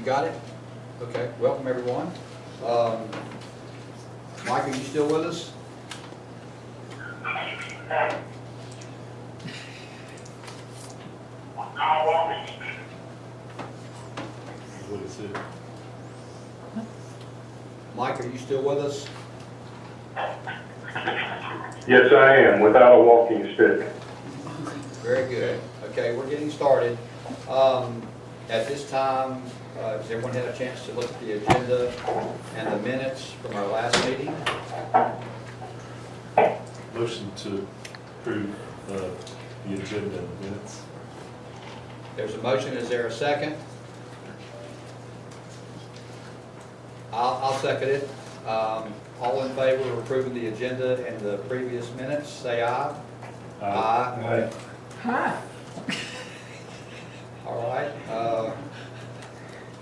You got it? Okay, welcome everyone. Mike, are you still with us? What is it? Mike, are you still with us? Yes, I am, without a walking stick. Very good. Okay, we're getting started. At this time, has everyone had a chance to look at the agenda and the minutes from our last meeting? Motion to approve the agenda and minutes. There's a motion, is there a second? I'll second it. All in favor of approving the agenda and the previous minutes, say aye. Aye. Hi. All right.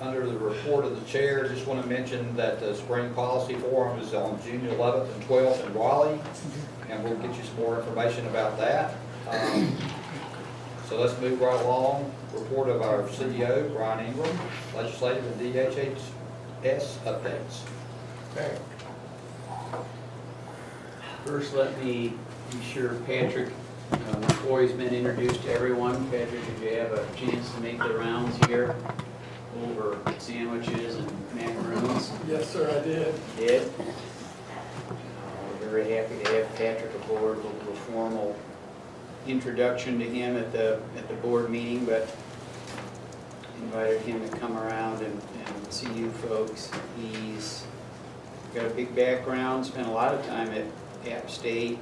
Under the report of the chair, just want to mention that the spring policy forum is on June 11th and 12th in Raleigh, and we'll get you some more information about that. So let's move right along. Report of our CEO, Brian Ingram, legislative and DHS updates. Okay. First, let me be sure Patrick, McCoy's been introduced to everyone. Patrick, did you have a chance to make the rounds here over sandwiches and macaroons? Yes, sir, I did. You did? We're very happy to have Patrick aboard. We'll do a formal introduction to him at the board meeting, but invited him to come around and see you folks. He's got a big background, spent a lot of time at App State,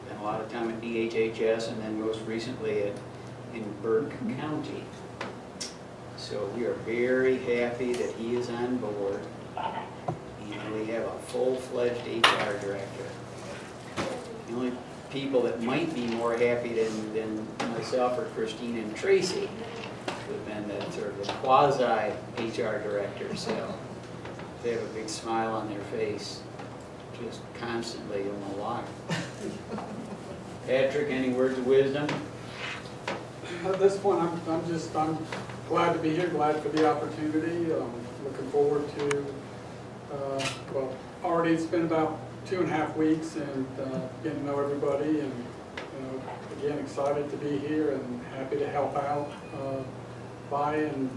spent a lot of time at DHHS, and then most recently in Burke County. So we are very happy that he is on board, and we have a full-fledged HR director. The only people that might be more happy than myself or Christine and Tracy would have been that sort of the quasi-HR director, so they have a big smile on their face, just constantly, you don't know why. Patrick, any words of wisdom? At this point, I'm glad to be here, glad for the opportunity. Looking forward to, well, already it's been about 2.5 weeks and getting to know everybody, and again, excited to be here and happy to help out Vaya and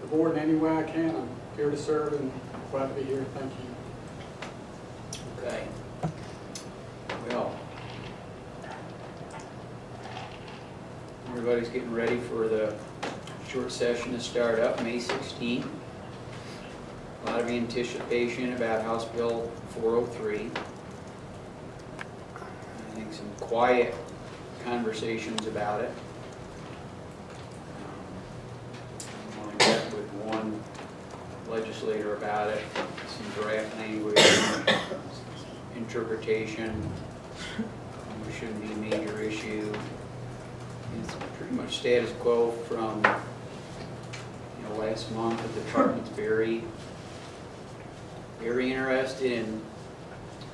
the board in any way I can. I'm here to serve and glad to be here. Thank you. Okay. Well, everybody's getting ready for the short session to start up May 16th. A lot of anticipation about House Bill 403. I think some quiet conversations about it. I only met with one legislator about it, some draft language, interpretation, which shouldn't be a major issue. It's pretty much status quo from last month. The department's very interested in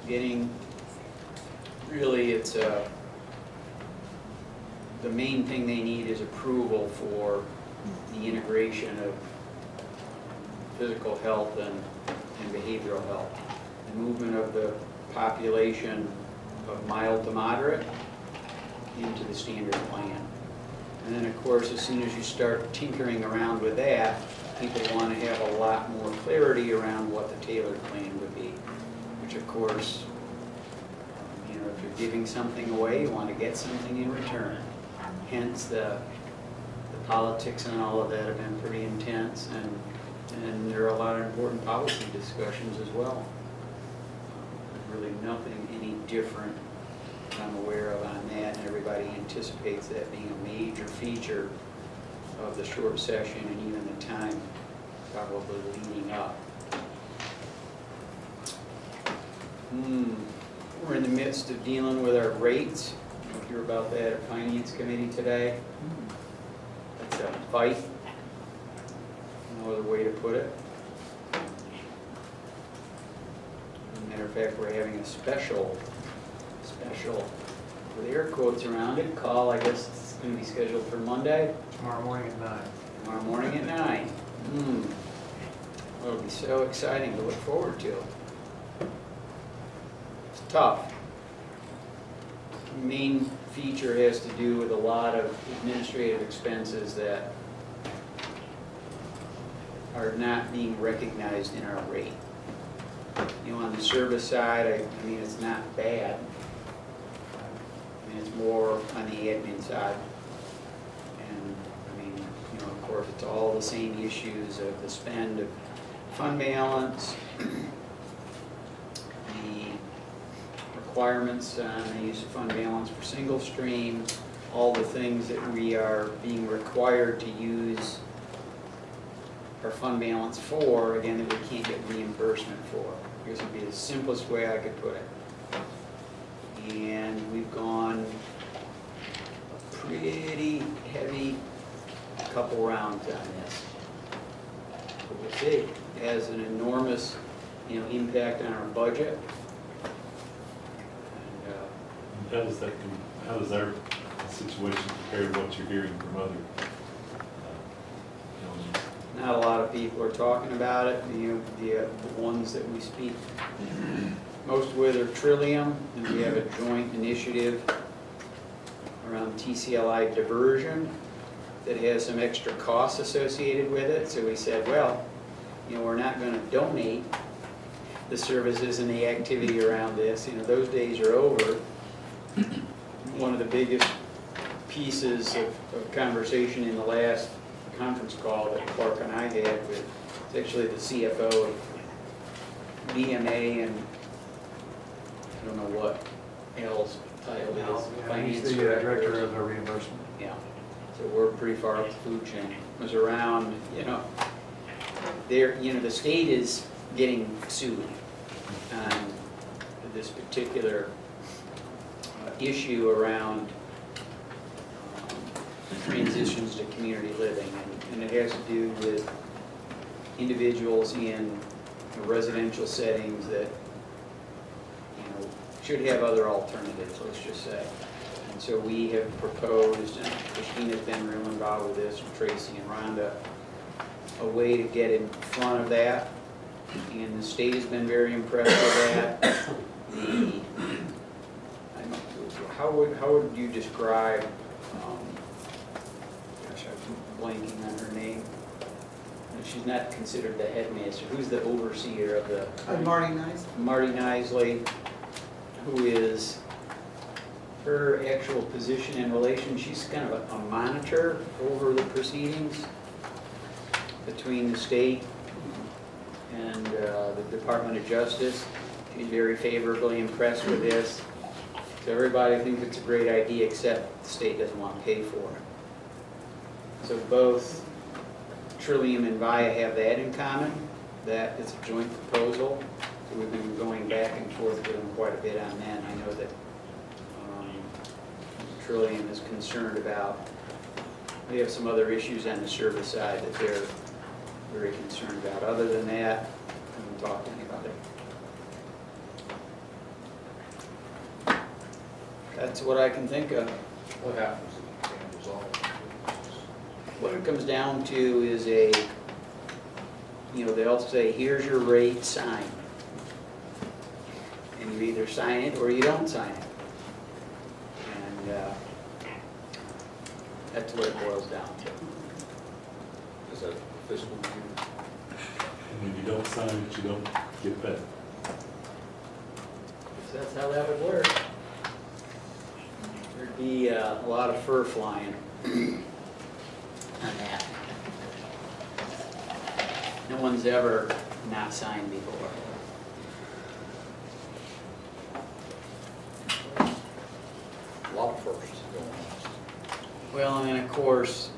getting, really it's the main thing they need is approval for the integration of physical health and behavioral health. The movement of the population of mild to moderate into the standard plan. And then of course, as soon as you start tinkering around with that, people want to have a lot more clarity around what the tailored plan would be. Which of course, if you're giving something away, you want to get something in return. Hence the politics and all of that have been pretty intense, and there are a lot of important policy discussions as well. Really nothing any different I'm aware of on that, and everybody anticipates that being a major feature of the short session and even the time probably leading up. We're in the midst of dealing with our rates. You'll hear about that at Finance Committee today. That's a fight. No other way to put it. As a matter of fact, we're having a special, with air quotes around it, call. I guess it's going to be scheduled for Monday. Tomorrow morning at 9. Tomorrow morning at 9. be so exciting to look forward to. It's tough. The main feature has to do with a lot of administrative expenses that are not being recognized in our rate. You know, on the service side, I mean, it's not bad. I mean, it's more on the admin side. And, I mean, you know, of course, it's all the same issues of the spend of fund balance, the requirements on the use of fund balance for single stream, all the things that we are being required to use our fund balance for, again, that we can't get reimbursement for. Here's would be the simplest way I could put it. And we've gone a pretty heavy couple rounds on this. But we'll see. It has an enormous, you know, impact on our budget. And, How does our situation compare to what you're hearing from other counties? not a lot of people are talking about it, you know, the ones that we speak most with are Trillium, and we have a joint initiative around TCLI diversion that has some extra costs associated with it, so we said, well, you know, we're not gonna donate the services and the activity around this, you know, those days are over. One of the biggest pieces of conversation in the last conference call that Clark and I had with, it's actually the CFO of BMA and I don't know what Al's title is. Finance He's the director of reimbursement. Yeah, so we're pretty far up the food chain. It was around, you know, there, you know, the state is getting sued on this particular issue around transitions to community living, and it has to do with individuals in residential settings that, you know, should have other alternatives, let's just say. And so we have proposed, and Christina's been real involved with this, and Tracy and Rhonda, a way to get in front of that, and the state has been very impressed with that. How would you describe, gosh, I'm blanking on her name. She's not considered the headmaster. Who's the overseer of the? Marty Nice. Marty Nisley, who is her actual position in relation. She's kind of a monitor over the proceedings between the state and the Department of Justice. She's very favorably impressed with this. So everybody thinks it's a great idea, except the state doesn't want to pay for it. So both Trillium and Vaya have that in common, that it's a joint proposal. So we've been going back and forth with them quite a bit on that. And I know that Trillium is concerned about, we have some other issues on the service side that they're very concerned about. Other than that, I haven't talked to anybody. That's what I can think of. What happens if you can't resolve it? What it comes down to is you know, they'll say, here's your rate, sign. And you either sign it or you don't sign it. And that's what it boils down to. Is that fiscal year? And if you don't sign it, you don't get paid. So that's how that would work. There'd be a lot of fur flying on that. No one's ever not signed before. A lot of firsts going on. Well, and then of course,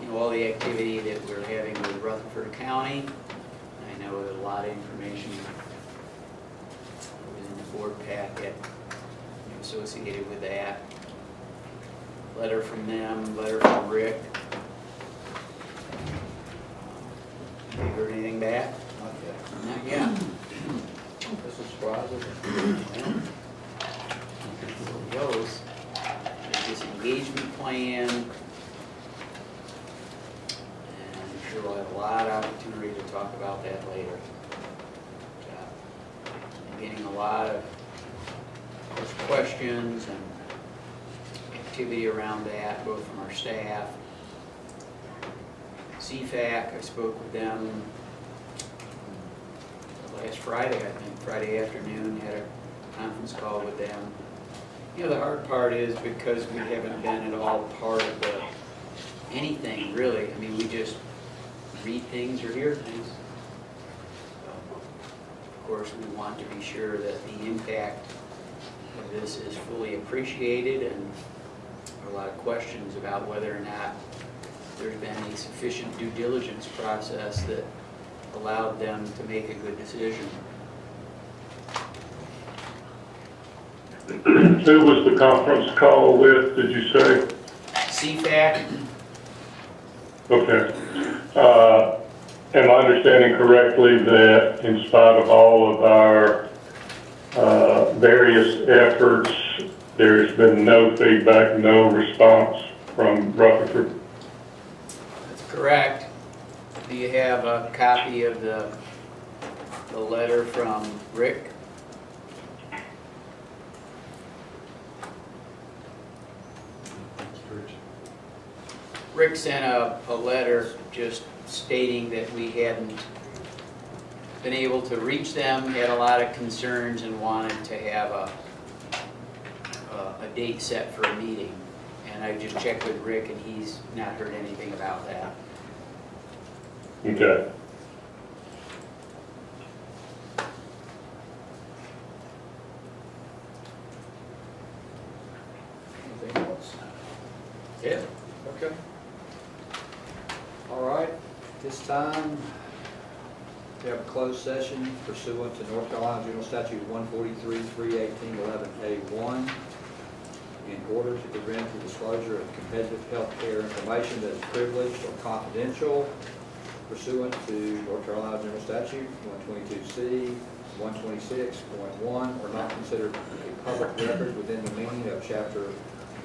you know, all the activity that we're having with Rutherford County. I know a lot of information was in the board packet associated with that. Letter from them, letter from Rick. Have you heard anything back? Not yet. Not yet. This is surprising. Well, it goes. There's this engagement plan. And I'm sure we'll have a lot of opportunity to talk about that later. I'm getting a lot of questions and activity around that, both from our staff. CFAC, I spoke with them last Friday, I think, Friday afternoon, had a conference call with them. You know, the hard part is because we haven't been at all part of anything, really. I mean, we just read things or hear things. So, of course, we want to be sure that the impact of this is fully appreciated, and there are a lot of questions about whether or not there's been a sufficient due diligence process that allowed them to make a good decision. Who was the conference call with, did you say? CFAC, Okay. Am I understanding correctly that in spite of all of our various efforts, there's been no feedback, no response from Rutherford? that's correct. Do you have a copy of the letter from Rick? Rick sent a letter just stating that we hadn't been able to reach them, had a lot of concerns, and wanted to have a date set for a meeting. And I just checked with Rick, and he's not heard anything about that. Okay. Anything else? Yeah, okay. All right, this time, we have a closed session pursuant to North Carolina General Statute 143, 318, 11A1, in order to prevent the disclosure of competitive health care information that is privileged or confidential pursuant to North Carolina General Statute 122C, 126.1, or not considered a public record within the meaning of Chapter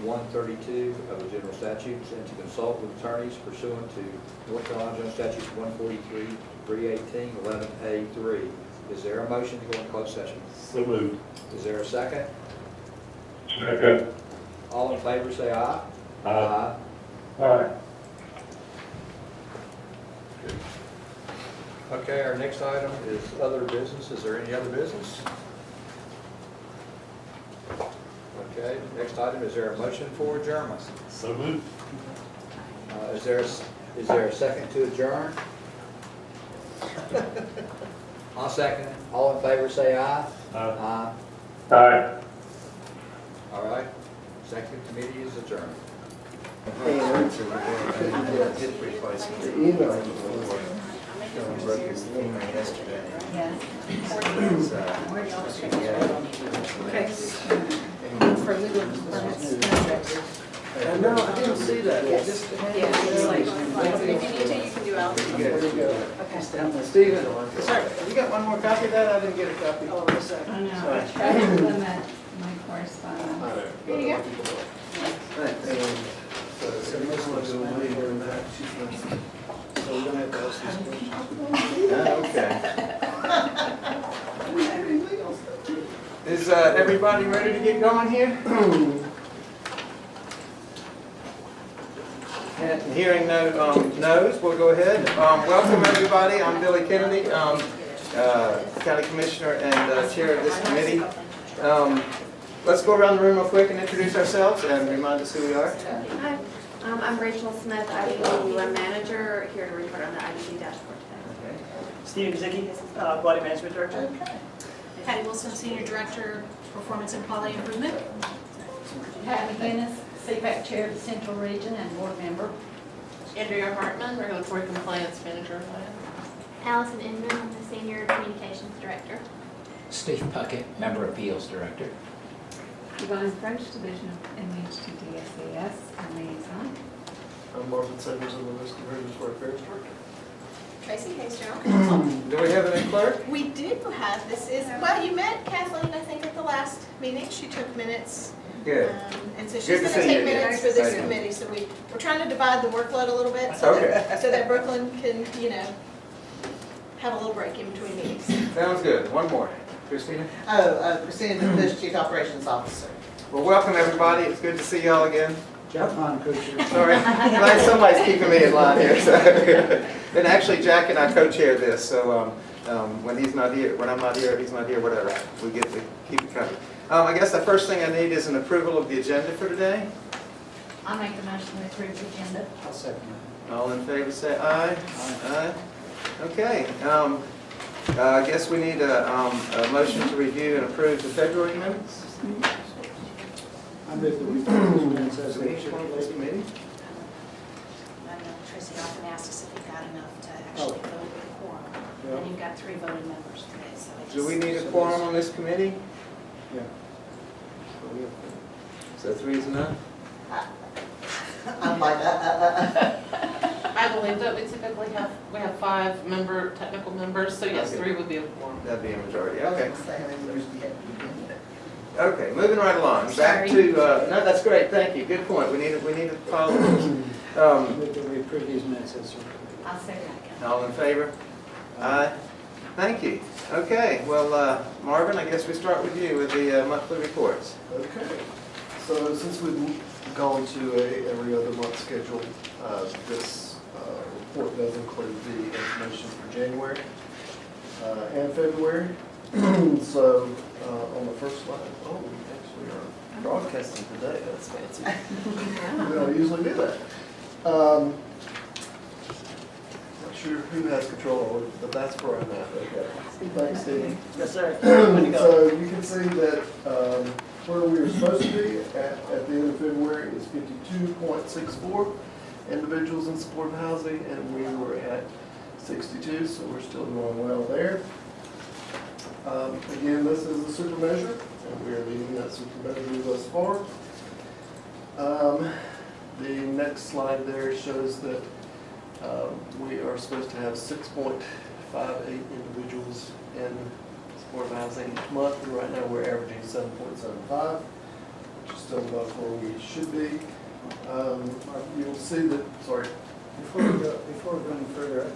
132 of the General Statutes, and to consult with attorneys pursuant to North Carolina General Statutes 143, 318, 11A3. Is there a motion to go into closed session? So moved. Is there a second? Second. All in favor, say aye. Aye. Aye. Okay, our next item is other business. Is there any other business? Okay, next item, is there a motion for adjournment? So moved. Is there a second to adjourn? I'll second it. All in favor, say aye. Aye. Aye. All right, executive committee is adjourned. Broke his email yesterday. Yes. For legal permits. No, I didn't see that. Yes. Just- Yeah, it's like, If you need to, you can do Al. There you go. okay. Steven, sorry, you got one more copy of that? I didn't get a copy. I know, I tried to limit my correspondence. Here you go. So you just want to do money during that. So we're gonna have to ask these questions. Okay. Is everybody ready to get going here? And hearing no no's, we'll go ahead. Welcome, everybody. I'm Billy Kennedy, County Commissioner and Chair of this committee. Let's go around the room real quick and introduce ourselves and remind us who we are. Hi, I'm Rachel Smith, IDD Manager, here to report on the IDD dashboard today. Steve Zicki, Quality Management Director. Patty Wilson, Senior Director, Performance and Quality Improvement. Pat McGinnis, CFAC Chair of the Central Region and Board Member. Andrea Hartman, Regulatory Compliance Manager. Allison Inman, I'm the Senior Communications Director. Steve Puckett, Member Appeals Director. Yvonne French, Division of MHTTSAS and Liaison. I'm Marvin Sanders, I'm the Risk and Regulatory Affairs Director. Tracy Hayes, General Counsel. Do we have any clerk? We do have, this is, well, you met Kathleen, I think, at the last meeting. She took minutes Good. And so she's Good to gonna see take you again. minutes for this Thank you. committee, so we're trying to divide the workload a little bit, Okay. so that Brooklyn can, have a little break in between meetings. Sounds good. One more. Christina? Christina, the Chief Operations Officer. Well, welcome, everybody. It's good to see y'all again. Jack Pond, co-chair. Sorry, glad somebody's keeping me in line here. So. And actually, Jack and I co-chair this, so when he's not here, when I'm not here, he's not here, whatever, we get to keep it covered. I guess the first thing I need is an approval of the agenda for today. I'll make the motion to approve the agenda. I'll second that. All in favor, say aye. Aye. Okay. I guess we need a motion to review and approve the February minutes. I move that we approve the minutes as Do we they need one of this circulated. committee? I know Tracy often asks us if we've got enough to actually vote with a quorum, and you've got 3 voting members today, so it Do we just- need a quorum on this committee? Yeah. So 3 is enough? I'm like, I believe that we typically have 5 technical members, so yes, Okay. 3 would be a quorum. That'd be a majority, okay. Okay, moving right along, back Sorry. to, no, that's great, thank you, good point, we need to follow this. I move that we approve these minutes as circulated. I'll second that. All in favor? Aye. Thank you. Okay, well, Marvin, I guess we start with you with the monthly reports. Okay, so since we've gone to a every other month schedule, this report does include the information for January and February. So on the first slide, oh, we actually are broadcasting today, that's fancy. We don't usually do that. Not sure who has control over it, but that's where I'm at, okay. Thanks, Steve. Yes, sir. So you can see that where we were supposed to be at the end of February is 52.64 individuals in supportive housing, and we were at 62, so we're still doing well there. Again, this is a super measure, and we are meeting that super measure thus far. The next slide there shows that we are supposed to have 6.58 individuals in supportive housing each month, and right now we're averaging 7.75, which is still above where we should be. You'll see that, sorry. Before we go any further, I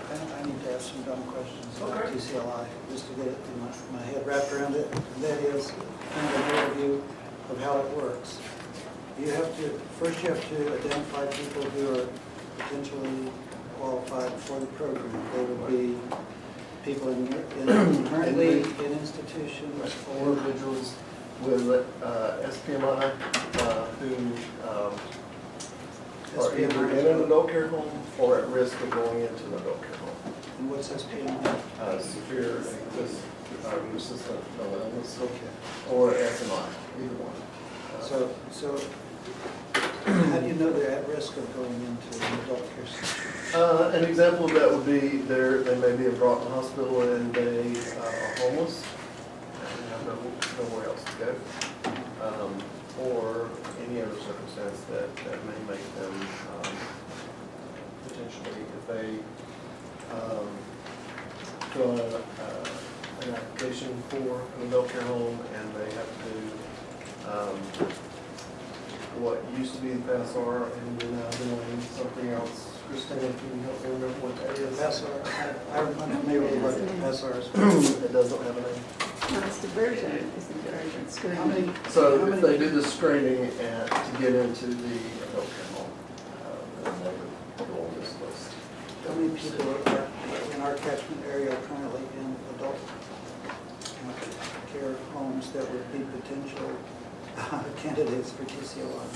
need to ask some dumb questions about TCLI, just to get it in my head wrapped around it. And that is kind of an overview of how it works. First you have to identify people who are potentially qualified for the program. They would be people currently in institutions Or individuals with SPMI who are either in an adult care home or at risk of going into an adult care home. And what's SPMI? Severe persistent mental illness, or SMI, either one. So how do you know they're at risk of going into an adult care center? An example of that would be they may be brought to the hospital and they are homeless and have nowhere else to go. Or any other circumstance that may make them potentially, if they fill out an application for an adult care home and they have to do what used to be the PASR and we're now doing something else. Christina, can you help me remember what that is? PASR, I'm familiar with what PASR is. It doesn't have a name. It's diversion, How many? So if they do the screening to get into the adult care home, then they would go on this list. How many people are in our catchment area are currently in adult care homes that would be potential candidates for TCLI?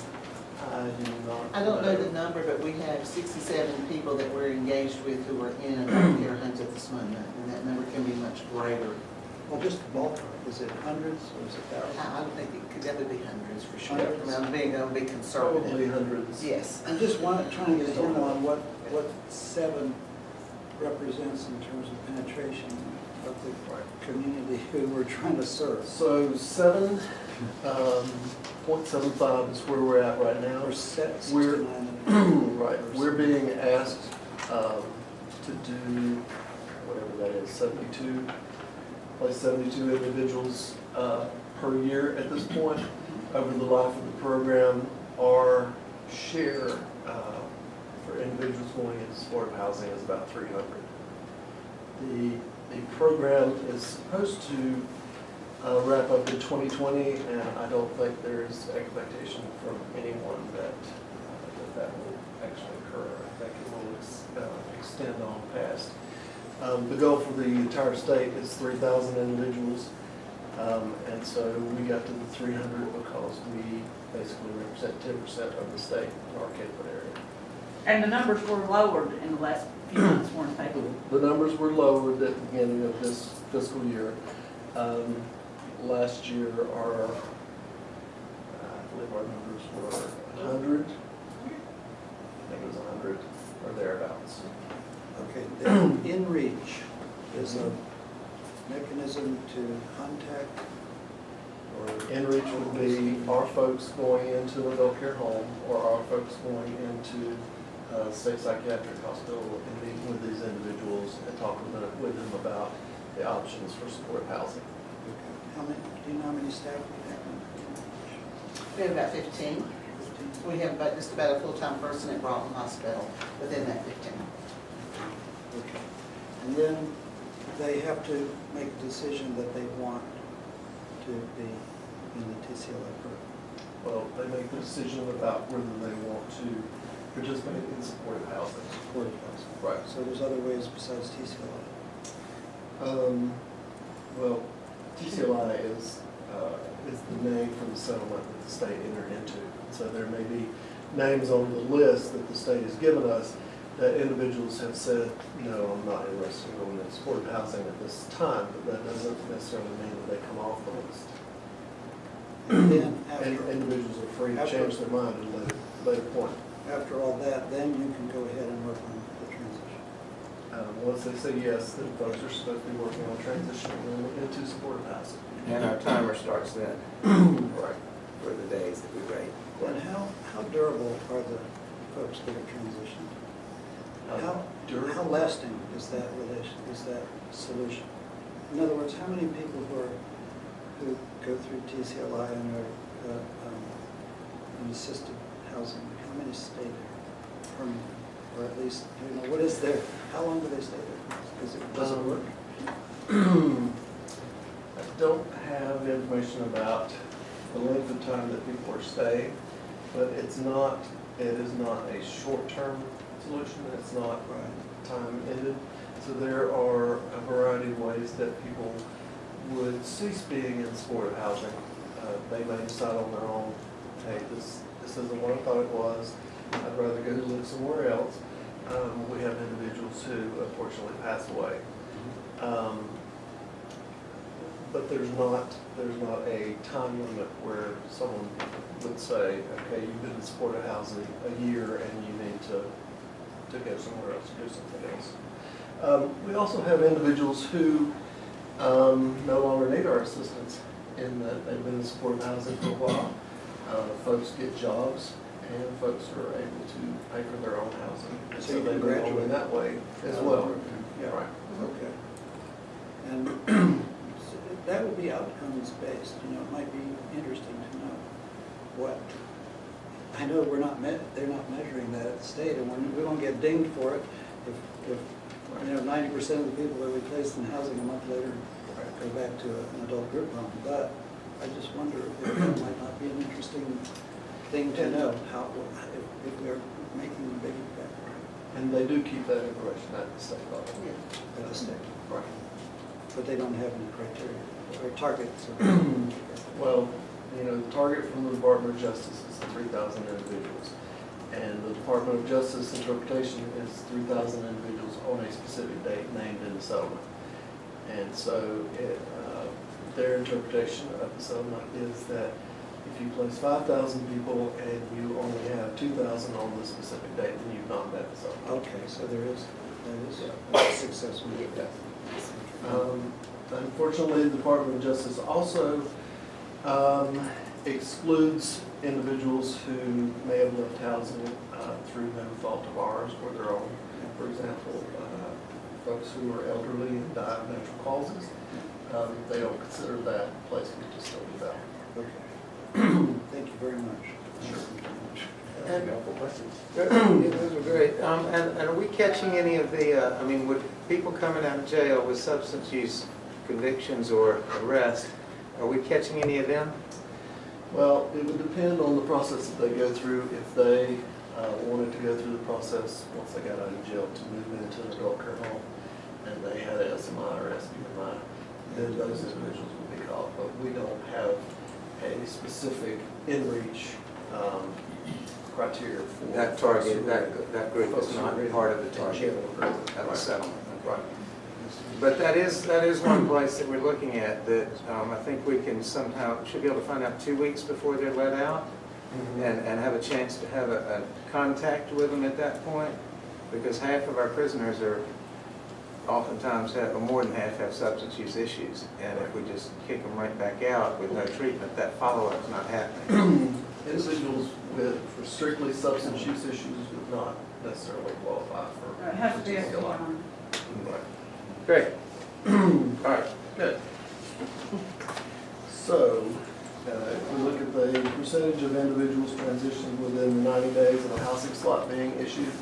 I don't know the number, but we have 67 people that we're engaged with who are in adult care homes at this moment, and that number can be much greater. Well, just ballpark, is it hundreds or is it thousands? I don't think it could definitely be hundreds for sure. Hundreds? I mean, I'm being conservative. Probably hundreds. Yes. I'm just trying to get a handle on what 7 represents in terms of penetration of the community who we're trying to serve. So 7.75 is where we're at right now. We're set We're 69. right. We're being asked to do whatever that is, 72 individuals per year at this point. over the life of the program, our share for individuals going into supportive housing is about 300. The program is supposed to wrap up in 2020, and I don't think there's expectation from anyone that that will actually occur. I think it will extend on past. The goal for the entire state is 3,000 individuals, and so we got to the 300 because we basically represent 10% of the state in our catchment area. And the numbers were lowered in the last few months, weren't they? The numbers were lowered at the beginning of this fiscal year. Last year, I believe our numbers were 100. I think it was 100 or thereabouts. Okay, then in reach is a mechanism to contact or? In reach would be our folks going into an adult care home or our folks going into a state psychiatric hospital and meeting with these individuals and talking with them about the options for supportive housing. How many, do you know how many staff we have? We have about 15. We have about, just about a full-time person at Broughton Hospital within that 15. Okay. And then they have to make a decision that they want to be in the TCLA program. Well, they make the decision about whether they want to participate in supportive housing. Supportive housing. Right. So there's other ways besides TCLA. Well, TCLI is the name for the settlement that the state entered into. So there may be names on the list that the state has given us that individuals have said, no, I'm not interested in going into supportive housing at this time, but that doesn't necessarily mean that they come off the list. And then And after, individuals are free to change their mind at a later point. after all that, then you can go ahead and work on the transition. Once they say yes, then folks are supposed to be working on transitioning them into supportive housing. And our timer starts then Right. for the days that we rate. And how durable are the folks that are transitioned? How lasting is that solution? In other words, how many people who go through TCLI and are in assisted housing, how many stay there permanently? Or at least, what is there, how long do they stay there? Does it work? I don't have information about the length of time that people are staying, but it is not a short-term solution, it's not time-ended. So there are a variety of ways that people would cease being in supportive housing. They may decide on their own, hey, this isn't what I thought it was, I'd rather go live somewhere else. We have individuals who unfortunately pass away. But there's not a time limit where someone would say, okay, you've been in supportive housing a year and you need to go somewhere else, do something else. We also have individuals who no longer need our assistance in that they've been in supportive housing for a while. Folks get jobs and folks are able to pay for their own housing. So you they can move on graduate in that way as well. Yeah. Right. Okay. And that would be outcomes based, it might be interesting to know what, I know they're not measuring that at the state, and we won't get dinged for it if 90% of the people that we placed in housing a month later go back to an adult group home. But I just wonder if that might not be an interesting thing to know, if we're making a big impact. And they do keep that information at the state level. Yeah. At the state. Right. But they don't have any criteria or targets. Well, the target from the Department of Justice is 3,000 individuals. And the Department of Justice interpretation is 3,000 individuals on a specific date named in the settlement. And so their interpretation of the settlement is that if you place 5,000 people and you only have 2,000 on the specific date, then you've not met the settlement. Okay, so that is a successful. Unfortunately, the Department of Justice also excludes individuals who may have left housing through no fault of ours or their own. For example, folks who are elderly and die of natural causes, they don't consider that placement to still be valid. Okay. Thank you very much. And those were great. And are we catching any of the, I mean, would people coming out of jail with substance use convictions or arrest, are we catching any of them? Well, it would depend on the process that they go through. If they wanted to go through the process once they got out of jail to move into an adult care home, and they had SMI or SBMI, then those individuals would be caught. But we don't have a specific in-reach criteria for That target, that group is not part of the target of the settlement. Right. But that is one place that we're looking at that I think we can somehow, should be able to find out 2 weeks before they're let out and have a chance to have a contact with them at that point, because half of our prisoners are oftentimes have, or more than half have substance use issues, and if we just kick them right back out with no treatment, that follow-up's not happening. Individuals for strictly substance use issues would not necessarily qualify for. It has to be a TCLI. Great. All right, good. So, if we look at the percentage of individuals transitioned within 90 days of a housing slot being issued,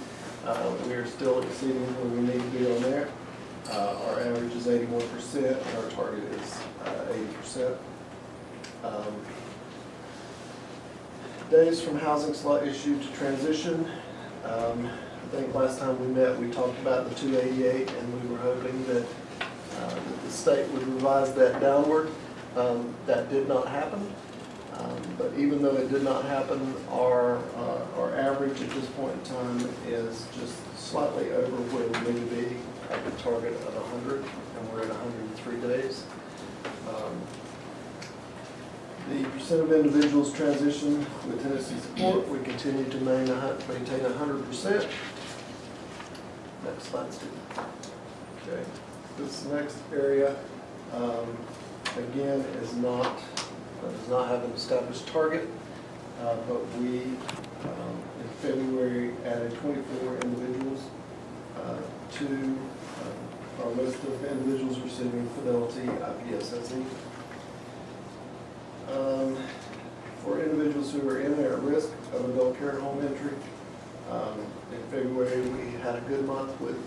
we are still exceeding where we need to be on there. Our average is 81%, and our target is 80%. Days from housing slot issued to transition. I think last time we met, we talked about the 288, and we were hoping that the state would revise that downward. That did not happen. But even though it did not happen, our average at this point in time is just slightly over where we need to be at the target of 100, and we're at 103 days. The percent of individuals transition with Tennessee support, we continue to maintain 100%. Next slide, Steve. Okay, this next area, again, does not have an established target, but we, in February, added 24 individuals to our list of individuals receiving Fidelity IPSSE. For individuals who are in there at risk of adult care home entry, in February we had a good month with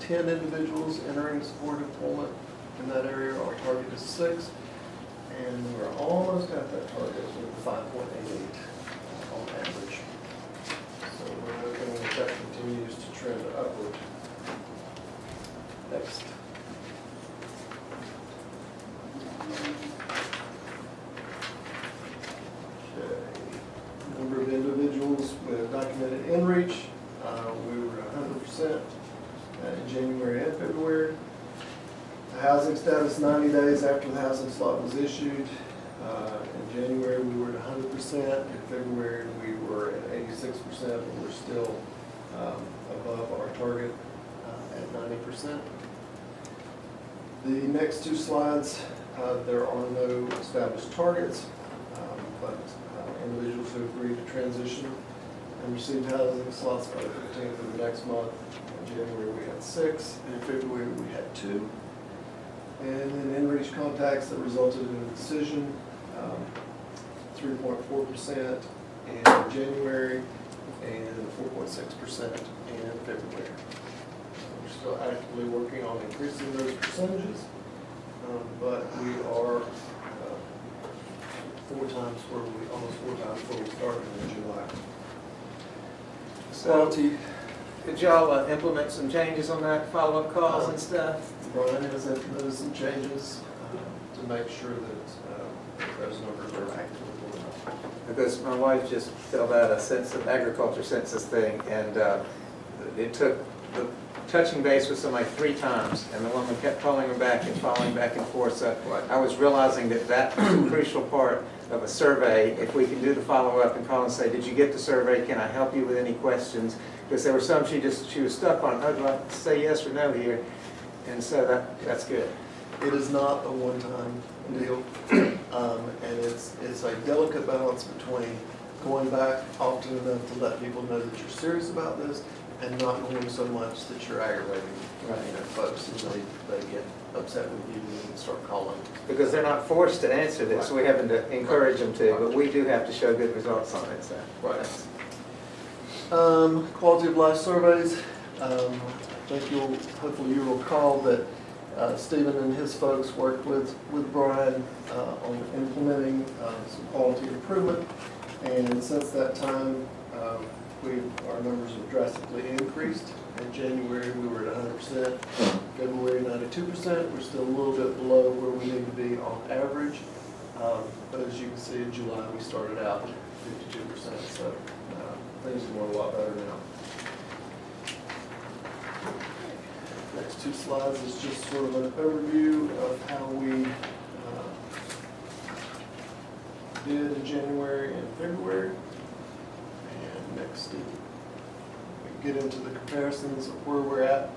10 individuals entering supported employment in that area. Our target is 6, and we're almost at that target with 5.88 on average. So we're hoping that continues to trend upward. Next. Number of individuals with documented in-reach, we were 100% in January and February. The housing status 90 days after the housing slot was issued. In January we were at 100%, in February we were at 86%, but we're still above our target at 90%. The next two slides, there are no established targets, but individuals who agreed to transition and received housing slots by the 15th of the next month. In January we had 6, and in February we had 2. And then in-reach contacts that resulted in a decision, 3.4% in January and 4.6% in February. We're still actively working on increasing those percentages, but we are almost 4 times where we started in July. So, did y'all implement some changes on that, follow-up calls and stuff? Brian has implemented some changes to make sure that those numbers are accurately enough. Because my wife just filled out a agriculture census thing, and it took the touching base with somebody 3 times, and the woman kept calling her back and following back and forth. So I was realizing that was a crucial part of a survey. If we can do the follow-up and call and say, did you get the survey? Can I help you with any questions? Because there were some she was stuck on. Oh, do I say yes or no here? And so that's good. It is not a one-time deal, and it's a delicate balance between going back often enough to let people know that you're serious about this, and not going so much that you're aggravating folks. And occasionally they get upset with you and start calling. Because they're not forced to answer this, we're having to encourage them to, but we do have to show good results on it, so. Right. Quality of life surveys. I think hopefully you will recall that Stephen and his folks worked with Brian on implementing some quality improvement. And since that time, our numbers have drastically increased. In January, we were at 100%. February, 92%. We're still a little bit below where we need to be on average. But as you can see, in July, we started out at 52%. So things are going a lot better now. Next two slides is just sort of an overview of how we did in January and February. And next, we get into the comparisons of where we're at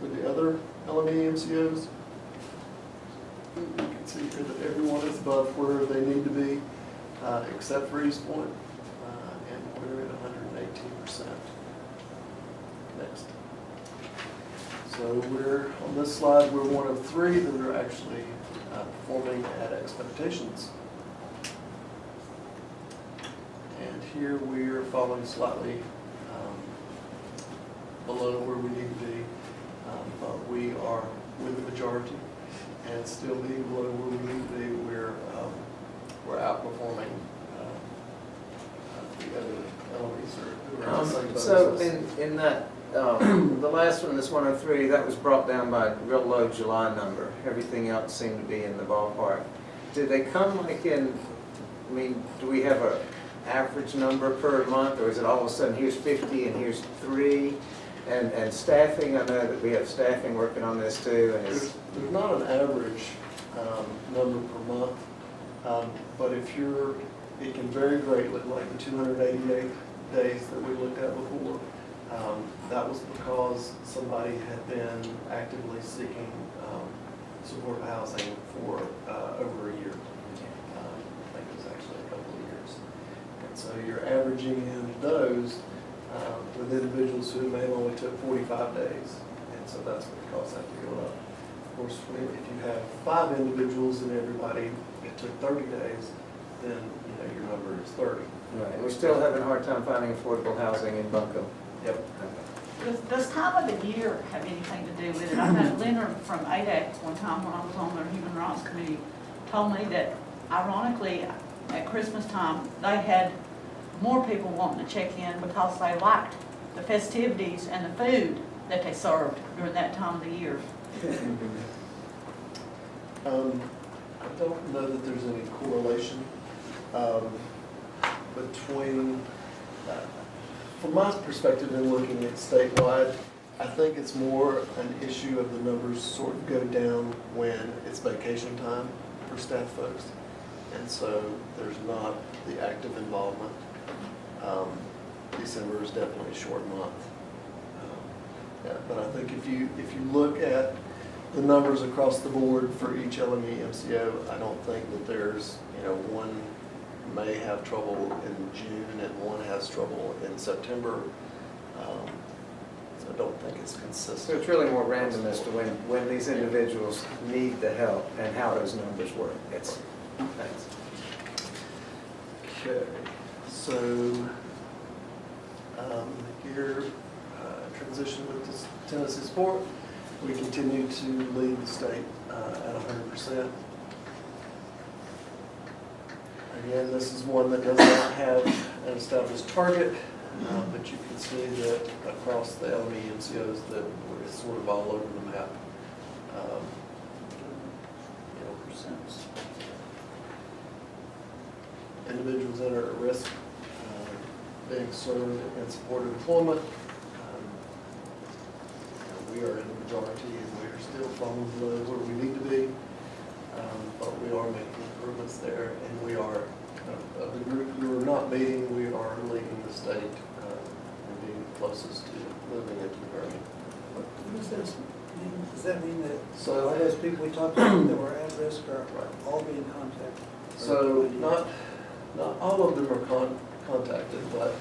with the other LME MCOs. You can see here that everyone is above where they need to be, except for East Point, and we're at 118%. Next. So on this slide, we're one of three that are actually performing at expectations. And here we are falling slightly below where we need to be, but we are with the majority, and still being below where we need to be. We're outperforming the other LMEs who are in the same boat. So in that, the last one, this 103, that was brought down by a real low July number. Everything else seemed to be in the ballpark. Did they come like in, I mean, do we have a average number per month, or is it all of a sudden here's 50 and here's 3? And staffing, I know that we have staffing working on this too. And there's not an average number per month, but it can vary greatly, like the 288 days that we looked at before. That was because somebody had been actively seeking support housing for over a year. I think it was actually a couple of years. And so you're averaging in those with individuals who may have only took 45 days. And so that's what caused that to go up. Of course, if you have 5 individuals and everybody, it took 30 days, then your number is 30. right, we're still having a hard time finding affordable housing in Bunko. Yep. Does time of the year have anything to do with it? I know Leonard from ADAC one time when I was on their Human Rights Committee told me that ironically at Christmas time they had more people wanting to check in because they liked the festivities and the food that they served during that time of the year. I don't know that there's any correlation between, from my perspective in looking at statewide, I think it's more an issue of the numbers sort of go down when it's vacation time for staff folks. And so there's not the active involvement. December is definitely a short month. But I think if you look at the numbers across the board for each LME MCO, I don't think that there's, one may have trouble in June and one has trouble in September. So I don't think it's consistent. So it's really more random as to when these individuals need the help and how those numbers work. Thanks. Okay, so here, transition with this Tennessee sport. We continue to lead the state at 100%. Again, this is one that does not have an established target, but you can see that across the LME MCOs that it's sort of all over the map. Individuals that are at risk being served in supported employment. We are in the majority and we are still falling below where we need to be, but we are making improvements there, and we are, of the group who are not meeting, we are leading the state and being closest to moving into the Bernie. What does this mean? Does that mean that So all those people we talked about that were at risk are all being contacted? So not all of them are contacted, but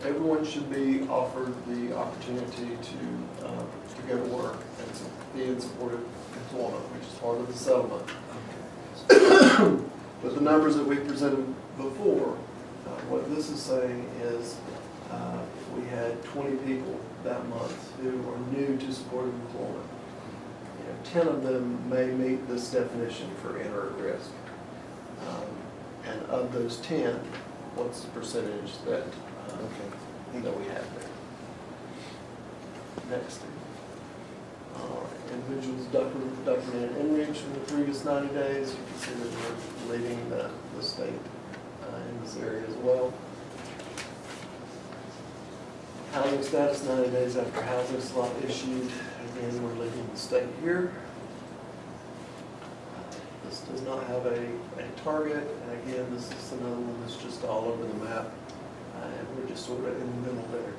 everyone should be offered the opportunity to go to work the in-supported employment, which is part of the settlement. But the numbers that we presented before, what this is saying is we had 20 people that month who are new to supported employment. 10 of them may meet this definition for enter at risk. And of those 10, what's the percentage that we have there? Next. All right, individuals documented inreach in the previous 90 days. You can see that we're leading the state in this area as well. Housing status 90 days after housing slot issued. Again, we're leading the state here. This does not have a target, and again, this is another one that's just all over the map, and we're just sort of in the middle there.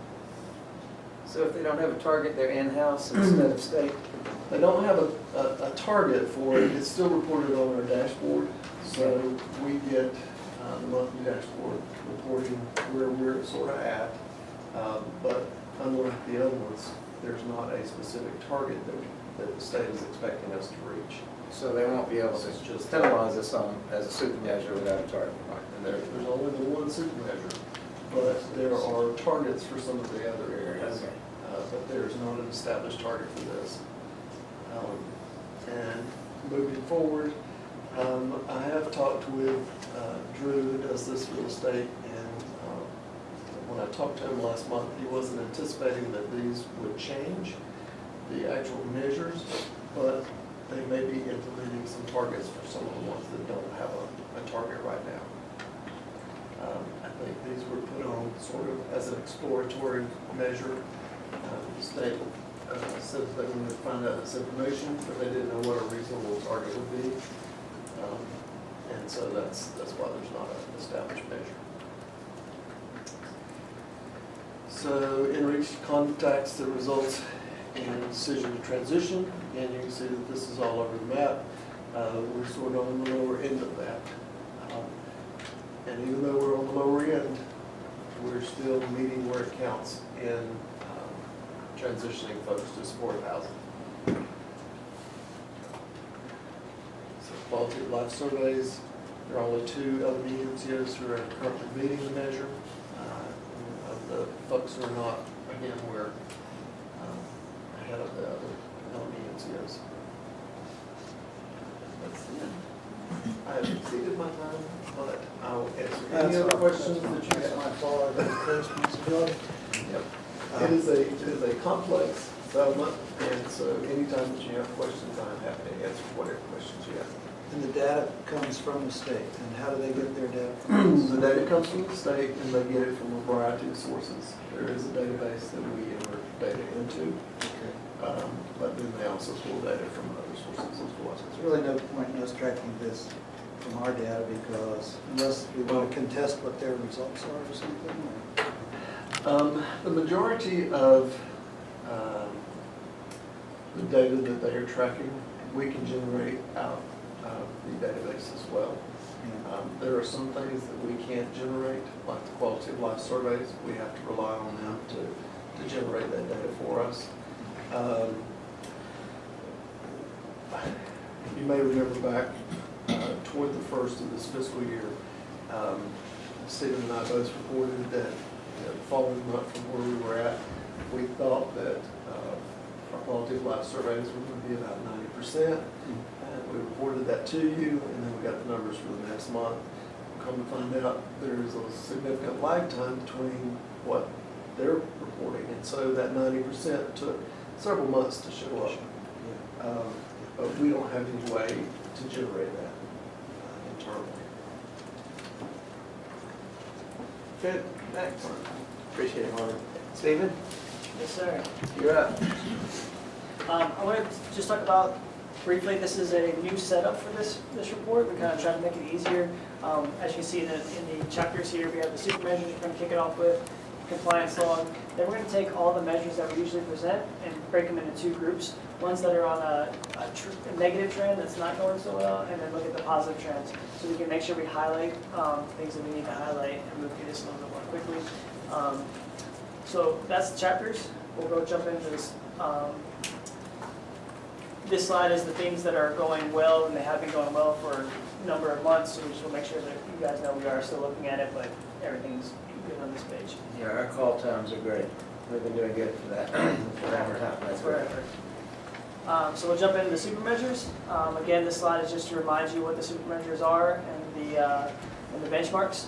So if they don't have a target, they're in-house instead of state? They don't have a target for it. It's still reported on our dashboard, so we get the monthly dashboard reporting where we're sort of at, but unlike the other ones, there's not a specific target that the state is expecting us to reach. So they won't be able to just penalize us on as a super measure without a target. And there's only the one super measure, but there are targets for some of the other areas. Okay. But there's not an established target for this. And moving forward, I have talked with Drew, who does this real estate, and when I talked to him last month, he wasn't anticipating that these would change the actual measures, but they may be implementing some targets for some of the ones that don't have a target right now. I think these were put on sort of as an exploratory measure. The state said that they wanted to find out this information, but they didn't know what a reasonable target would be. And so that's why there's not an established measure. So in-reach contacts that results in a decision to transition. Again, you can see that this is all over the map. We're sort of on the lower end of that. And even though we're on the lower end, we're still meeting where it counts in transitioning folks to supportive housing. So quality of life surveys, there are only 2 LME NCOs who are currently meeting the measure. Of the folks who are not, again, we're ahead of the other LME NCOs. That's the end. I have exceeded my time, but I will answer any other questions that you have. My fault, I have a responsibility. Yep. It is a complex settlement, and so anytime that you have questions, I'm happy to answer whatever questions you have. And the data comes from the state, and how do they get their data from us? The data comes from the state, and they get it from a variety of sources. There is a database that we enter data into, but then they also pull data from other sources as well. There's really no point in us tracking this from our data, because unless we want to contest what their results are or something. The majority of the data that they are tracking, we can generate out of the database as well. There are some things that we can't generate, like the quality of life surveys. We have to rely on them to generate that data for us. You may remember back toward the first of this fiscal year, Stephen and I both reported that following month from where we were at, we thought that our quality of life surveys were going to be about 90%. And we reported that to you, and then we got the numbers for the next month. Come to find out, there's a significant lag time between what they're reporting, and so that 90% took several months to show up. But we don't have any way to generate that internally. Good, excellent. Appreciate it, Marvin. Stephen, Yes, sir. you're up. I wanted to just talk about briefly, this is a new setup for this report. We're kind of trying to make it easier. As you can see in the chapters here, we have the super measures we're going to kick it off with, compliance log. Then we're going to take all the measures that we usually present and break them into 2 groups. Ones that are on a negative trend that's not going so well, and then look at the positive trends. So we can make sure we highlight things that we need to highlight and move through this a little bit more quickly. So that's the chapters. We'll go jump into this this slide is the things that are going well, and they have been going well for a number of months, so we just want to make sure that you guys know we are still looking at it, but everything's good on this page. Yeah, our call times are great. We've been doing good for that, forever time, that's That's what I great. heard. So we'll jump into the super measures. Again, this slide is just to remind you what the super measures are and the benchmarks.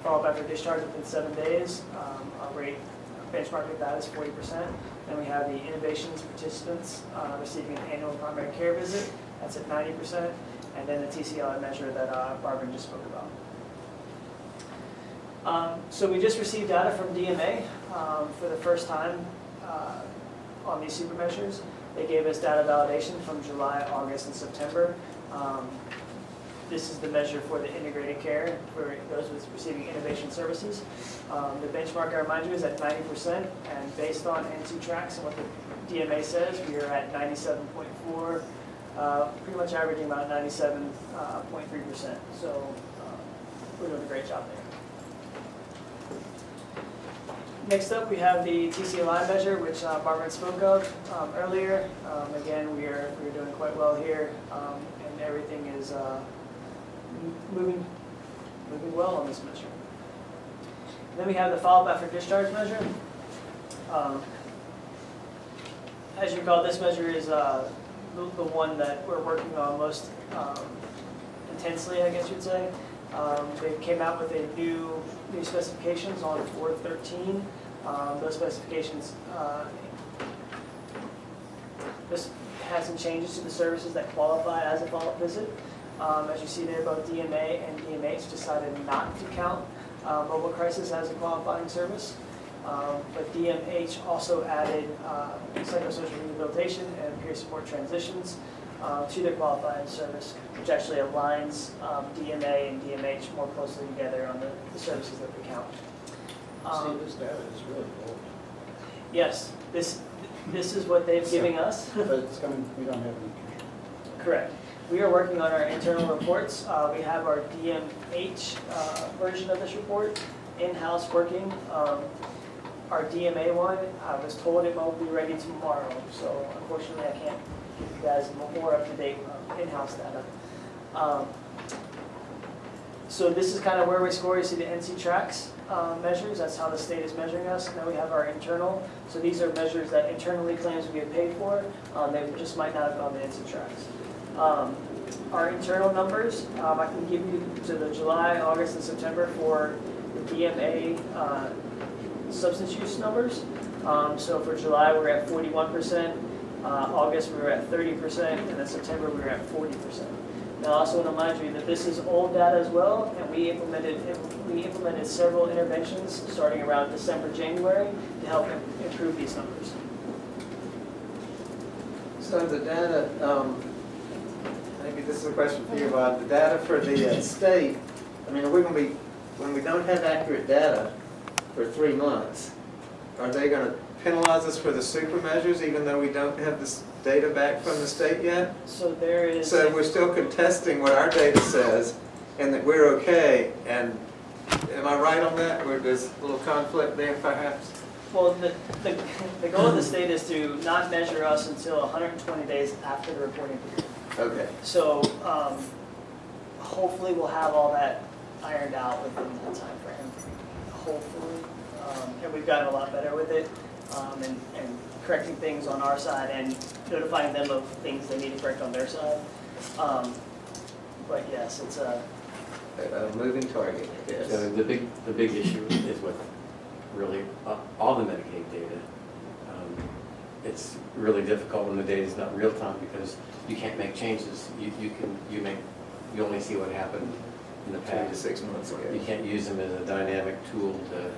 Follow-up after discharge within 7 days. Our rate benchmark with that is 40%. Then we have the innovations participants receiving an annual primary care visit. That's at 90%. And then the TCLI measure that Barbara just spoke about. So we just received data from DMA for the first time on these super measures. They gave us data validation from July, August, and September. This is the measure for the integrated care for those with receiving innovation services. The benchmark, I remind you, is at 90%, and based on NC tracks and what the DMA says, we are at 97.4, pretty much averaging about 97.3%. So we're doing a great job there. Next up, we have the TCLI measure, which Barbara spoke of earlier. Again, we're doing quite well here, and everything is moving well on this measure. And then we have the follow-up after discharge measure. As you recall, this measure is the one that we're working on most intensely, I guess you'd say. They came out with a new specifications on 4/13. Those specifications just had some changes to the services that qualify as a follow-up visit. As you see there, both DMA and DMH decided not to count mobile crisis as a qualifying service. But DMH also added psychosocial rehabilitation and peer support transitions to their qualifying service, which actually aligns DMA and DMH more closely together on the services that they count. See, this data is really old, Yes, this is what they've given us. but it's coming, we don't have any. Correct. We are working on our internal reports. We have our DMH version of this report in-house working. Our DMA one, I was told it won't be ready tomorrow, so unfortunately I can't give you guys more up-to-date in-house data. So this is kind of where we score. You see the NC tracks measures. That's how the state is measuring us. Now we have our internal. So these are measures that internally claims we get paid for. They just might not have gone to NC tracks. Our internal numbers, I can give you to the July, August, and September for the DMA substance use numbers. So for July, we're at 41%, August, we were at 30%, and then September, we were at 40%. Now, I also want to remind you that this is old data as well, and we implemented several interventions starting around December, January to help improve these numbers. So the data, maybe this is a question for you, Bob. The data for the state, I mean, are we going to be, when we don't have accurate data for 3 months, are they going to penalize us for the super measures even though we don't have this data back from the state yet? So there is... So we're still contesting what our data says and that we're okay, and am I right on that? Or there's a little conflict there perhaps? Well, the goal of the state is to not measure us until 120 days after the reporting period. Okay. So hopefully we'll have all that ironed out within that time frame. Hopefully. And we've gotten a lot better with it and correcting things on our side and notifying them of things they need to correct on their side. But yes, it's a moving target, I guess. So the big issue is with really all the Medicaid data. It's really difficult when the data is not real time because you can't make changes. You only see what happened in the past. 3 to 6 months ago. You can't use them as a dynamic tool to.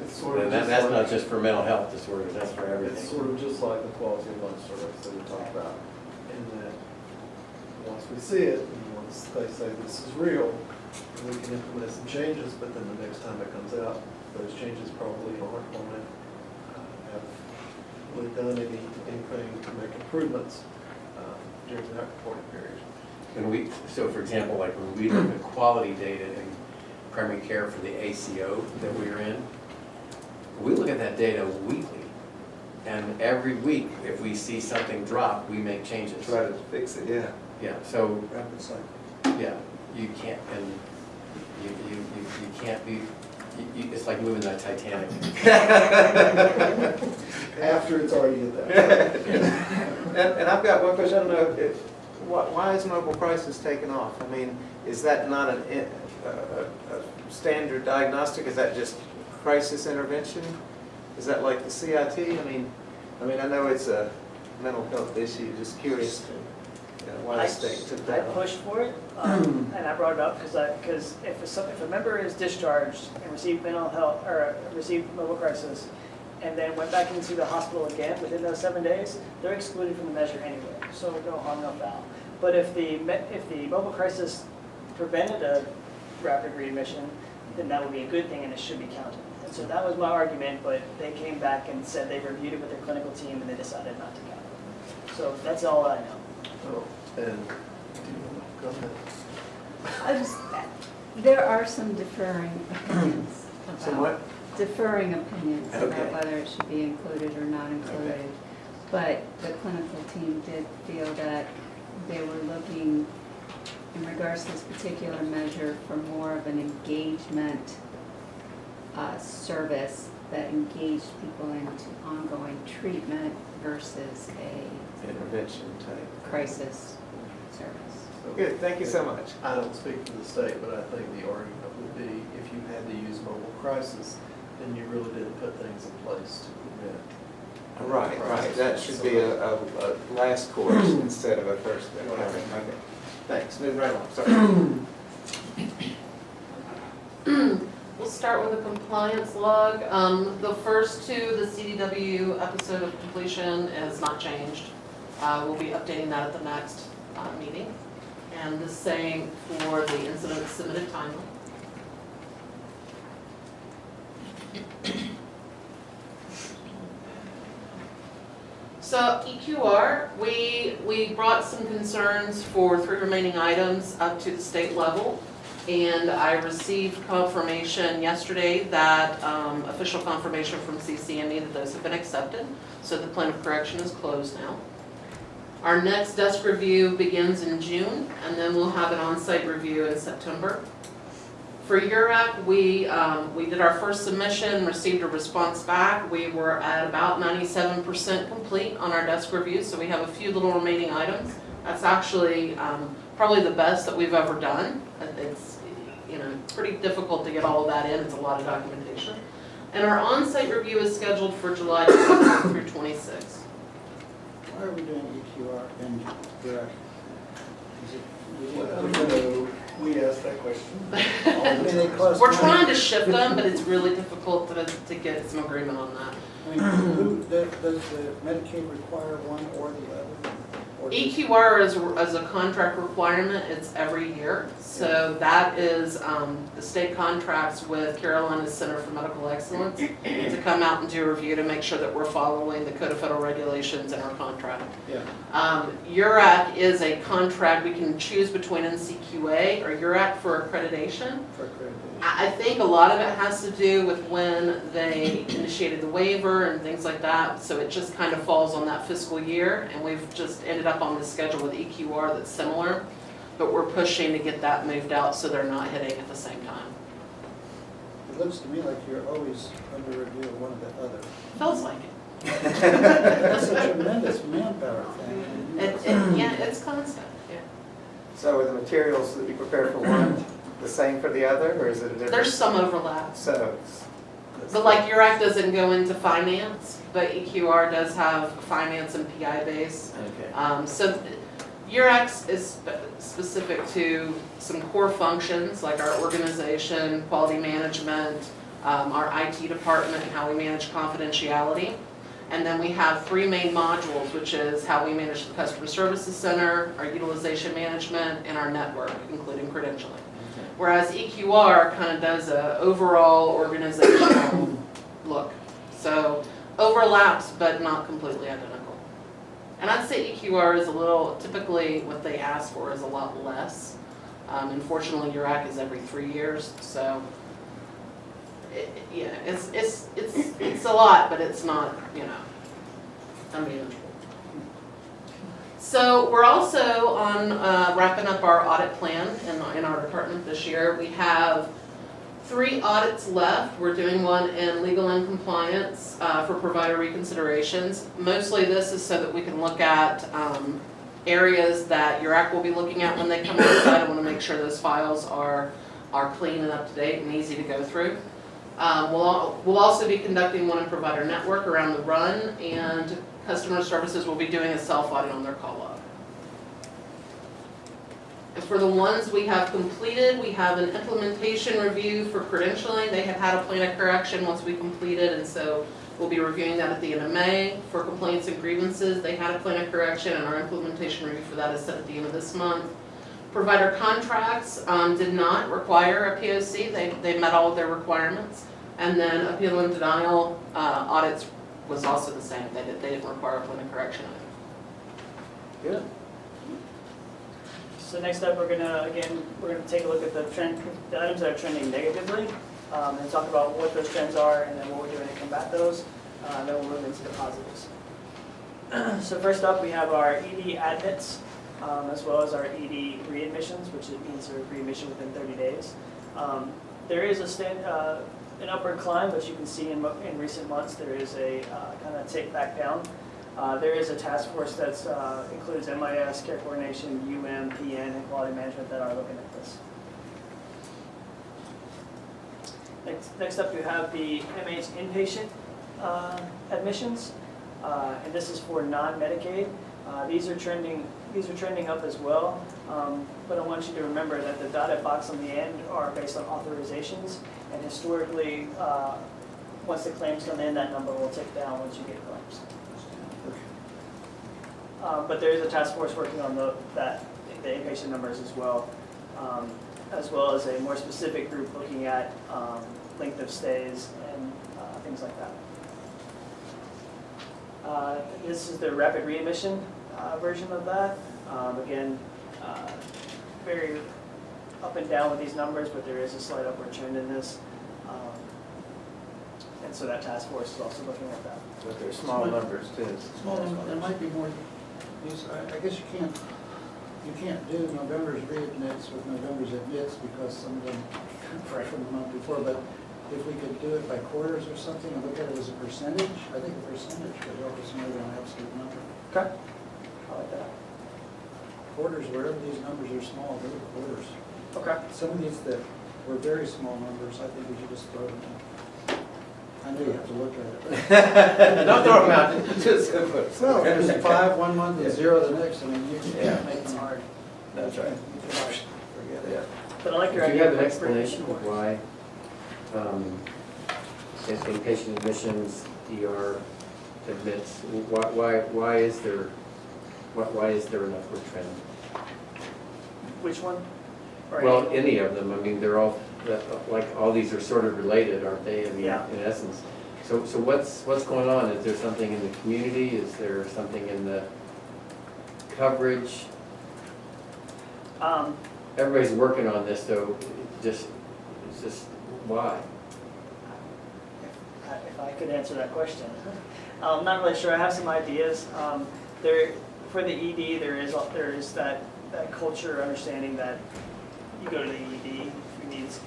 It's sort of And just that's like- not just for mental health disorders. That's for It's everything. sort of just like the quality of life service that we talked about, in that once we see it, and once they say this is real, we can implement some changes, but then the next time it comes out, those changes probably aren't going to have really done anything to make improvements during that reporting period. And so for example, like when we look at quality data in primary care for the ACO that we're in, we look at that data weekly. And every week, if we see something drop, we make changes. Try to fix it, yeah. Yeah, so, Rapid cycle. yeah, you can't, and you can't be, it's like moving the Titanic. After it's already hit that. And I've got one question, I don't know, why is mobile crisis taken off? I mean, is that not a standard diagnostic? Is that just crisis intervention? Is that like the CIT? I mean, I know it's a mental health issue, just curious why the state took I that on. pushed for it, and I brought it up because if a member is discharged and received mental health, or received mobile crisis, and then went back into the hospital again within those 7 days, they're excluded from the measure anyway, so no harm, no foul. But if the mobile crisis prevented a rapid readmission, then that would be a good thing and it should be counted. And so that was my argument, but they came back and said they reviewed it with their clinical team and they decided not to count it. So that's all I know. Oh, and, go ahead. There are some differing opinions Some about, what? differing opinions Okay. about whether it should be included or not included. Okay. But the clinical team did feel that they were looking, in regards to this particular measure, for more of an engagement service that engaged people into ongoing treatment versus a Intervention type. crisis service. Good, thank you so much. I don't speak for the state, but I think the argument would be if you had to use mobile crisis, then you really didn't put things in place to prevent. Right, right, that should be a last course instead of a first. Okay, thanks, moving right along, sorry. We'll start with a compliance log. The first two, the CDW episode of completion is not changed. We'll be updating that at the next meeting. And the same for the incident submitted timely. So EQR, we brought some concerns for 3 remaining items up to the state level. And I received confirmation yesterday that, official confirmation from CCME that those have been accepted. So the plan of correction is closed now. Our next desk review begins in June, and then we'll have an on-site review in September. For URAC, we did our first submission, received a response back. We were at about 97% complete on our desk review, so we have a few little remaining items. That's actually probably the best that we've ever done. It's pretty difficult to get all of that in. It's a lot of documentation. And our on-site review is scheduled for July 24th through 26th. Why are we doing EQR and URAC? We asked that question. We're trying to shift them, but it's really difficult to get some agreement on that. Does the Medicaid require one or the other? EQR is a contract requirement, it's every year. So that is, the state contracts with Carolina's Center for Medical Excellence to come out and do a review to make sure that we're following the Code of Federal Regulations in our contract. Yeah. URAC is a contract, we can choose between NCQA or URAC for accreditation. I think a lot of it has to do with when they initiated the waiver and things like that, so it just kind of falls on that fiscal year, and we've just ended up on the schedule with EQR that's similar, but we're pushing to get that moved out so they're not hitting at the same time. It looks to me like you're always under review of one or the other. Feels like it. That's a tremendous manpower thing. Yeah, it's constant, yeah. So are the materials that you prepare for one the same for the other, or is it a different? There's some overlap. So. But like URAC doesn't go into finance, but EQR does have finance and PI base. Okay. So URAC is specific to some core functions like our organization, quality management, our IT department, and how we manage confidentiality. And then we have 3 main modules, which is how we manage the customer services center, our utilization management, and our network, including credentialing. Whereas EQR kind of does a overall organizational look. So overlaps, but not completely identical. And I'd say EQR is a little, typically what they ask for is a lot less. Unfortunately, URAC is every 3 years, so it's a lot, but it's not, unmanageable. So we're also on wrapping up our audit plan in our department this year. We have 3 audits left. We're doing one in legal and compliance for provider reconsiderations. Mostly this is so that we can look at areas that your act will be looking at when they come outside. I want to make sure those files are clean and up to date and easy to go through. We'll also be conducting one in provider network around the run, and customer services will be doing a self-audit on their call log. And for the ones we have completed, we have an implementation review for credentialing. They have had a plan of correction once we completed, and so we'll be reviewing that at the end of May. For complaints and grievances, they had a plan of correction, and our implementation review for that is set at the end of this month. Provider contracts did not require a POC. They met all of their requirements. And then appeal and denial audits was also the same. They didn't require a plan of correction. Good. So next up, we're gonna take a look at the items that are trending negatively, and talk about what those trends are, and then what we're doing to combat those. And then we'll move into the positives. So first up, we have our ED admits, as well as our ED readmissions, which means a readmission within 30 days. There is an upward climb, but you can see in recent months there is a kind of tick back down. There is a task force that includes MIS, care coordination, UM, PN, and quality management that are looking at this. Next up, you have the MH inpatient admissions, and this is for non-Medicaid. These are trending up as well, but I want you to remember that the dotted box on the end are based on authorizations, and historically, once the claims come in, that number will tick down once you get claims. But there is a task force working on the inpatient numbers as well as a more specific group looking at length of stays and things like that. This is the rapid readmission version of that. Again, very up and down with these numbers, but there is a slight upward trend in this. And so that task force is also looking at that. But they're small numbers too. Small, there might be more, I guess you can't do November's readmits with November's admits because some of them are from the month before, but if we could do it by quarters or something and look at it as a percentage, I think a percentage could help us more than an absolute number. Okay. I like that. Quarters, wherever these numbers are small, they're quarters. Okay. Some of these that were very small numbers, I think we should just throw them in. I know you have to look at it. Don't throw them out. Just Well, there's 5 one month and 0 the next. I mean, you can't make It's them hard. That's right. Forget it. But I like your Do you idea. have an of explanation of why inpatient admissions, ER admits, why is there an upward trend? Which one? Or Well, any- any of them, I mean, they're all, like, all these are sort of related, aren't they, in Yeah. essence? So what's going on? Is there something in the community? Is there something in the coverage? Everybody's working on this, though, it's just, why? If I could answer that question. I'm not really sure. I have some ideas. For the ED, there is that culture understanding that you go to the ED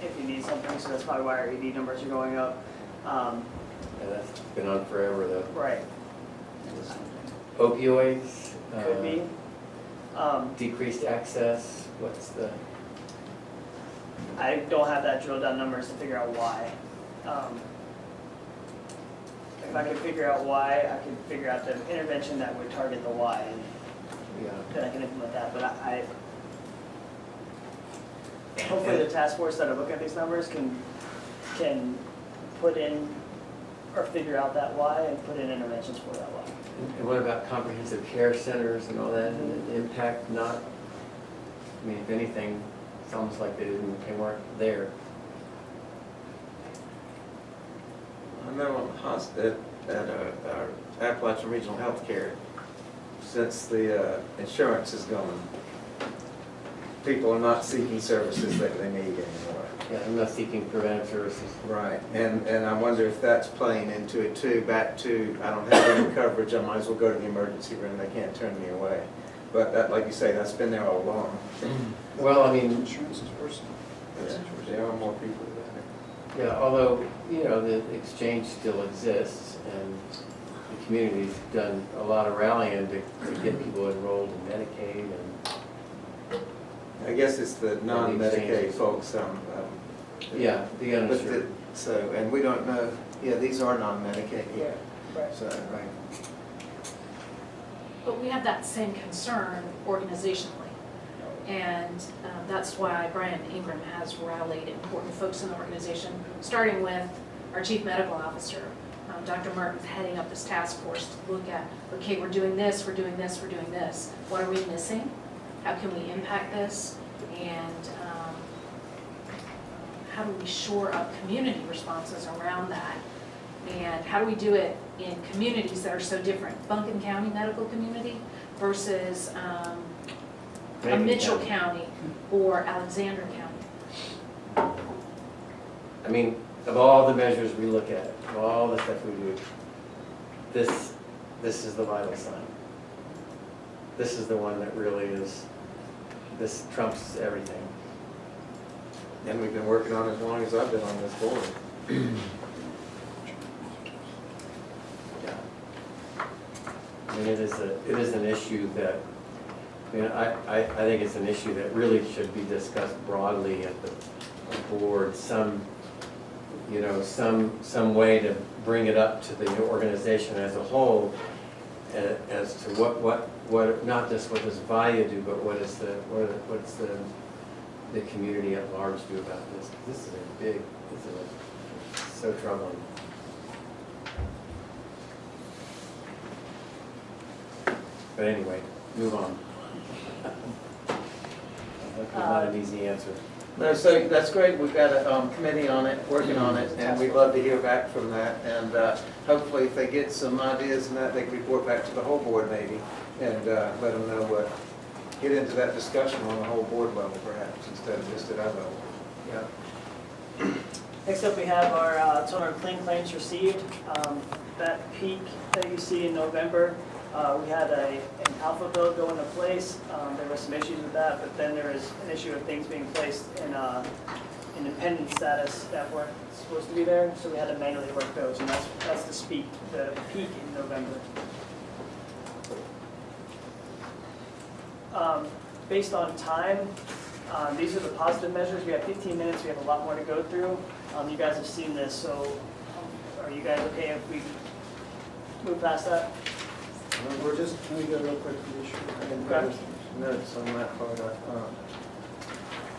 if you need something. So that's probably why our ED numbers are going up. Yeah, that's been on forever, though. Right. Opioids? Could be. Decreased access, what's the? I don't have that drilled down numbers to figure out why. If I could figure out why, I could figure out the intervention that would target the why, and then I can implement that. But hopefully the task force that are looking at these numbers can put in or figure out that why and put in interventions for that why. And what about comprehensive care centers and all that, and the impact not, I mean, if anything, it's almost like they weren't there. I know at Appalachian Regional Healthcare, since the insurance is gone, people are not seeking services that they need anymore. Yeah, I'm not seeking preventive services. Right, and I wonder if that's playing into it too, back to, I don't have any coverage, I might as well go to the emergency room, they can't turn me away. But that, like you say, that's been there all along. Well, I mean, Insurance is personal. Yeah, there are more people there. yeah, although, you know, the exchange still exists, and the community's done a lot of rallying to get people enrolled in Medicaid and. I guess it's the non-Medicaid folks, Yeah, the but uninsured. so, and we don't know, yeah, these are non-Medicaid. Yeah, right. So, right. But we have that same concern organizationally. And that's why Brian Ingram has rallied important folks in the organization, starting with our chief medical officer. Dr. Martin's heading up this task force to look at, okay, we're doing this, we're doing this, we're doing this. What are we missing? How can we impact this? And how do we shore up community responses around that? And how do we do it in communities that are so different? Buncombe County medical community versus a Mitchell County or Alexander County. I mean, of all the measures we look at, of all the stuff we do, this is the vital sign. This is the one that really is, this trumps everything. And we've been working on it as long as I've been on this board. Yeah. I mean, it is an issue that, I mean, I think it's an issue that really should be discussed broadly at the board, you know, some way to bring it up to the organization as a whole as to what not just what does Vaya do, but what's the community at large do about this. This is so troubling. But anyway, move on. That's not an easy answer. No, so that's great, we've got a committee on it, working on it, and we'd love to hear back from that. And hopefully if they get some ideas and that, they can report back to the whole board maybe, and let them know what, get into that discussion on the whole board level perhaps, instead of just at our level. Yeah. Next up, we have our total clean claims received. That peak that you see in November, we had an alpha bill go into place. There were some issues with that, but then there is an issue of things being placed in independent status that weren't supposed to be there, so we had to manually work those, and that's the peak in November. Based on time, these are the positive measures. We have 15 minutes. We have a lot more to go through. You guys have seen this, so are you guys okay if we move past that? We're just, can we go real quick to the issue? Okay. Notes on that part.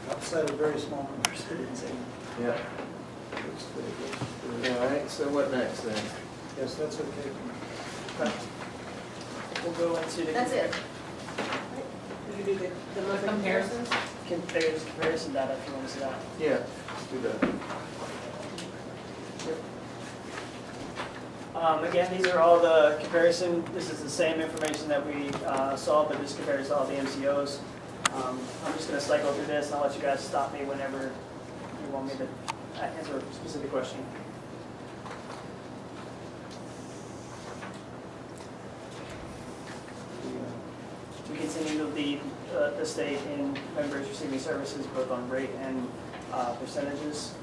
Outside of very small numbers, I didn't say. Yeah. All right, so what next then? Yes, that's okay. We'll go into the... That's it. Did you do the monthly comparisons? There's comparison data if you want to see that. Yeah, let's do that. Again, these are all the comparison. This is the same information that we saw, but this compares all the MCOs. I'm just going to cycle through this, and I'll let you guys stop me whenever you want me to answer a specific question. We continue to lead the state in members receiving services, both on rate and percentages.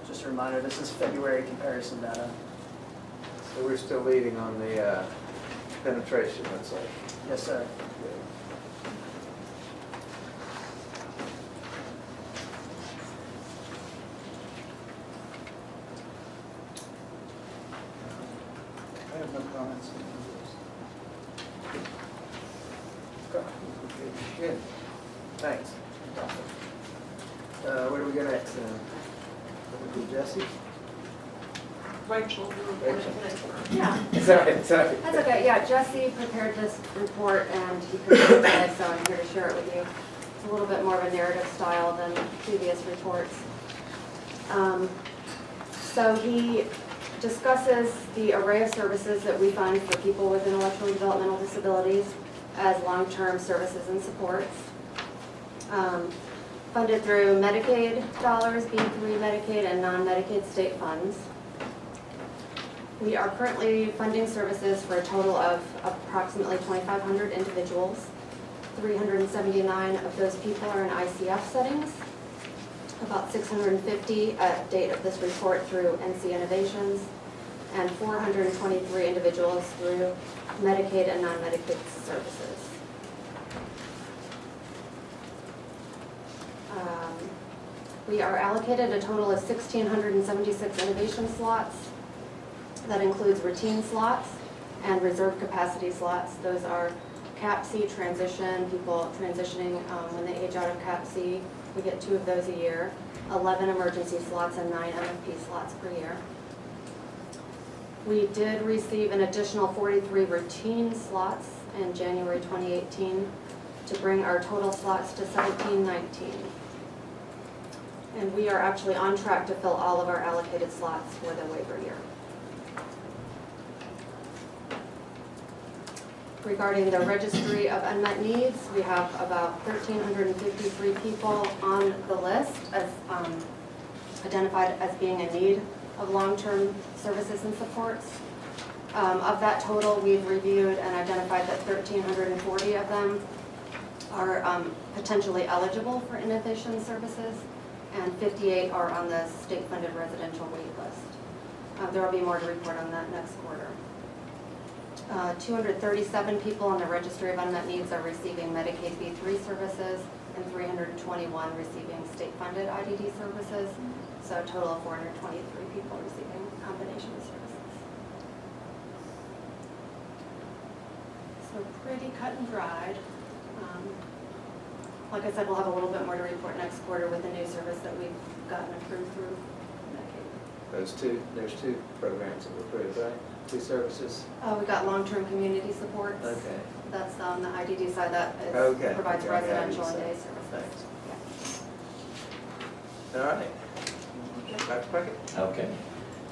Just a reminder, this is February comparison data. So we're still leading on the penetration, let's say. Yes, sir. I have no comments. Good. Thanks. Where do we go next then? Jesse? Rachel, Rachel. Yeah. Sorry. That's okay, yeah, Jesse prepared this report and he presented it, so I'm here to share it with you. It's a little bit more of a narrative style than previous reports. So he discusses the array of services that we fund for people with intellectual and developmental disabilities as long-term services and supports. Funded through Medicaid dollars, B3 Medicaid, and non-Medicaid state funds. We are currently funding services for a total of approximately 2,500 individuals. 379 of those people are in ICF settings. About 650 at date of this report through NC Innovations, and 423 individuals through Medicaid and non-Medicaid services. We are allocated a total of 1,676 innovation slots. That includes routine slots and reserve capacity slots. Those are CAP-C transition, people transitioning when they age out of CAP-C. We get 2 of those a year, 11 emergency slots and 9 MFP slots per year. We did receive an additional 43 routine slots in January 2018 to bring our total slots to 1719. And we are actually on track to fill all of our allocated slots for the waiver year. Regarding the registry of unmet needs, we have about 1,353 people on the list as identified as being in need of long-term services and supports. Of that total, we've reviewed and identified that 1,340 of them are potentially eligible for innovation services, and 58 are on the state-funded residential wait list. There will be more to report on that next quarter. 237 people on the Registry of Unmet Needs are receiving Medicaid B3 services, and 321 receiving state-funded IDD services, so a total of 423 people receiving combination of services. So pretty cut and dried. Like I said, we'll have a little bit more to report next quarter with the new service that we've gotten approved through Medicaid. There's 2 programs that were approved, right? 2 services? We got long-term community supports. Okay. That's on the IDD side, that is, Okay. provides Okay, residential IDD and day side. services. Thanks. All right. Dr. Puckett? Okay.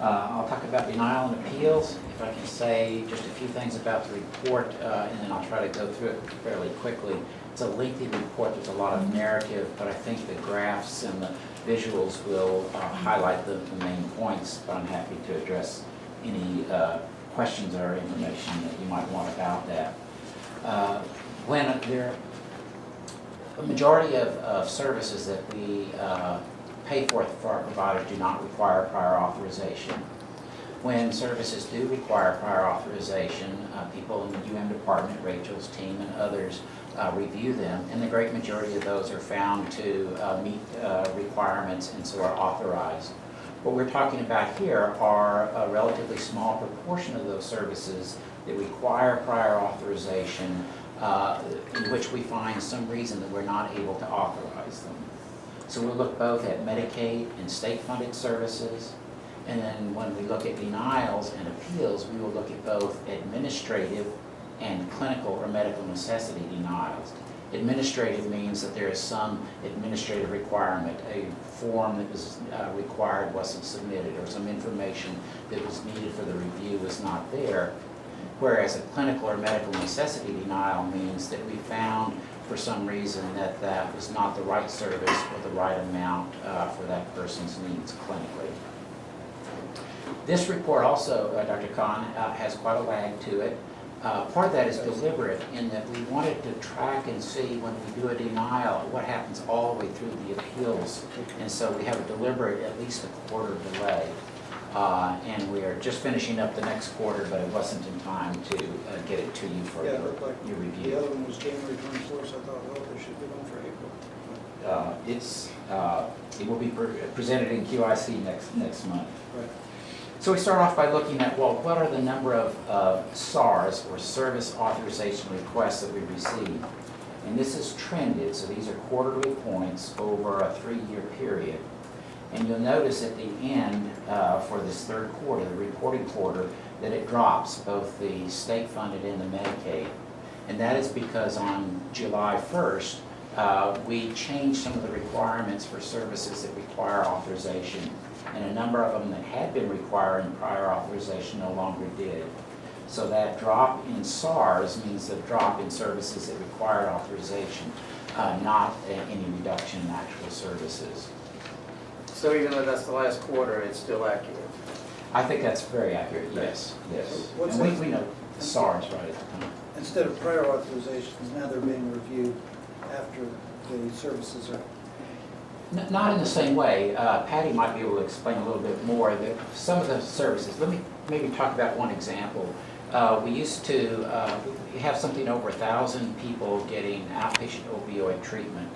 I'll talk about denial and appeals. If I can say just a few things about the report, and then I'll try to go through it fairly quickly. It's a lengthy report, there's a lot of narrative, but I think the graphs and the visuals will highlight the main points, but I'm happy to address any questions or information that you might want about that. When a majority of services that we pay for our providers do not require prior authorization. When services do require prior authorization, people in the UM department, Rachel's team and others review them, and the great majority of those are found to meet requirements and so are authorized. What we're talking about here are a relatively small proportion of those services that require prior authorization in which we find some reason that we're not able to authorize them. So we'll look both at Medicaid and state-funded services, and then when we look at denials and appeals, we will look at both administrative and clinical or medical necessity denials. Administrative means that there is some administrative requirement, a form that was required wasn't submitted, or some information that was needed for the review was not there. Whereas a clinical or medical necessity denial means that we found for some reason that that was not the right service or the right amount for that person's needs clinically. This report also, Dr. Khan, has quite a lag to it. Part of that is deliberate in that we wanted to track and see when we do a denial what happens all the way through the appeals. And so we have a deliberate at least a quarter delay. And we are just finishing up the next quarter, but it wasn't in time to get it to you for Yeah, it looked like your review. the other one was January 24th, so I thought, well, there should be one for April. It will be presented in QIC next month. Right. So we start off by looking at, well, what are the number of SARs, or service authorization requests, that we receive? And this is trended, so these are quarterly points over a 3-year period. And you'll notice at the end, for this third quarter, the reporting quarter, that it drops, both the state-funded and the Medicaid. And that is because on July 1st, we changed some of the requirements for services that require authorization. And a number of them that had been requiring prior authorization no longer did. So that drop in SARs means the drop in services that required authorization. not any reduction in actual services. So even though that's the last quarter, it's still accurate? I think that's very accurate, yes, yes. What's And that? we know the SARS right at the time. Instead of prior authorizations, now they're being reviewed after the services are. Not in the same way. Patty might be able to explain a little bit more. Some of the services, let me maybe talk about one example. We used to have something over 1,000 people getting outpatient opioid treatment.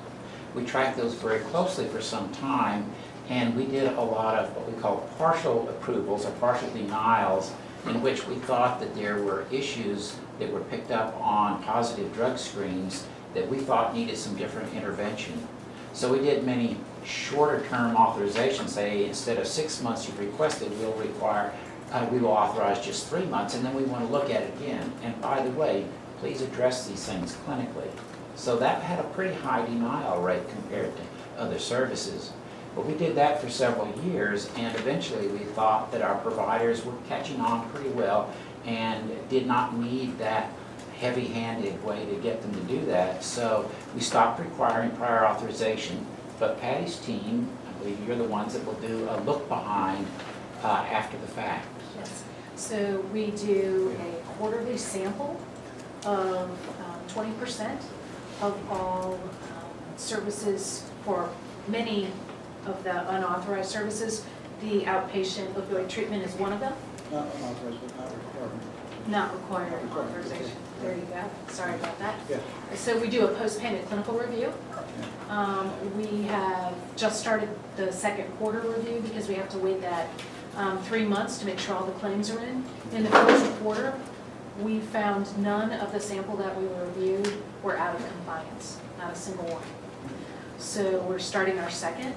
We tracked those very closely for some time, and we did a lot of what we call partial approvals or partial denials, in which we thought that there were issues that were picked up on positive drug screens that we thought needed some different intervention. So we did many shorter term authorizations, say instead of 6 months you've requested, we will authorize just 3 months, and then we want to look at it again. And by the way, please address these things clinically. So that had a pretty high denial rate compared to other services. But we did that for several years, and eventually we thought that our providers were catching on pretty well and did not need that heavy-handed way to get them to do that. So we stopped requiring prior authorization, but Patty's team, I believe you're the ones that will do a look behind after the fact. Yes. So we do a quarterly sample of 20% of all services for many of the unauthorized services. The outpatient opioid treatment is one of them. Not unauthorized, but not required. Not required authorization. There you go. Sorry about that. Yeah. So we do a post-payment clinical review. We have just started the second quarter review because we have to wait that 3 months to make sure all the claims are in. In the first quarter, we found none of the sample that we reviewed were out of compliance, not a single one. So we're starting our second.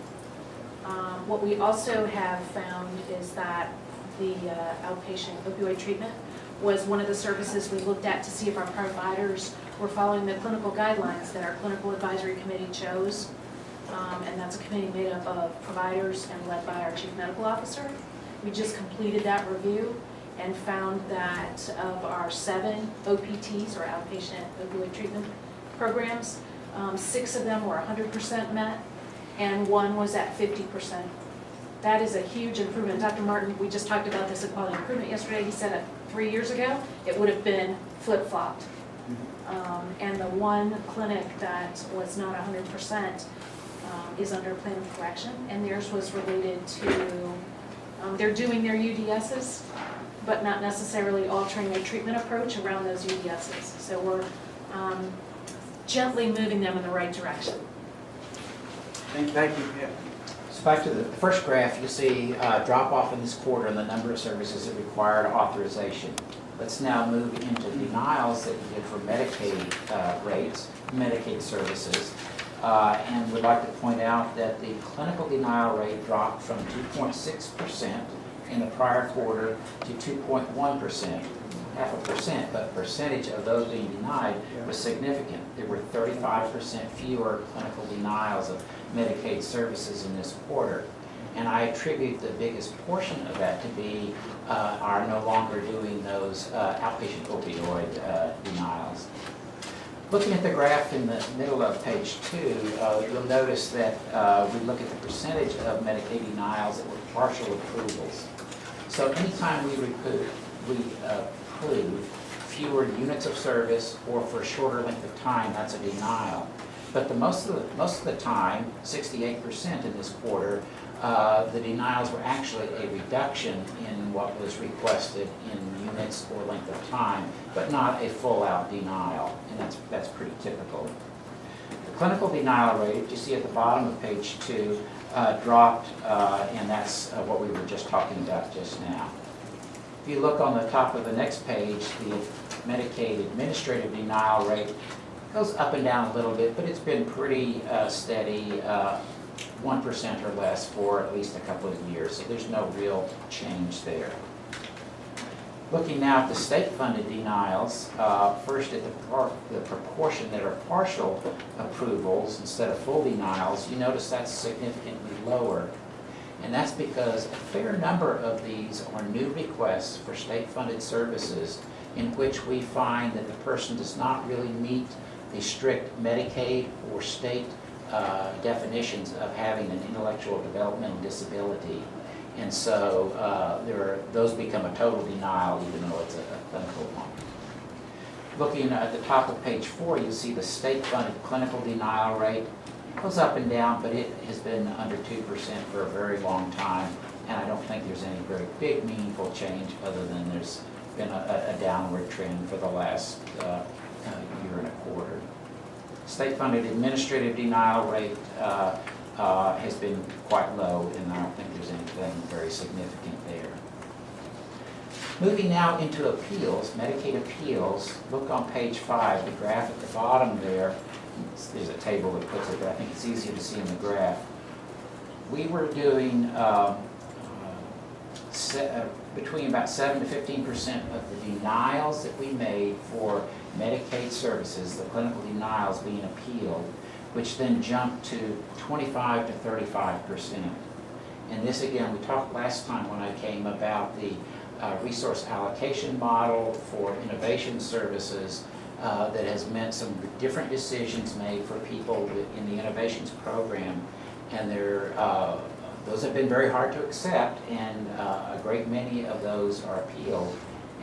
What we also have found is that the outpatient opioid treatment was one of the services we looked at to see if our providers were following the clinical guidelines that our clinical advisory committee chose. And that's a committee made up of providers and led by our chief medical officer. We just completed that review and found that of our 7 OPTs, or outpatient opioid treatment programs, 6 of them were 100% met, and 1 was at 50%. That is a huge improvement. Dr. Martin, we just talked about this in quality improvement yesterday. He said that 3 years ago, it would have been flip-flopped. And the one clinic that was not 100% is under a plan of correction, and theirs was related to, they're doing their UDSs, but not necessarily altering their treatment approach around those UDSs. So we're gently moving them in the right direction. Thank you. Yeah. So back to the first graph, you see a drop off in this quarter in the number of services that required authorization. Let's now move into denials that we did for Medicaid rates, Medicaid services. And we'd like to point out that the clinical denial rate dropped from 2.6% in the prior quarter to 2.1%, 0.5%, but percentage of those being denied was significant. There were 35% fewer clinical denials of Medicaid services in this quarter. And I attribute the biggest portion of that to be our no longer doing those outpatient opioid denials. Looking at the graph in the middle of page 2, you'll notice that we look at the percentage of Medicaid denials that were partial approvals. So anytime we approve fewer units of service or for a shorter length of time, that's a denial. But most of the time, 68% in this quarter, the denials were actually a reduction in what was requested in units or length of time, but not a full-out denial, and that's pretty typical. The clinical denial rate, you see at the bottom of page 2, dropped, and that's what we were just talking about just now. If you look on the top of the next page, the Medicaid administrative denial rate goes up and down a little bit, but it's been pretty steady, 1% or less for at least a couple of years, so there's no real change there. Looking now at the state-funded denials, first at the proportion that are partial approvals instead of full denials, you notice that's significantly lower. And that's because a fair number of these are new requests for state-funded services in which we find that the person does not really meet the strict Medicaid or state definitions of having an intellectual developmental disability. And so those become a total denial even though it's a clinical one. Looking at the top of page 4, you see the state-funded clinical denial rate. It goes up and down, but it has been under 2% for a very long time, and I don't think there's any very big meaningful change other than there's been a downward trend for the last year and a quarter. State-funded administrative denial rate has been quite low, and I don't think there's anything very significant there. Moving now into appeals, Medicaid appeals, look on page 5, the graph at the bottom there. There's a table that puts it, but I think it's easier to see in the graph. We were doing between about 7 to 15% of the denials that we made for Medicaid services, the clinical denials being appealed, which then jumped to 25 to 35%. And this again, we talked last time when I came about the resource allocation model for innovation services that has meant some different decisions made for people in the innovations program, and those have been very hard to accept, and a great many of those are appealed.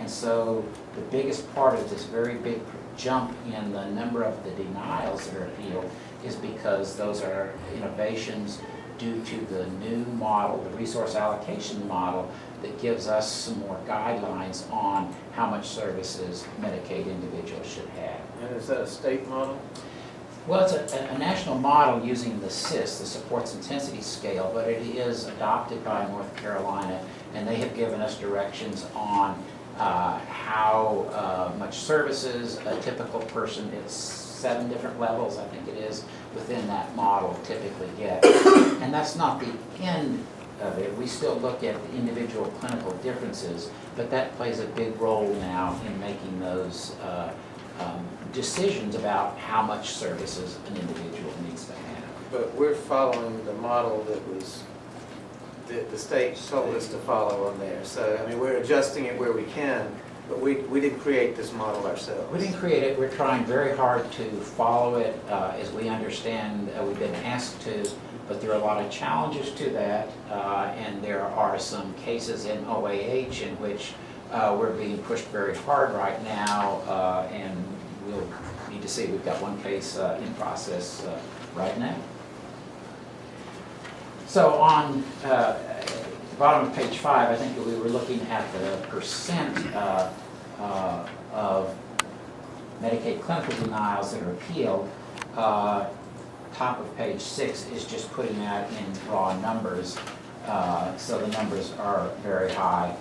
And so the biggest part of this very big jump in the number of the denials that are appealed is because those are innovations due to the new model, the resource allocation model, that gives us some more guidelines on how much services Medicaid individuals should have. And is that a state model? Well, it's a national model using the SIS, the Supports Intensity Scale, but it is adopted by North Carolina, and they have given us directions on how much services a typical person, it's 7 different levels, I think it is, within that model typically get. And that's not the end of it. We still look at individual clinical differences, but that plays a big role now in making those decisions about how much services an individual needs to have. But we're following the model that the state told us to follow on there. So, I mean, we're adjusting it where we can, but we didn't create this model ourselves. We didn't create it. We're trying very hard to follow it as we understand. We've been asked to, but there are a lot of challenges to that, and there are some cases in OAH in which we're being pushed very hard right now, and we'll need to see. We've got one case in process right now. So on the bottom of page 5, I think that we were looking at the percent of Medicaid clinical denials that are appealed. Top of page 6 is just putting that in raw numbers. So the numbers are very high.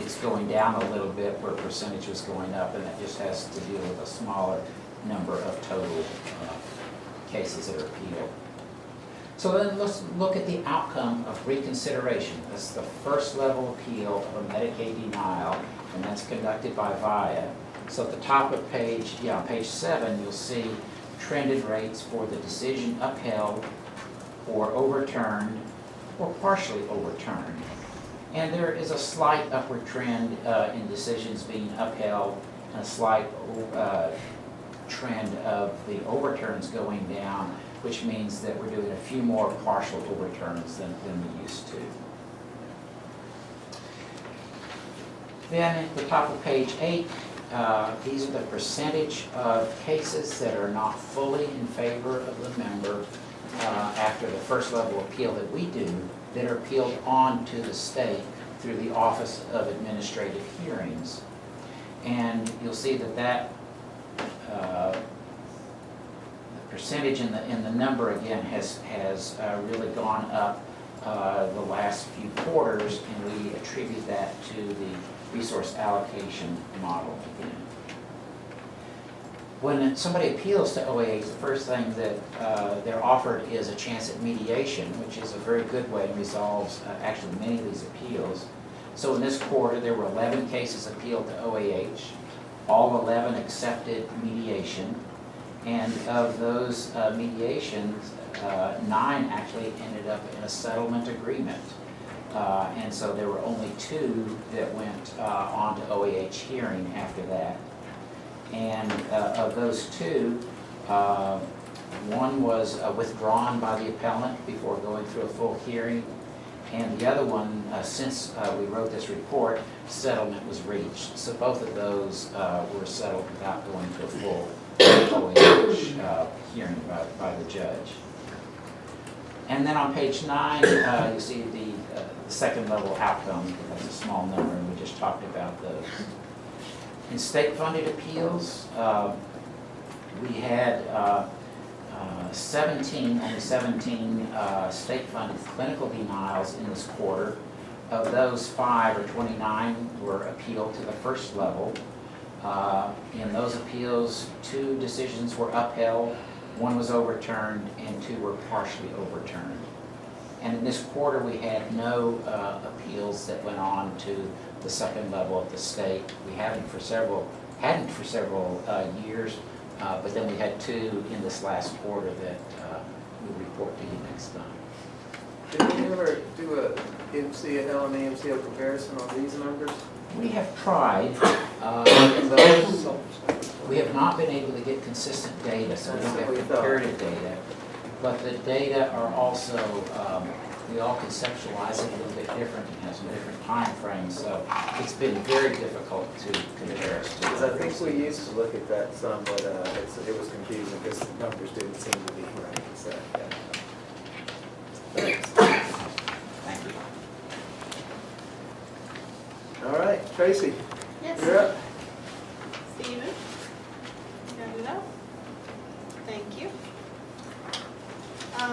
It's going down a little bit where percentage was going up, and that just has to deal with a smaller number of total cases that are appealed. So then let's look at the outcome of reconsideration. That's the first level appeal of a Medicaid denial, and that's conducted by Vaya. So at the top of page 7, you'll see trended rates for the decision upheld or overturned or partially overturned. And there is a slight upward trend in decisions being upheld and a slight trend of the overturns going down, which means that we're doing a few more partial overturns than we used to. Then at the top of page 8, these are the percentage of cases that are not fully in favor of the member after the first level appeal that we do, that are appealed on to the state through the Office of Administrative Hearings. And you'll see that percentage in the number again has really gone up the last few quarters, and we attribute that to the resource allocation model again. When somebody appeals to OAH, the first thing that they're offered is a chance at mediation, which is a very good way to resolve actually many of these appeals. So in this quarter, there were 11 cases appealed to OAH. All 11 accepted mediation. And of those mediations, 9 actually ended up in a settlement agreement. And so there were only 2 that went on to OAH hearing after that. And of those 2, One was withdrawn by the appellant before going through a full hearing, and the other one, since we wrote this report, settlement was reached. So both of those were settled without going to a full hearing by the judge. And then on page 9, you see the second level outcome. That's a small number, and we just talked about those. In state-funded appeals, we had only 17 state-funded clinical denials in this quarter. Of those, 5 or 29 were appealed to the first level. In those appeals, 2 decisions were upheld, 1 was overturned, and 2 were partially overturned. And in this quarter, we had no appeals that went on to the second level of the state. We hadn't for several years, but then we had 2 in this last quarter that we'll report to you next time. Did we ever do a MCL and AMCL comparison on these numbers? We have tried, but we have not been able to get consistent data, so we don't have comparative data. But the data are also, we all conceptualize it a little bit different and have some different time frames, so it's been very difficult to compare us to. Because I think we used to look at that some, but it was confusing because the numbers didn't seem to be right. So, yeah. Thanks. Thank you. All right, Tracy, Yes. you're up. Steven, got it up? Thank you.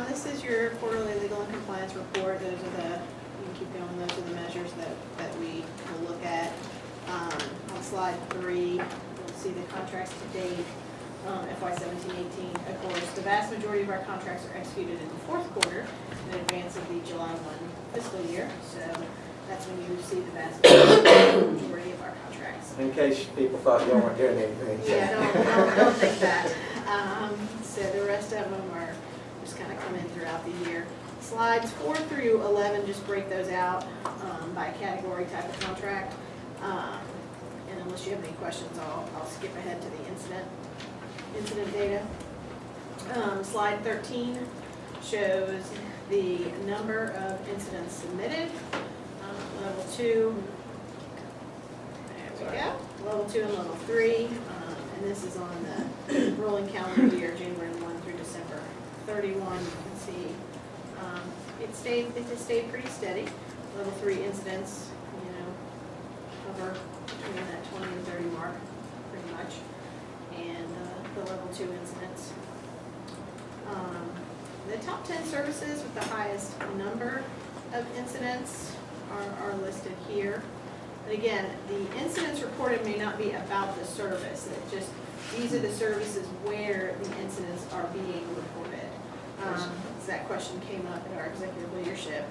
This is your quarterly legal and compliance report. Those are the, you can keep going, those are the measures that we will look at. On slide 3, you'll see the contracts to date, FY 17-18. Of course, the vast majority of our contracts are executed in the fourth quarter in advance of the July 1 fiscal year. So that's when you see the vast majority of our contracts. In case people thought you weren't doing anything. Yeah, don't think that. So the rest of them are just kind of come in throughout the year. Slides 4 through 11 just break those out by category type of contract. And unless you have any questions, I'll skip ahead to the incident data. Slide 13 shows the number of incidents submitted. Level 2, there we go. Level 2 and level 3, and this is on the rolling calendar year, January 1 through December 31. You can see it just stayed pretty steady. Level 3 incidents, hover between that 20 and 30 mark, pretty much, and the level 2 incidents. The top 10 services with the highest number of incidents are listed here. And again, the incidents reported may not be about the service. It just, these are the services where the incidents are being reported. So that question came up in our executive leadership.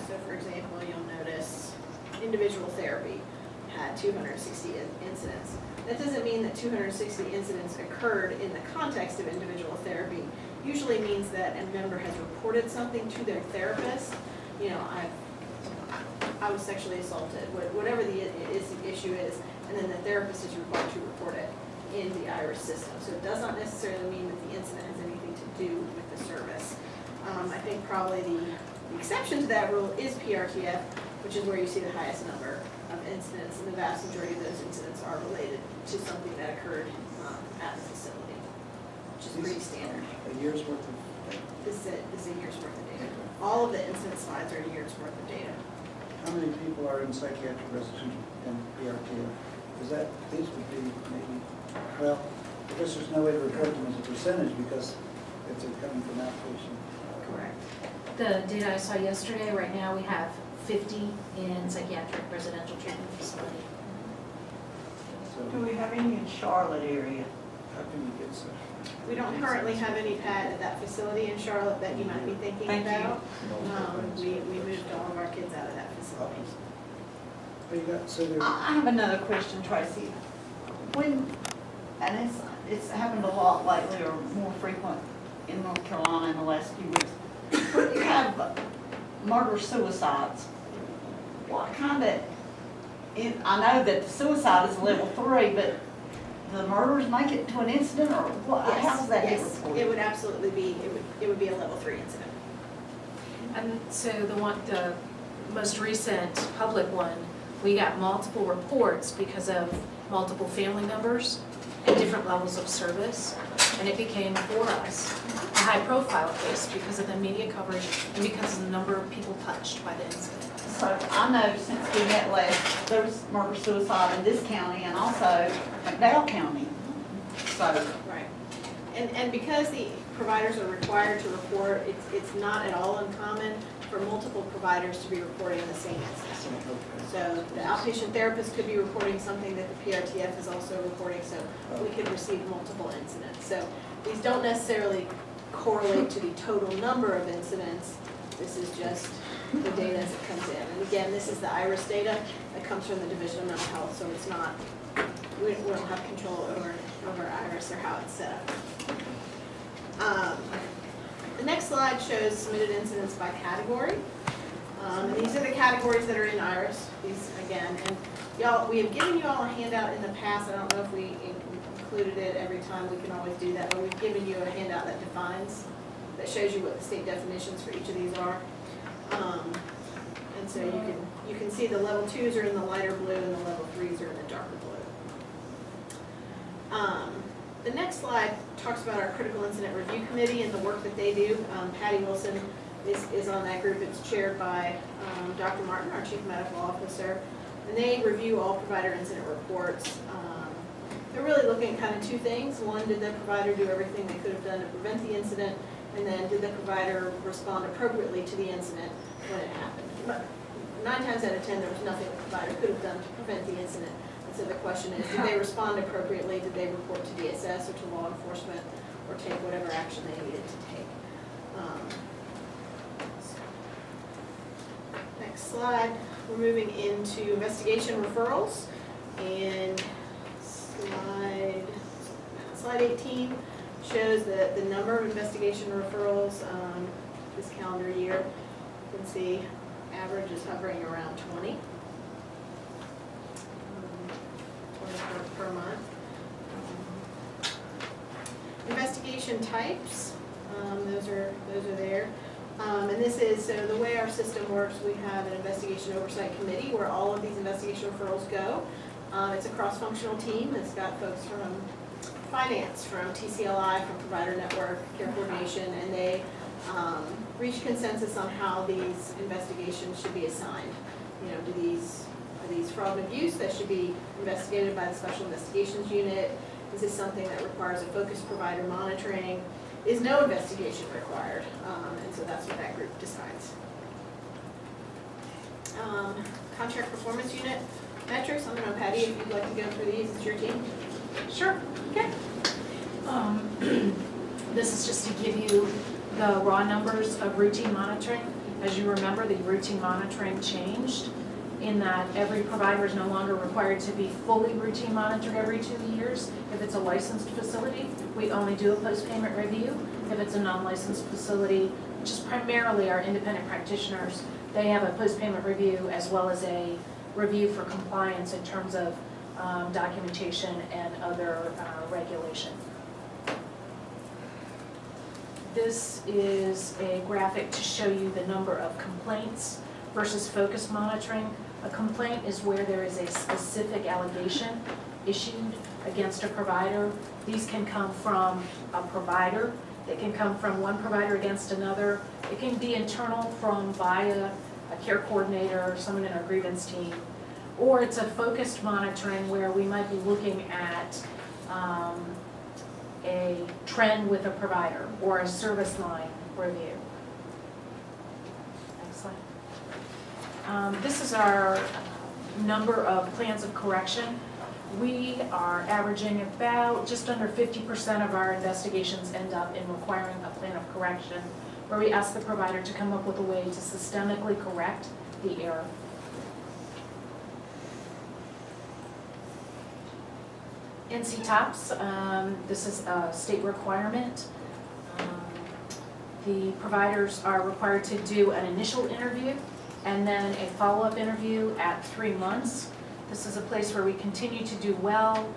So for example, you'll notice individual therapy had 260 incidents. That doesn't mean that 260 incidents occurred in the context of individual therapy. Usually means that a member has reported something to their therapist. I was sexually assaulted, whatever the issue is, and then the therapist is required to report it in the IRIS system. So it does not necessarily mean that the incident has anything to do with the service. I think probably the exception to that rule is PRTF, which is where you see the highest number of incidents, and the vast majority of those incidents are related to something that occurred at the facility, which is pretty standard. A year's worth of data. This is a year's worth of data. All of the incident slides are a year's worth of data. How many people are in psychiatric residential and PRTF? Is that, these would be maybe, well, I guess there's no way to report them as a percentage because if they're coming from outpatient. Correct. The data I saw yesterday, right now we have 50 in psychiatric residential treatment facility. Do we have any in Charlotte area? How can you get so? We don't currently have any PAD at that facility in Charlotte that you might be thinking about. We moved all of our kids out of that facility. But you got, so there. I have another question, Tracy. And it's happened a lot lately, or more frequent in North Carolina in the last few weeks. When you have murder-suicides, what kind of, I know that the suicide is level 3, but the murders make it to an incident, or what, Yes, how does that get yes, reported? it would absolutely be, it would be a level 3 incident. And so the most recent public one, we got multiple reports because of multiple family members and different levels of service. And it became, for us, a high-profile case because of the media coverage and because of the number of people touched by the incident. So I know since we met last, there was murder-suicide in this county and also McDowell County. So, Right. And because the providers are required to report, it's not at all uncommon for multiple providers to be reporting the same incident. So the outpatient therapist could be reporting something that the PRTF is also reporting, so we could receive multiple incidents. So these don't necessarily correlate to the total number of incidents. This is just the data as it comes in. And again, this is the IRIS data that comes from the Division of Mental Health, so it's not, we don't have control over IRIS or how it's set up. The next slide shows submitted incidents by category. And these are the categories that are in IRIS, these again. And y'all, we have given you all a handout in the past. I don't know if we included it every time. We can always do that, but we've given you a handout that defines, that shows you what the state definitions for each of these are. And so you can see the level 2s are in the lighter blue and the level 3s are in the darker blue. The next slide talks about our Critical Incident Review Committee and the work that they do. Patty Wilson is on that group. It's chaired by Dr. Martin, our Chief Medical Officer. And they review all provider incident reports. They're really looking at kind of two things. One, did the provider do everything they could have done to prevent the incident? And then did the provider respond appropriately to the incident when it happened? But 9 times out of 10, there was nothing the provider could have done to prevent the incident. And so the question is, did they respond appropriately? Did they report to DSS or to law enforcement or take whatever action they needed to take? Next slide, we're moving into investigation referrals. And slide 18 shows the number of investigation referrals this calendar year. You can see average is hovering around 20 per month. Investigation types, those are there. And this is, so the way our system works, we have an investigation oversight committee where all of these investigation referrals go. It's a cross-functional team. It's got folks from finance, from TCLI, from Provider Network, Care Coordination, and they reach consensus on how these investigations should be assigned. You know, are these fraud and abuse that should be investigated by the Special Investigations Unit? Is this something that requires a focused provider monitoring? Is no investigation required? And so that's what that group decides. Contract Performance Unit metrics. I don't know, Patty, if you'd like to go through these, it's your team. Sure, okay. This is just to give you the raw numbers of routine monitoring. As you remember, the routine monitoring changed in that every provider is no longer required to be fully routine monitored every 2 years. If it's a licensed facility, we only do a post-payment review. If it's a non-licensed facility, which is primarily our independent practitioners, they have a post-payment review as well as a review for compliance in terms of documentation and other regulation. This is a graphic to show you the number of complaints versus focused monitoring. A complaint is where there is a specific allegation issued against a provider. These can come from a provider. They can come from one provider against another. It can be internal from Vaya, a care coordinator, someone in our grievance team. Or it's a focused monitoring where we might be looking at a trend with a provider or a service line review. Next slide. This is our number of plans of correction. We are averaging about just under 50% of our investigations end up in requiring a plan of correction, where we ask the provider to come up with a way to systemically correct the error. NC TOPS, this is a state requirement. The providers are required to do an initial interview and then a follow-up interview at 3 months. This is a place where we continue to do well.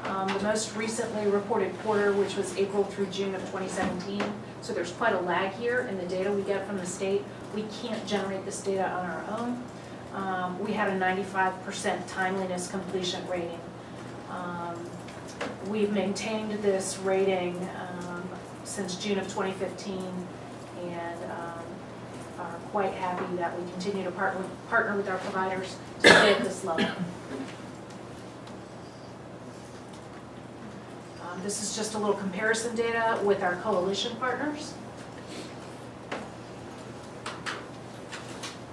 The most recently reported quarter, which was April through June of 2017. So there's quite a lag here in the data we get from the state. We can't generate this data on our own. We had a 95% timeliness completion rating. We've maintained this rating since June of 2015 and are quite happy that we continue to partner with our providers to stay at this level. This is just a little comparison data with our coalition partners.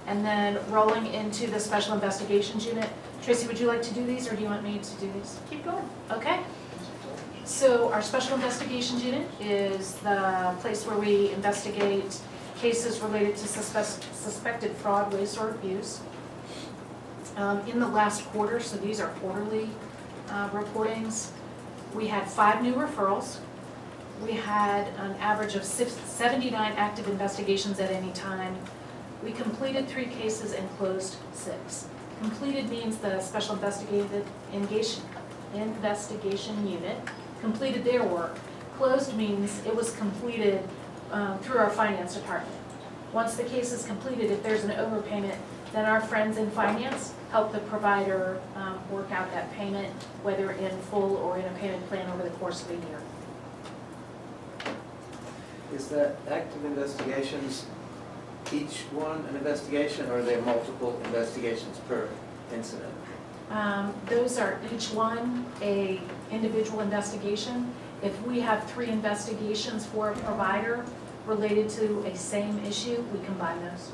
And then rolling into the Special Investigations Unit. Tracy, would you like to do these or do you want me to do these? Keep going. Okay. So our Special Investigations Unit is the place where we investigate cases related to suspected fraud, waste, or abuse. In the last quarter, so these are quarterly reportings, we had 5 new referrals. We had an average of 79 active investigations at any time. We completed 3 cases and closed 6. Completed means the Special Investigation Unit completed their work. Closed means it was completed through our finance department. Once the case is completed, if there's an overpayment, then our friends in finance help the provider work out that payment, whether in full or in a payment plan over the course of a year. Is that active investigations, each one an investigation, or are there multiple investigations per incident? Those are each one a individual investigation. If we have 3 investigations for a provider related to a same issue, we combine those.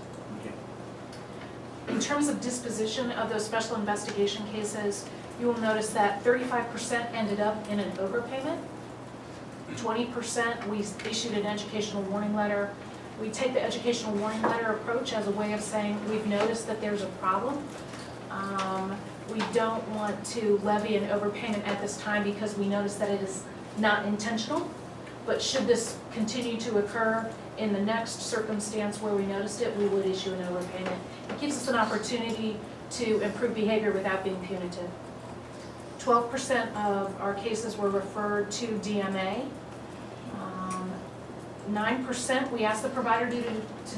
In terms of disposition of those special investigation cases, you will notice that 35% ended up in an overpayment. 20% we issued an educational warning letter. We take the educational warning letter approach as a way of saying we've noticed that there's a problem. We don't want to levy an overpayment at this time because we notice that it is not intentional. But should this continue to occur in the next circumstance where we noticed it, we would issue an overpayment. It gives us an opportunity to improve behavior without being punitive. 12% of our cases were referred to DMA. 9% we asked the provider to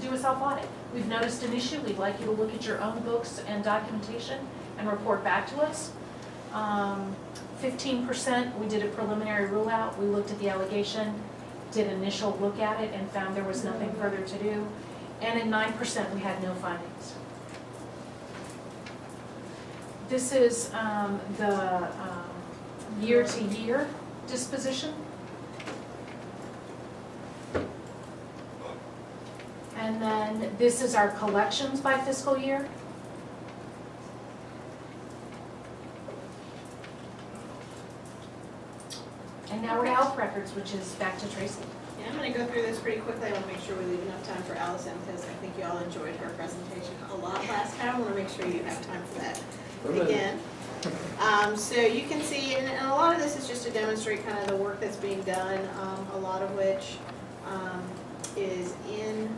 do a self-audit. We've noticed an issue, we'd like you to look at your own books and documentation and report back to us. 15% we did a preliminary rule out, we looked at the allegation, did an initial look at it and found there was nothing further to do. And in 9% we had no findings. This is the year-to-year disposition. And then this is our collections by fiscal year. And now we're to health records, which is back to Tracy. Yeah, I'm going to go through this pretty quickly. I want to make sure we leave enough time for Allison because I think you all enjoyed her presentation a lot last time. I want to make sure you have time for that again. So you can see, and a lot of this is just to demonstrate kind of the work that's being done, a lot of which is in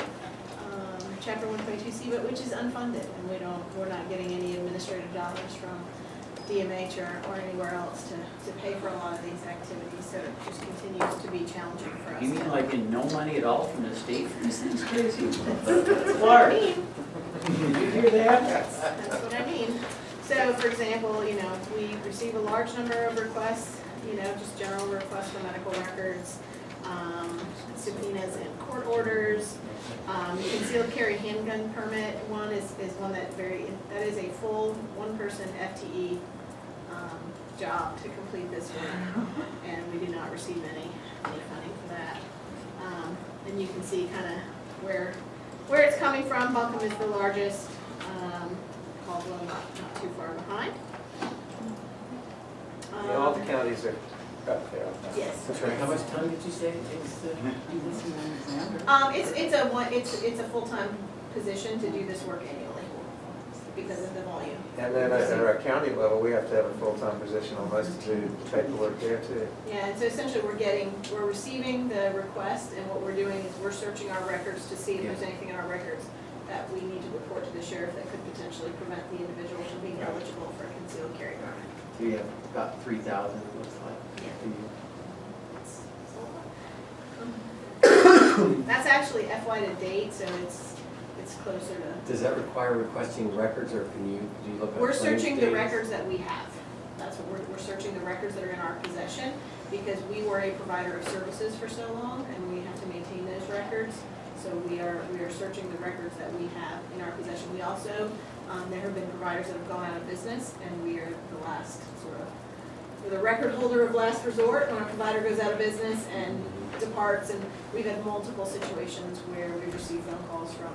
Chapter 122C, but which is unfunded, and we're not getting any administrative dollars from DMH or anywhere else to pay for a lot of these activities, so it just continues to be challenging for us. You mean like in no money at all from the state for these things, crazy? That's what I mean. Did you hear that? That's what I mean. So, for example, we receive a large number of requests, just general requests for medical records, subpoenas and court orders. Concealed carry handgun permit one is one that is a full one-person FTE job to complete this work, and we do not receive any funding for that. And you can see kind of where it's coming from. Buncombe is the largest, Caldwell not too far behind. Yeah, all the counties are up there. Yes. Sorry, how much time did you say it takes to do this in an exam? It's a full-time position to do this work annually because of the volume. And then at our county level, we have to have a full-time position almost to do the paperwork there too. Yeah, and so essentially we're receiving the request, and what we're doing is we're searching our records to see if there's anything in our records that we need to report to the sheriff that could potentially prevent the individual from being eligible for a concealed carry permit. So you have about 3,000, it looks like. That's actually FY to date, so it's closer to. Does that require requesting records, or can you, do you look at? We're claims searching the data? records that we have. That's what we're searching the records that are in our possession, because we were a provider of services for so long, and we have to maintain those records. So we are searching the records that we have in our possession. We also, there have been providers that have gone out of business, and we are the last sort of, we're the record holder of last resort when a provider goes out of business and departs, and we've had multiple situations where we've received phone calls from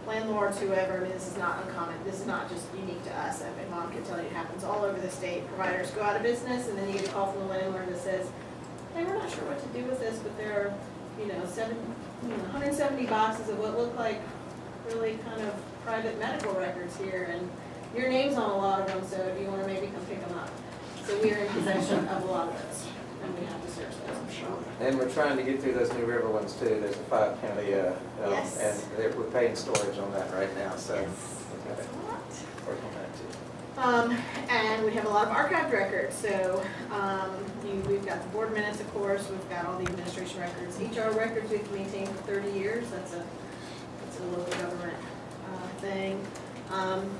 landlords, whoever. I mean, this is not uncommon, this is not just unique to us. I mean, Mom can tell you it happens all over the state. Providers go out of business, and then you get a call from the landlord that says, hey, we're not sure what to do with this, but there are, 170 boxes of what look like really kind of private medical records here, and your name's on a lot of them, so if you wanna maybe come pick them up. So we are in possession of a lot of those, and we have to search those, I'm sure. And we're trying to get through those New River ones too. There's a 5-county, Yes. and we're paying storage on that right now, so. Yes. we've got to work on that too. And we have a lot of archived records, so we've got the board minutes, of course, we've got all the administration records. HR records we've maintained for 30 years, that's a local government thing.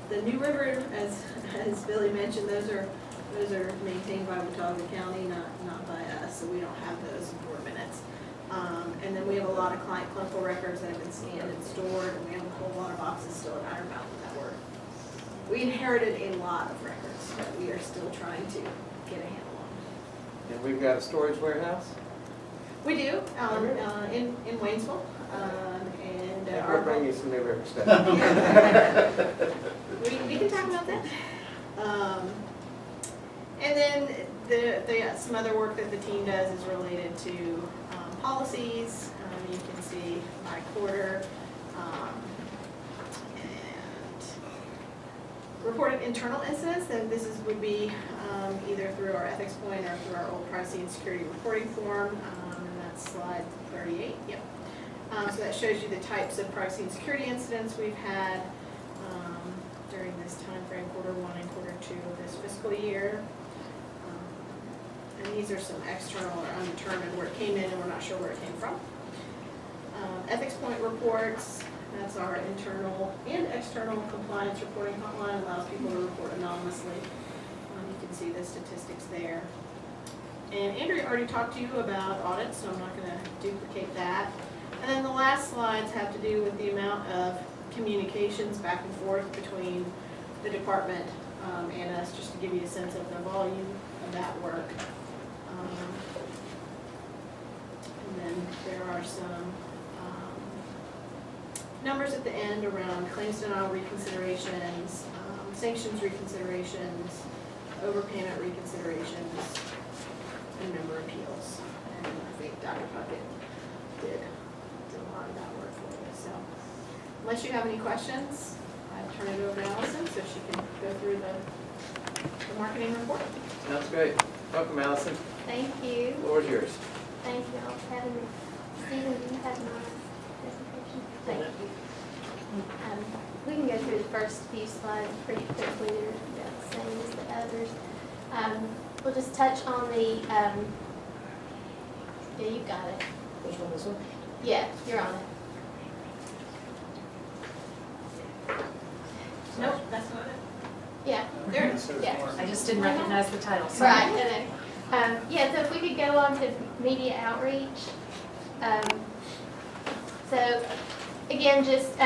The New River, as Billy mentioned, those are maintained by Watauga County, not by us, so we don't have those in board minutes. And then we have a lot of client clinical records that have been scanned and stored, and we have a whole lot of boxes still at Iron Mountain that were. We inherited a lot of records that we are still trying to get a handle on. And we've got a storage warehouse. We do, in Waynesville, and We'll bring you some New River stuff. we can talk about that. And then some other work that the team does is related to policies. You can see by quarter, and reported internal incidents. And this would be either through our ethics point or through our old privacy and security reporting form. And that's slide 38. Yep. So that shows you the types of privacy and security incidents we've had during this time frame, quarter 1 and quarter 2 of this fiscal year. And these are some external or undetermined where it came in and we're not sure where it came from. Ethics point reports, that's our internal and external compliance reporting hotline, allows people to report anonymously. You can see the statistics there. And Andrea already talked to you about audits, so I'm not going to duplicate that. And then the last slides have to do with the amount of communications back and forth between the department and us, just to give you a sense of the volume of that work. And then there are some numbers at the end around claims denial reconsiderations, sanctions reconsiderations, overpayment reconsiderations, and member appeals. And I think Dr. Puckett did a lot of that work for you. So unless you have any questions, I turn it over to Allison so she can go through the marketing report. Sounds great. Welcome, Allison. Thank you. The floor is yours. Thank you all for having me. Stephen, do you have my presentation? Thank you. We can go through the first few slides pretty quickly. They're about the same as the others. We'll just touch on the, yeah, you got it. Which one, this one? Yeah, you're on it. Nope, that's not it. Yeah, There it is. yeah. I just didn't recognize the title, sorry. Right, yeah, so if we could go on to media outreach. So again, just,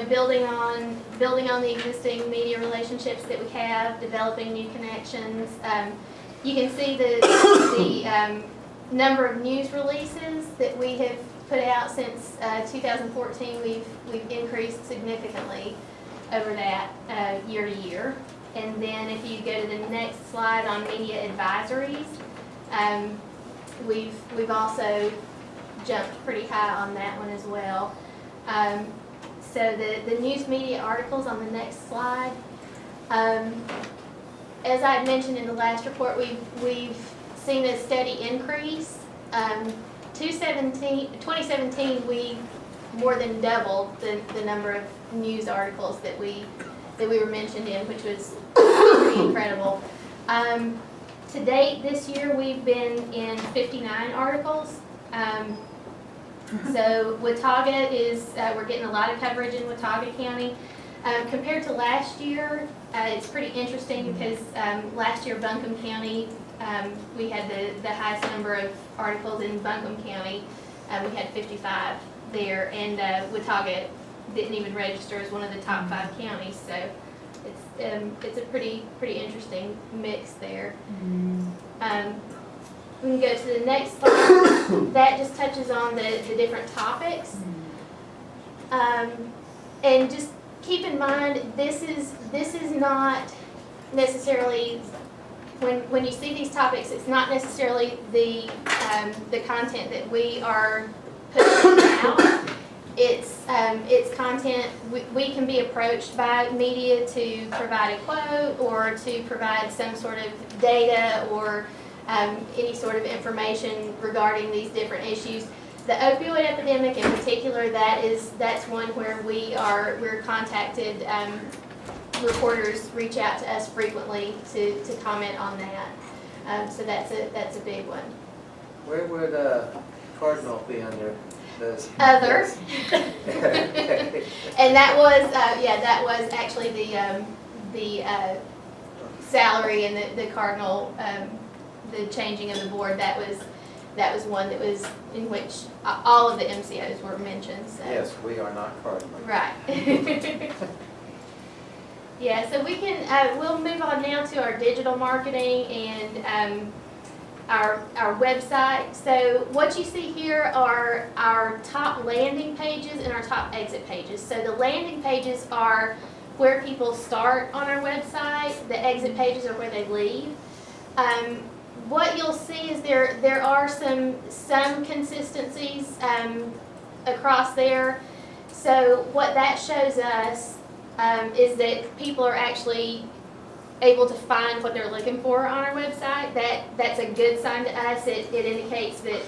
building on the existing media relationships that we have, developing new connections. You can see the number of news releases that we have put out since 2014. We've increased significantly over that year to year. And then if you go to the next slide on media advisories, we've also jumped pretty high on that one as well. So the news media articles on the next slide, as I had mentioned in the last report, we've seen a steady increase. 2017, we more than doubled the number of news articles that we were mentioned in, which was pretty incredible. To date, this year, we've been in 59 articles. So Watauga is, we're getting a lot of coverage in Watauga County. Compared to last year, it's pretty interesting because last year Buncombe County, we had the highest number of articles in Buncombe County. We had 55 there, and Watauga didn't even register as one of the top 5 counties. So it's a pretty interesting mix there. We can go to the next slide. That just touches on the different topics. And just keep in mind, this is not necessarily, when you see these topics, it's not necessarily the content that we are putting out. It's content, we can be approached by media to provide a quote or to provide some sort of data or any sort of information regarding these different issues. The opioid epidemic in particular, that's one where we're contacted. Reporters reach out to us frequently to comment on that. So that's a big one. Where would Cardinal be under this? Other. And that was actually the salary and the Cardinal, the changing of the board. That was one that was in which all of the MCOs were mentioned. So. Yes, we are not Cardinal. Right. Yeah, so we can, we'll move on now to our digital marketing and our website. So what you see here are our top landing pages and our top exit pages. So the landing pages are where people start on our website. The exit pages are where they leave. What you'll see is there are some consistencies across there. So what that shows us is that people are actually able to find what they're looking for on our website. That's a good sign to us. It indicates that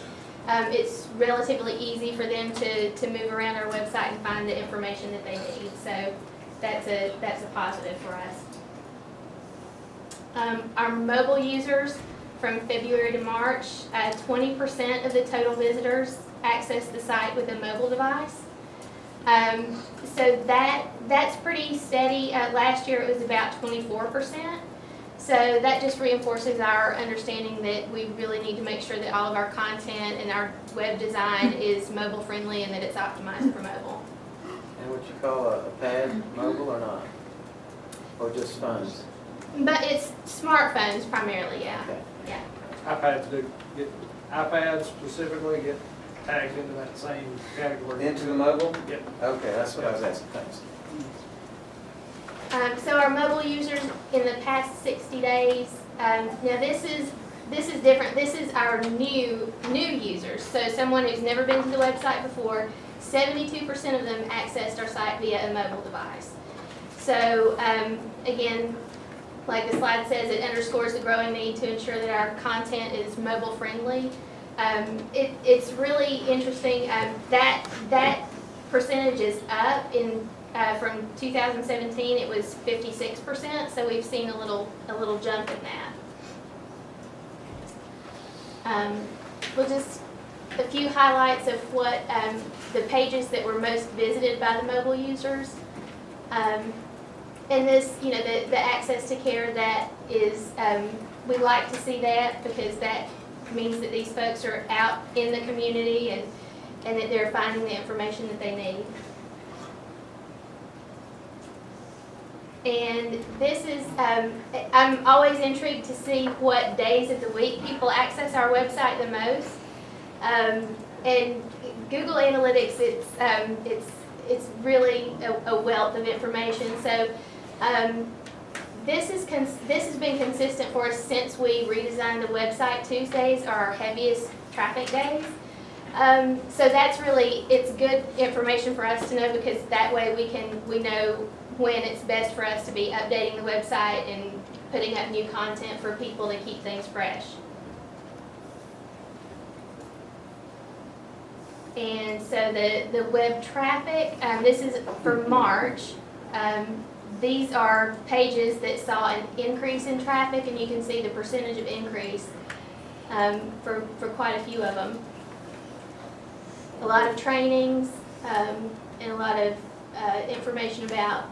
it's relatively easy for them to move around our website and find the information that they need. So that's a positive for us. Our mobile users from February to March, 20% of the total visitors access the site with a mobile device. So that's pretty steady. Last year it was about 24%. So that just reinforces our understanding that we really need to make sure that all of our content and our web design is mobile friendly and that it's optimized for mobile. And what you call a pad mobile or not? Or just phones? But it's smartphones primarily, yeah. Okay. Yeah. iPads specifically get tagged into that same category. Into the mobile? Yep. Okay, that's what I was asking. Thanks. So our mobile users in the past 60 days, now this is different. This is our new users. So someone who's never been to the website before, 72% of them accessed our site via a mobile device. So again, like the slide says, it underscores the growing need to ensure that our content is mobile friendly. It's really interesting. That percentage is up in from 2017. It was 56%. So we've seen a little jump in that. We'll just a few highlights of what the pages that were most visited by the mobile users. And this, the access to care, that is, we like to see that because that means that these folks are out in the community and that they're finding the information that they need. And this is, I'm always intrigued to see what days of the week people access our website the most. And Google Analytics, it's really a wealth of information. So this has been consistent for us since we redesigned the website. Tuesdays are our heaviest traffic days. So that's it's good information for us to know, because that way we know when it's best for us to be updating the website and putting up new content for people to keep things fresh. And so the web traffic, this is for March. these are pages that saw an increase in traffic, and you can see the percentage of increase for quite a few of them. A lot of trainings and a lot of information about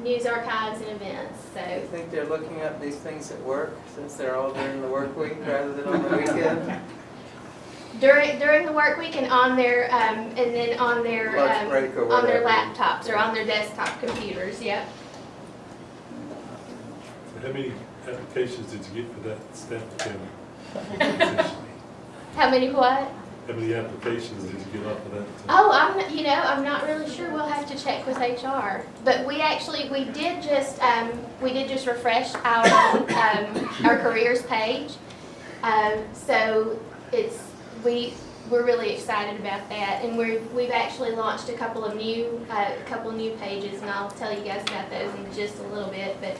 news archives and events. So I think they're looking up these things at work, since they're all during the work week rather than on the weekend. during the work week and on their and then on their Lunch break or on their whatever. laptops or on their desktop computers. Yep. So how many applications did you get for that staff accounting? How many what? How many applications did you get off of that? Oh, I'm not really sure. We'll have to check with HR. But we did just refresh our careers page. So we're really excited about that, and we've actually launched a couple of new pages, and I'll tell you guys about those in just a little bit. But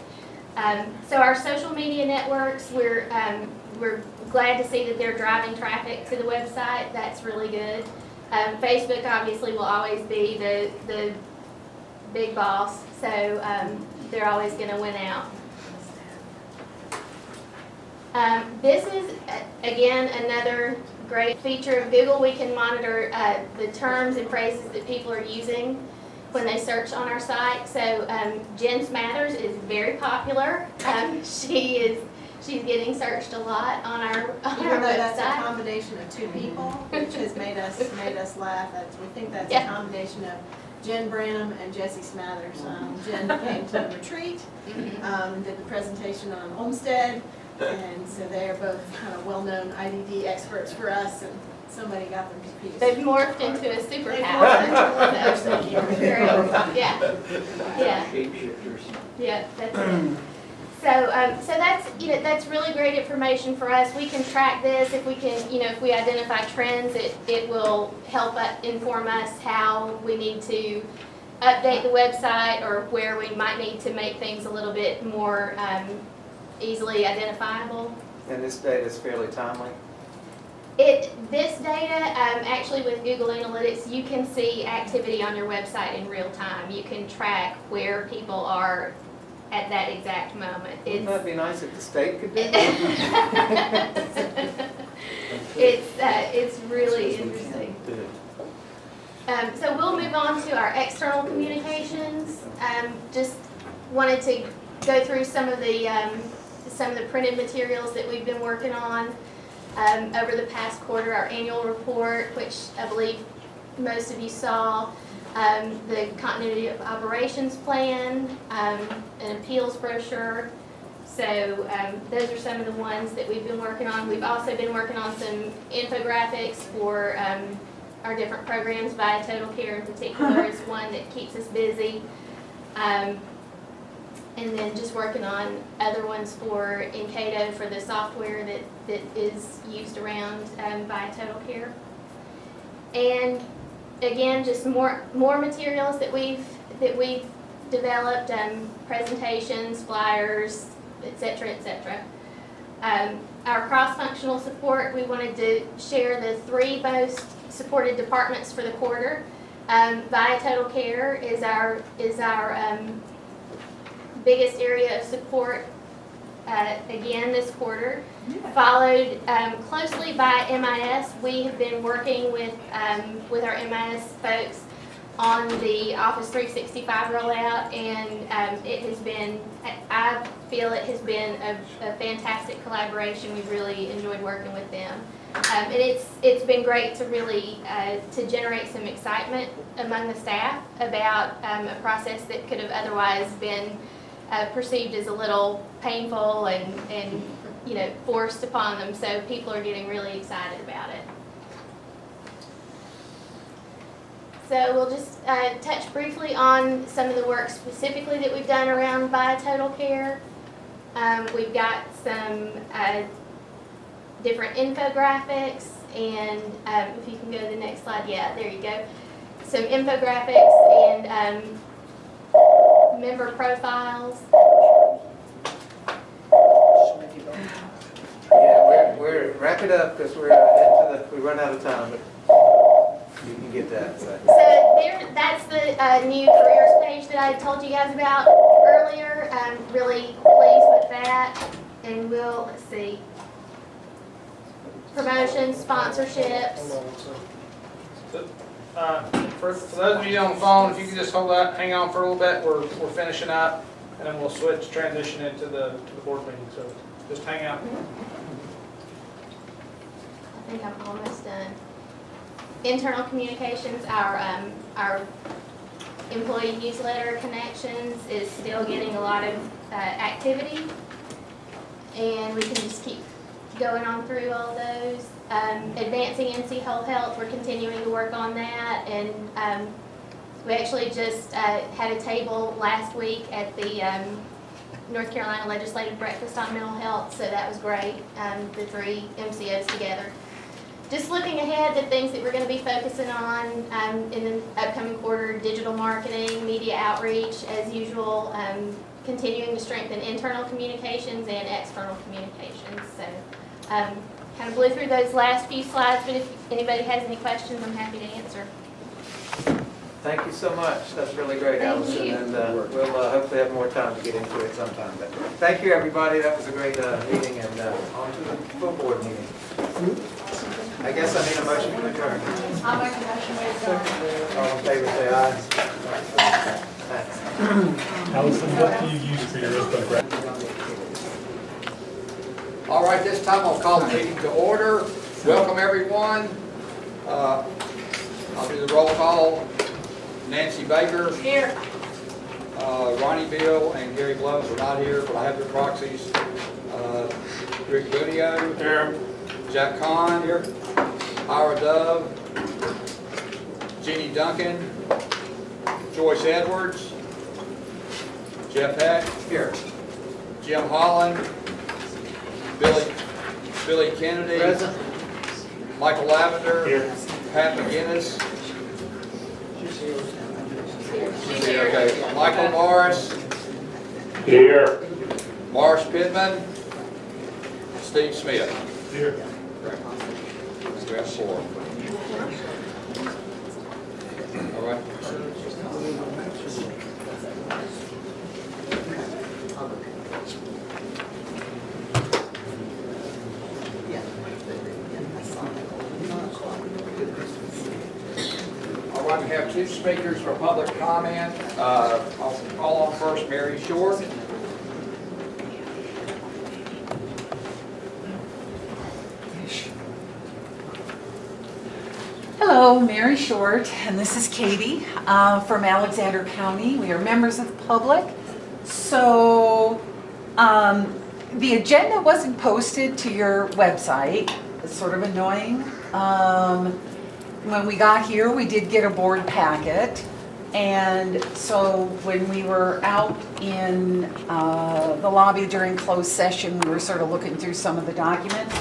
so our social media networks, we're glad to see that they're driving traffic to the website. That's really good. Facebook obviously will always be the big boss, so they're always going to win out. This is, again, another great feature of Google. We can monitor the terms and phrases that people are using when they search on our site. So Jen Smathers is very popular. She's getting searched a lot on our Even though that's a website. combination of two people, which has made us laugh. We think that's a combination of Jen Branham and Jesse Smathers. Jen came to the retreat, did the presentation on Olmsted, and so they are both kind of well-known IDD experts for us, and somebody got them confused. They've morphed into a superpower. Yeah. Yeah, that's it. So that's really great information for us. We can track this if we can, if we identify trends, it will help inform us how we need to update the website or where we might need to make things a little bit more easily identifiable. And this data is fairly timely. This data, actually with Google Analytics, you can see activity on your website in real time. You can track where people are at that exact moment. Wouldn't that be nice if the state could do that? It's really interesting. So we'll move on to our external communications. Just wanted to go through some of the printed materials that we've been working on over the past quarter. Our annual report, which I believe most of you saw, the continuity of operations plan, an appeals brochure. So those are some of the ones that we've been working on. We've also been working on some infographics for our different programs. Via Total Care in particular is one that keeps us busy. And then just working on other ones for Encato for the software that is used around Via Total Care. And again, just more materials that we've developed, presentations, flyers, etc., etc. Our cross-functional support, we wanted to share the 3 most supported departments for the quarter. Via Total Care is our biggest area of support again this quarter, followed closely by MIS. We have been working with our MIS folks on the Office 365 rollout, and it has been, I feel it has been a fantastic collaboration. We've really enjoyed working with them. And it's been great to really to generate some excitement among the staff about a process that could have otherwise been perceived as a little painful and forced upon them. So people are getting really excited about it. So we'll just touch briefly on some of the work specifically that we've done around Via Total Care. We've got some different infographics, and if you can go to the next slide, yeah, there you go. Some infographics and member profiles. Yeah, we're wrap it up because we run out of time, but you can get that. So That's the new careers page that I told you guys about here. I'm really pleased with that. And we'll, let's see, promotions, sponsorships. For those of you on the phone, if you can just hold that, hang on for a little bit, we're finishing up, and then we'll transition into the board meeting, so just hang out. I think I'm almost done. Internal communications, our employee newsletter connections is still getting a lot of activity. And we can just keep going on through all those. Advancing NC Health, we're continuing to work on that. And we actually just had a table last week at the North Carolina Legislative Breakfast on Mental Health, so that was great, the 3 MCOs together. Just looking ahead, the things that we're going to be focusing on in the upcoming quarter: digital marketing, media outreach, as usual, continuing to strengthen internal communications and external communications. So kind of blew through those last few slides, but if anybody has any questions, I'm happy to answer. Thank you so much. That's really great, Thank Allison. you. And we'll hopefully have more time to get into it sometime. But thank you, everybody. That was a great meeting, and on to the full board meeting. I guess I need a motion to adjourn. I'll make a motion to adjourn. All in favor, say aye. Thanks. Allison, what do you use for your infographic? All right, this time I'll call the meeting to order. Welcome, everyone. I'll do the roll call. Nancy Baker. Here. Ronnie Bill and Gary Gloves are not here, but I have their proxies. Rick Bunio. Here. Jack Kahn. Here. Ira Dove. Jeannie Duncan. Joyce Edwards. Jeff Heck. Here. Jim Holland. Billy Kennedy. Present. Michael Lavender. Here. Pat McGinnis. Okay. Michael Morris. Here. Morris Pittman. Steve Smith. Here. We have 4. All right. All right, we have 2 speakers for public comment. I'll call on first Mary Short. Hello, Mary Short, and this is Katie from Alexander County. We are members of the public. So the agenda wasn't posted to your website. It's sort of annoying. When we got here, we did get a board packet. And so when we were out in the lobby during closed session, we were sort of looking through some of the documents.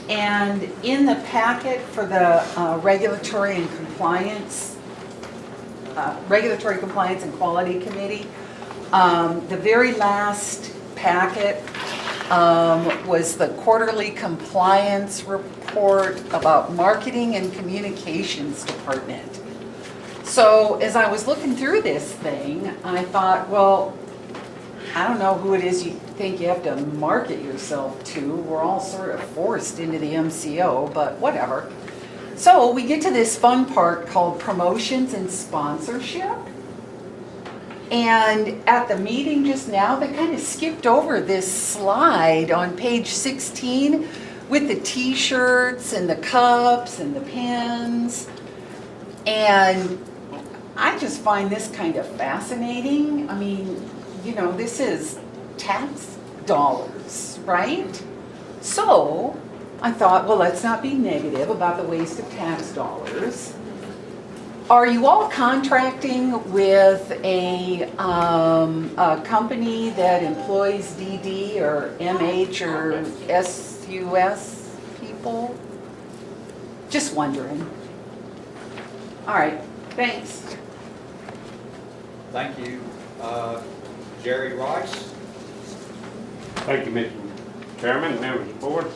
And in the packet for the Regulatory Compliance and Quality Committee, the very last packet was the quarterly compliance report about marketing and communications department. So as I was looking through this thing, I thought, well, I don't know who it is you think you have to market yourself to. We're all sort of forced into the MCO, but whatever. So we get to this fun part called promotions and sponsorship. And at the meeting just now, they kind of skipped over this slide on page 16 with the t-shirts and the cups and the pins. And I just find this kind of fascinating. I mean, you know, this is tax dollars, right? So I thought, well, let's not be negative about the waste of tax dollars. Are you all contracting with a company that employs DD or MH or SUS people? Just wondering. All right, thanks. Thank you. Jerry Rice. Thank you, Mr. Chairman, members of the board.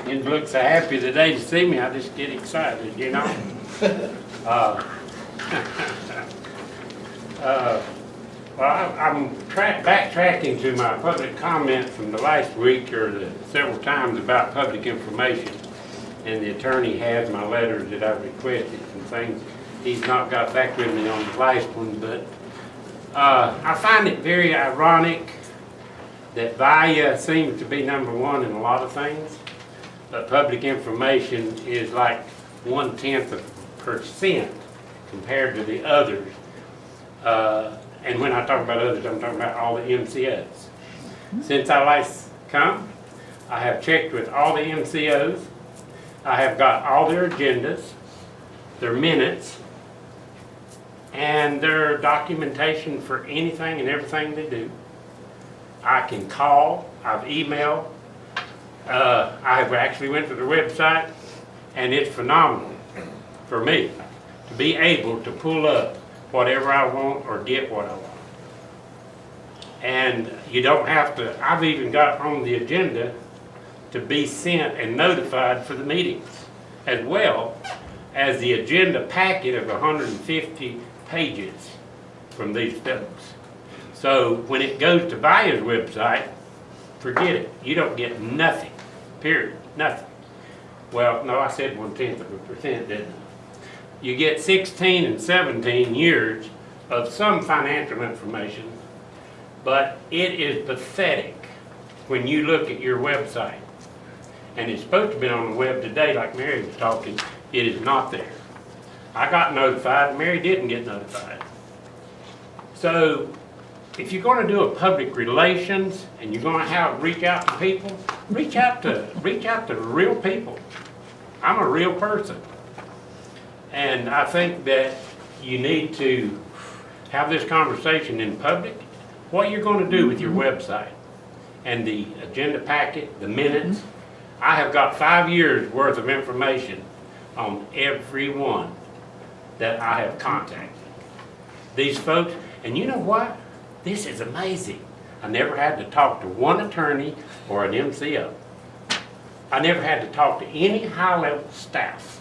You look so happy today to see me, I just get excited, you know? Well, I'm backtracking to my public comment from the last week or the several times about public information. And the attorney has my letters that I've requested and things. He's not got back with me on the last one, but I find it very ironic that Vaya seems to be number one in a lot of things, but public information is like 0.1% compared to the others. And when I talk about others, I'm talking about all the MCOs. Since I last come, I have checked with all the MCOs. I have got all their agendas, their minutes, and their documentation for anything and everything they do. I can call, I've emailed, I have actually went to their website, and it's phenomenal for me to be able to pull up whatever I want or get what I want. And you don't have to, I've even got on the agenda to be sent and notified for the meetings, as well as the agenda packet of 150 pages from these folks. So when it goes to Vaya's website, forget it. You don't get nothing, period, nothing. Well, no, I said 0.1%, didn't I? You get 16 and 17 years of some financial information, but it is pathetic when you look at your website. And it's supposed to be on the web today, like Mary was talking. It is not there. I got notified, Mary didn't get notified. So if you're going to do a public relations and you're going to reach out to people, reach out to real people. I'm a real person. And I think that you need to have this conversation in public, what you're going to do with your website and the agenda packet, the minutes. I have got 5 years worth of information on everyone that I have contacted. These folks, and you know what? This is amazing. I never had to talk to one attorney or an MCO. I never had to talk to any high-level staff.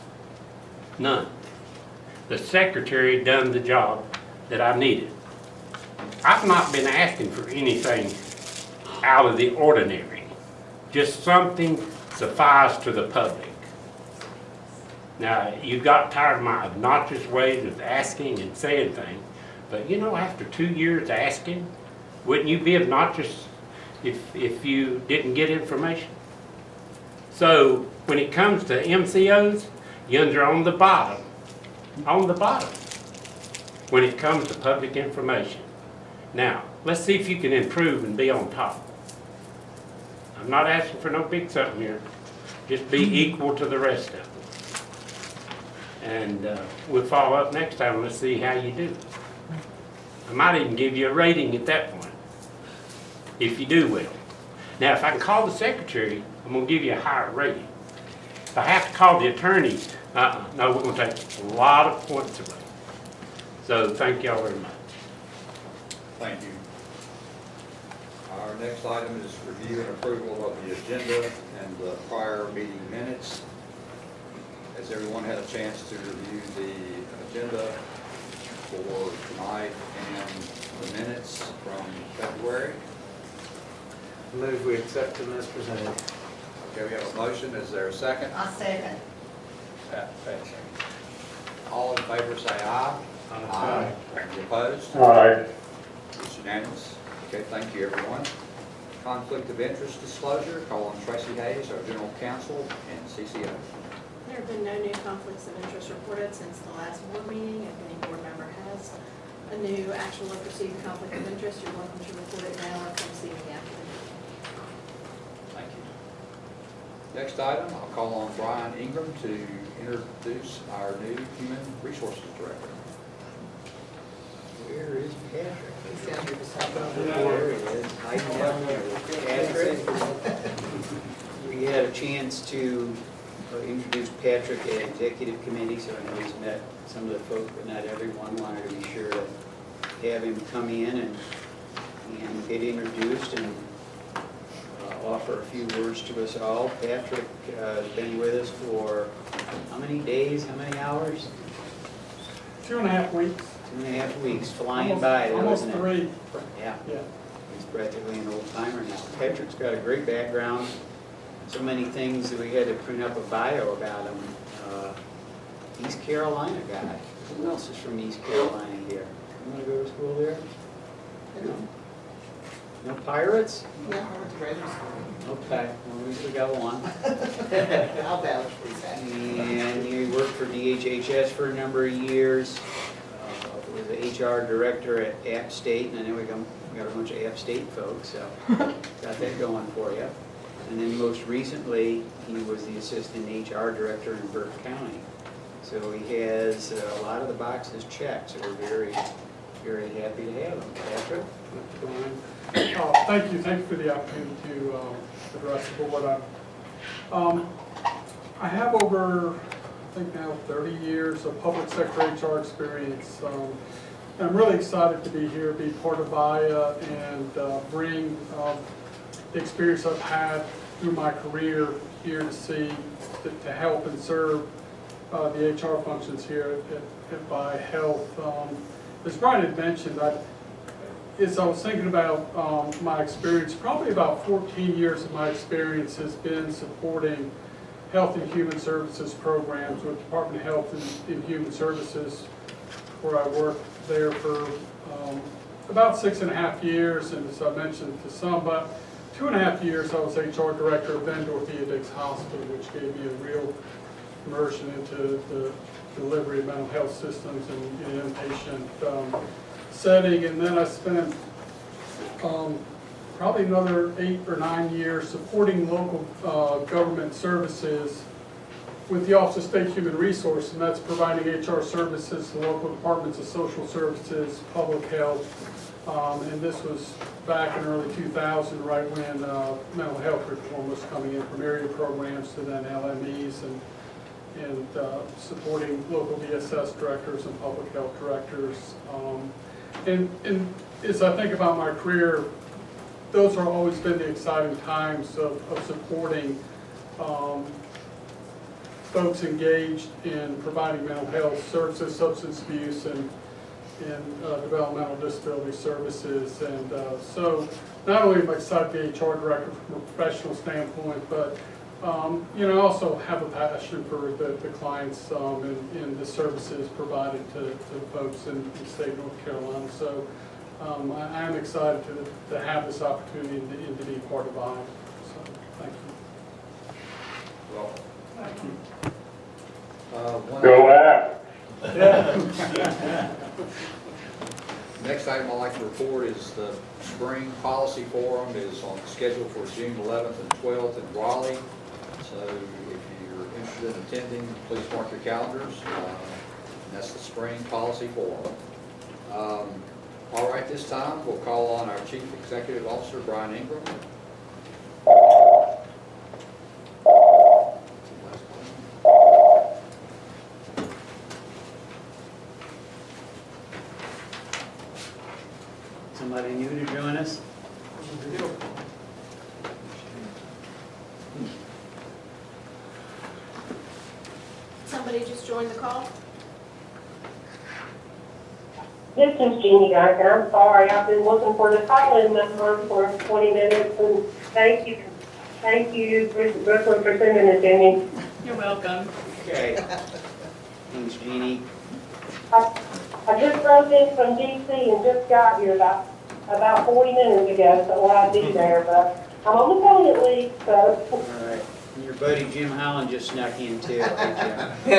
None. The secretary done the job that I needed. I've not been asking for anything out of the ordinary. Just something suffice to the public. Now, you got tired of my obnoxious ways of asking and saying things, but you know, after 2 years asking, wouldn't you be obnoxious if you didn't get information? So, when it comes to MCOs, yous are on the bottom. On the bottom when it comes to public information. Now, let's see if you can improve and be on top. I'm not asking for no big something here. Just be equal to the rest of them. And we'll follow up next time and let's see how you do. I might even give you a rating at that point, if you do well. Now, if I can call the secretary, I'm going to give you a higher rating. If I have to call the attorney, no, we're going to take a lot of points away. So thank y'all very much. Thank you. Our next item is review and approval of the agenda and the prior meeting minutes. Has everyone had a chance to review the agenda for tonight and the minutes from February? Move we accept them as presented. Okay, we have a motion. Is there a second? I second. Thanks. All in favor say aye. Aye. Any opposed? Aye. It's unanimous. Okay, thank you, everyone. Conflict of interest disclosure, call on Tracy Hayes, our general counsel and CCO. There have been no new conflicts of interest reported since the last board meeting. If any board member has a new actual or perceived conflict of interest, you're welcome to report it now or come see me after the meeting. Thank you. Next item, I'll call on Brian Ingram to introduce our new Human Resources Director. Where is Patrick? He's down here beside me. There he is. How you doing, Patrick? We had a chance to introduce Patrick at executive committee, so I know he's met some of the folks, but not everyone. Wanted to be sure to have him come in and get introduced and offer a few words to us all. Patrick has been with us for how many days, how many hours? 2.5 weeks. 2.5 weeks, flying by though, Almost isn't it? 3. Yeah, Yeah. he's practically an old timer now. Patrick's got a great background, so many things that we had to print up a bio about him. East Carolina guy. Who else is from East Carolina here? You wanna go to school there? No? No pirates? Yeah, I went to graduate school. Okay, well, we still got one. I'll vouch for that. And you worked for DHHS for a number of years. Was the HR director at App State, and I know we got a bunch of App State folks, so got that going for you. And then most recently, he was the assistant HR director in Burke County. So he has a lot of the boxes checked, so we're very, very happy to have him. Patrick, what's going on? Thank you for the opportunity to address the board. I have over, I think now 30 years of public sector HR experience. I'm really excited to be here, be part of Vaya, and bring the experience I've had through my career here to see, to help and serve the HR functions here at Vaya Health. As Brian had mentioned, as I was thinking about my experience, probably about 14 years of my experience has been supporting Health and Human Services programs with Department of Health and Human Services, where I worked there for about 6.5 years, and as I mentioned to some, about 2.5 years I was HR director of Bend Orthopedics Hospital, which gave me a real immersion into the delivery of mental health systems in an inpatient setting. And then I spent probably another 8 or 9 years supporting local government services with the Office of State Human Resource, and that's providing HR services to local departments of social services, public health. And this was back in early 2000, right when mental health reform was coming in, from area programs to then LMEs, and supporting local DSS directors and public health directors. And as I think about my career, those have always been the exciting times of supporting folks engaged in providing mental health services, substance abuse, and developmental disability services. And so not only am I excited to be HR director from a professional standpoint, but I also have a passion for the clients and the services provided to folks in the state of North Carolina. So I am excited to have this opportunity and to be part of Vaya. So thank you. Welcome. Thank you. Go out. Next item I'd like to report is the Spring Policy Forum is on schedule for June 11th and 12th in Raleigh. So if you're interested in attending, please mark your calendars. That's the Spring Policy Forum. All right, this time we'll call on our Chief Executive Officer, Brian Ingram. Somebody new to join us? Somebody just joined the call? This is Jeannie Geiger. I'm sorry, I've been looking for the call-in number for 20 minutes, and thank you, Brooklyn, for sending it to me. You're welcome. Okay. Thanks, Jeannie. I just drove in from DC and just got here about 40 minutes ago, so I'll be there, but I'm on the phone at least, so. All right. And your buddy Jim Holland just snuck in too, didn't you?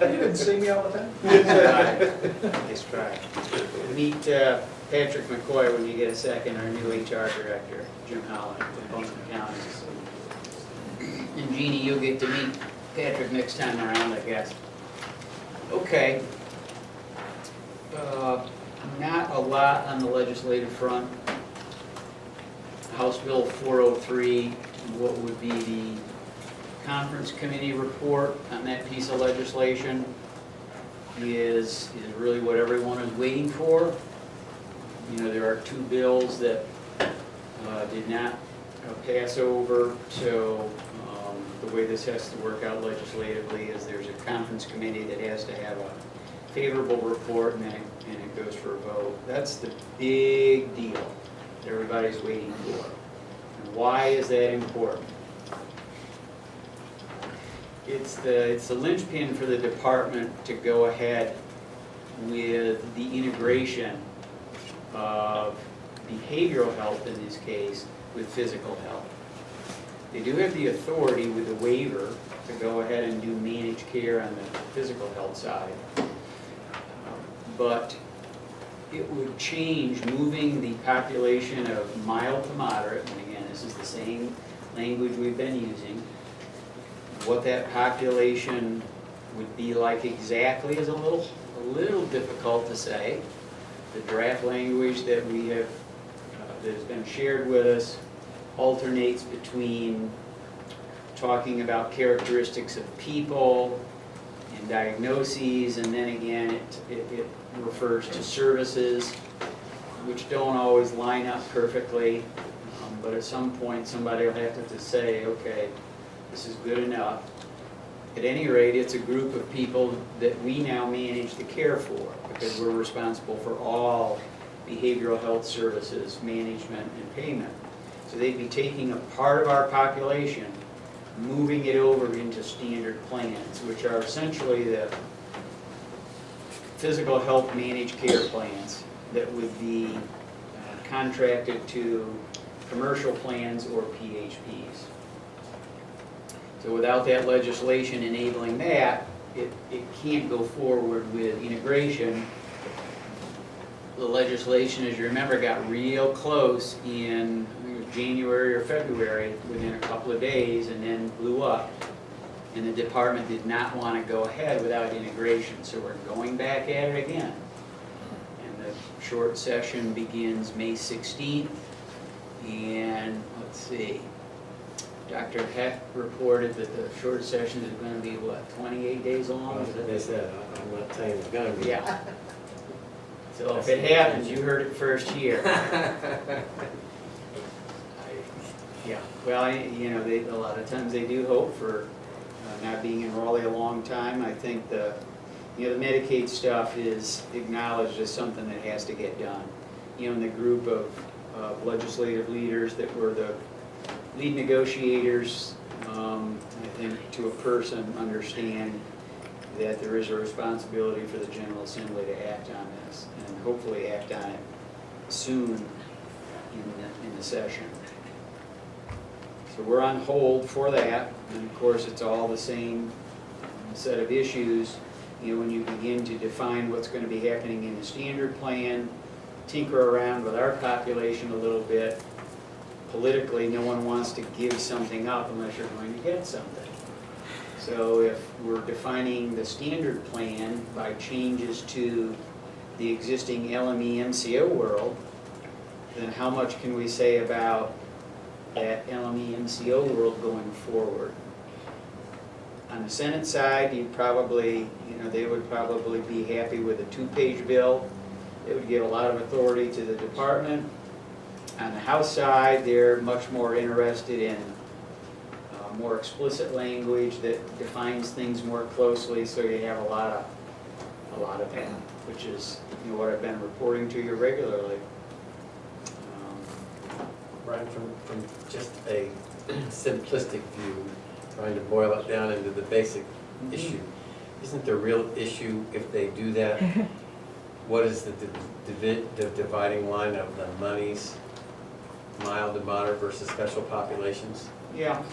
You didn't see me all the time? Nice try. Meet Patrick McCoy when you get a second, our new HR director, Jim Holland, from Boston County. And Jeannie, you'll get to meet Patrick next time around, I guess. Okay. Not a lot on the legislative front. House Bill 403, what would be the conference committee report on that piece of legislation is really what everyone is waiting for. You know, there are two bills that did not pass over, so the way this has to work out legislatively is there's a conference committee that has to have a favorable report, and then it goes for a vote. That's the big deal that everybody's waiting for. And why is that important? It's the linchpin for the department to go ahead with the integration of behavioral health, in this case, with physical health. They do have the authority with the waiver to go ahead and do managed care on the physical health side. But it would change moving the population of mild to moderate, and again, this is the same language we've been using. What that population would be like exactly is a little difficult to say. The draft language that we have, that has been shared with us, alternates between talking about characteristics of people and diagnoses, and then again it refers to services, which don't always line up perfectly, but at some point somebody will have to say, okay, this is good enough. At any rate, it's a group of people that we now manage the care for, because we're responsible for all behavioral health services, management, and payment. So they'd be taking a part of our population, moving it over into standard plans, which are essentially the physical health managed care plans that would be contracted to commercial plans or PHPs. So without that legislation enabling that, it can't go forward with integration. The legislation, as you remember, got real close in, I think it was January or February, within a couple of days, and then blew up. And the department did not want to go ahead without integration, so we're going back at it again. And the short session begins May 16th, and let's see, Dr. Heck reported that the short session is going to be, what, 28 days long? They said, I'm not saying it's gonna be. Yeah. So if it happens, you heard it first here. Yeah, well, a lot of times they do hope for not being in Raleigh a long time. I think the Medicaid stuff is acknowledged as something that has to get done. And the group of legislative leaders that were the lead negotiators, I think to a person, understand that there is a responsibility for the General Assembly to act on this, and hopefully act on it soon in the session. So we're on hold for that, and of course it's all the same set of issues. When you begin to define what's going to be happening in the standard plan, tinker around with our population a little bit, politically no one wants to give something up unless you're going to get something. So if we're defining the standard plan by changes to the existing LME MCO world, then how much can we say about that LME MCO world going forward? On the Senate side, they would probably be happy with a 2-page bill. It would give a lot of authority to the department. On the House side, they're much more interested in more explicit language that defines things more closely, so you have a lot of that, which is what I've been reporting to you regularly. Right, from just a simplistic view, trying to boil it down into the basic issue, isn't the real issue, if they do that, what is the dividing line of the monies, mild to moderate versus special populations? Yeah.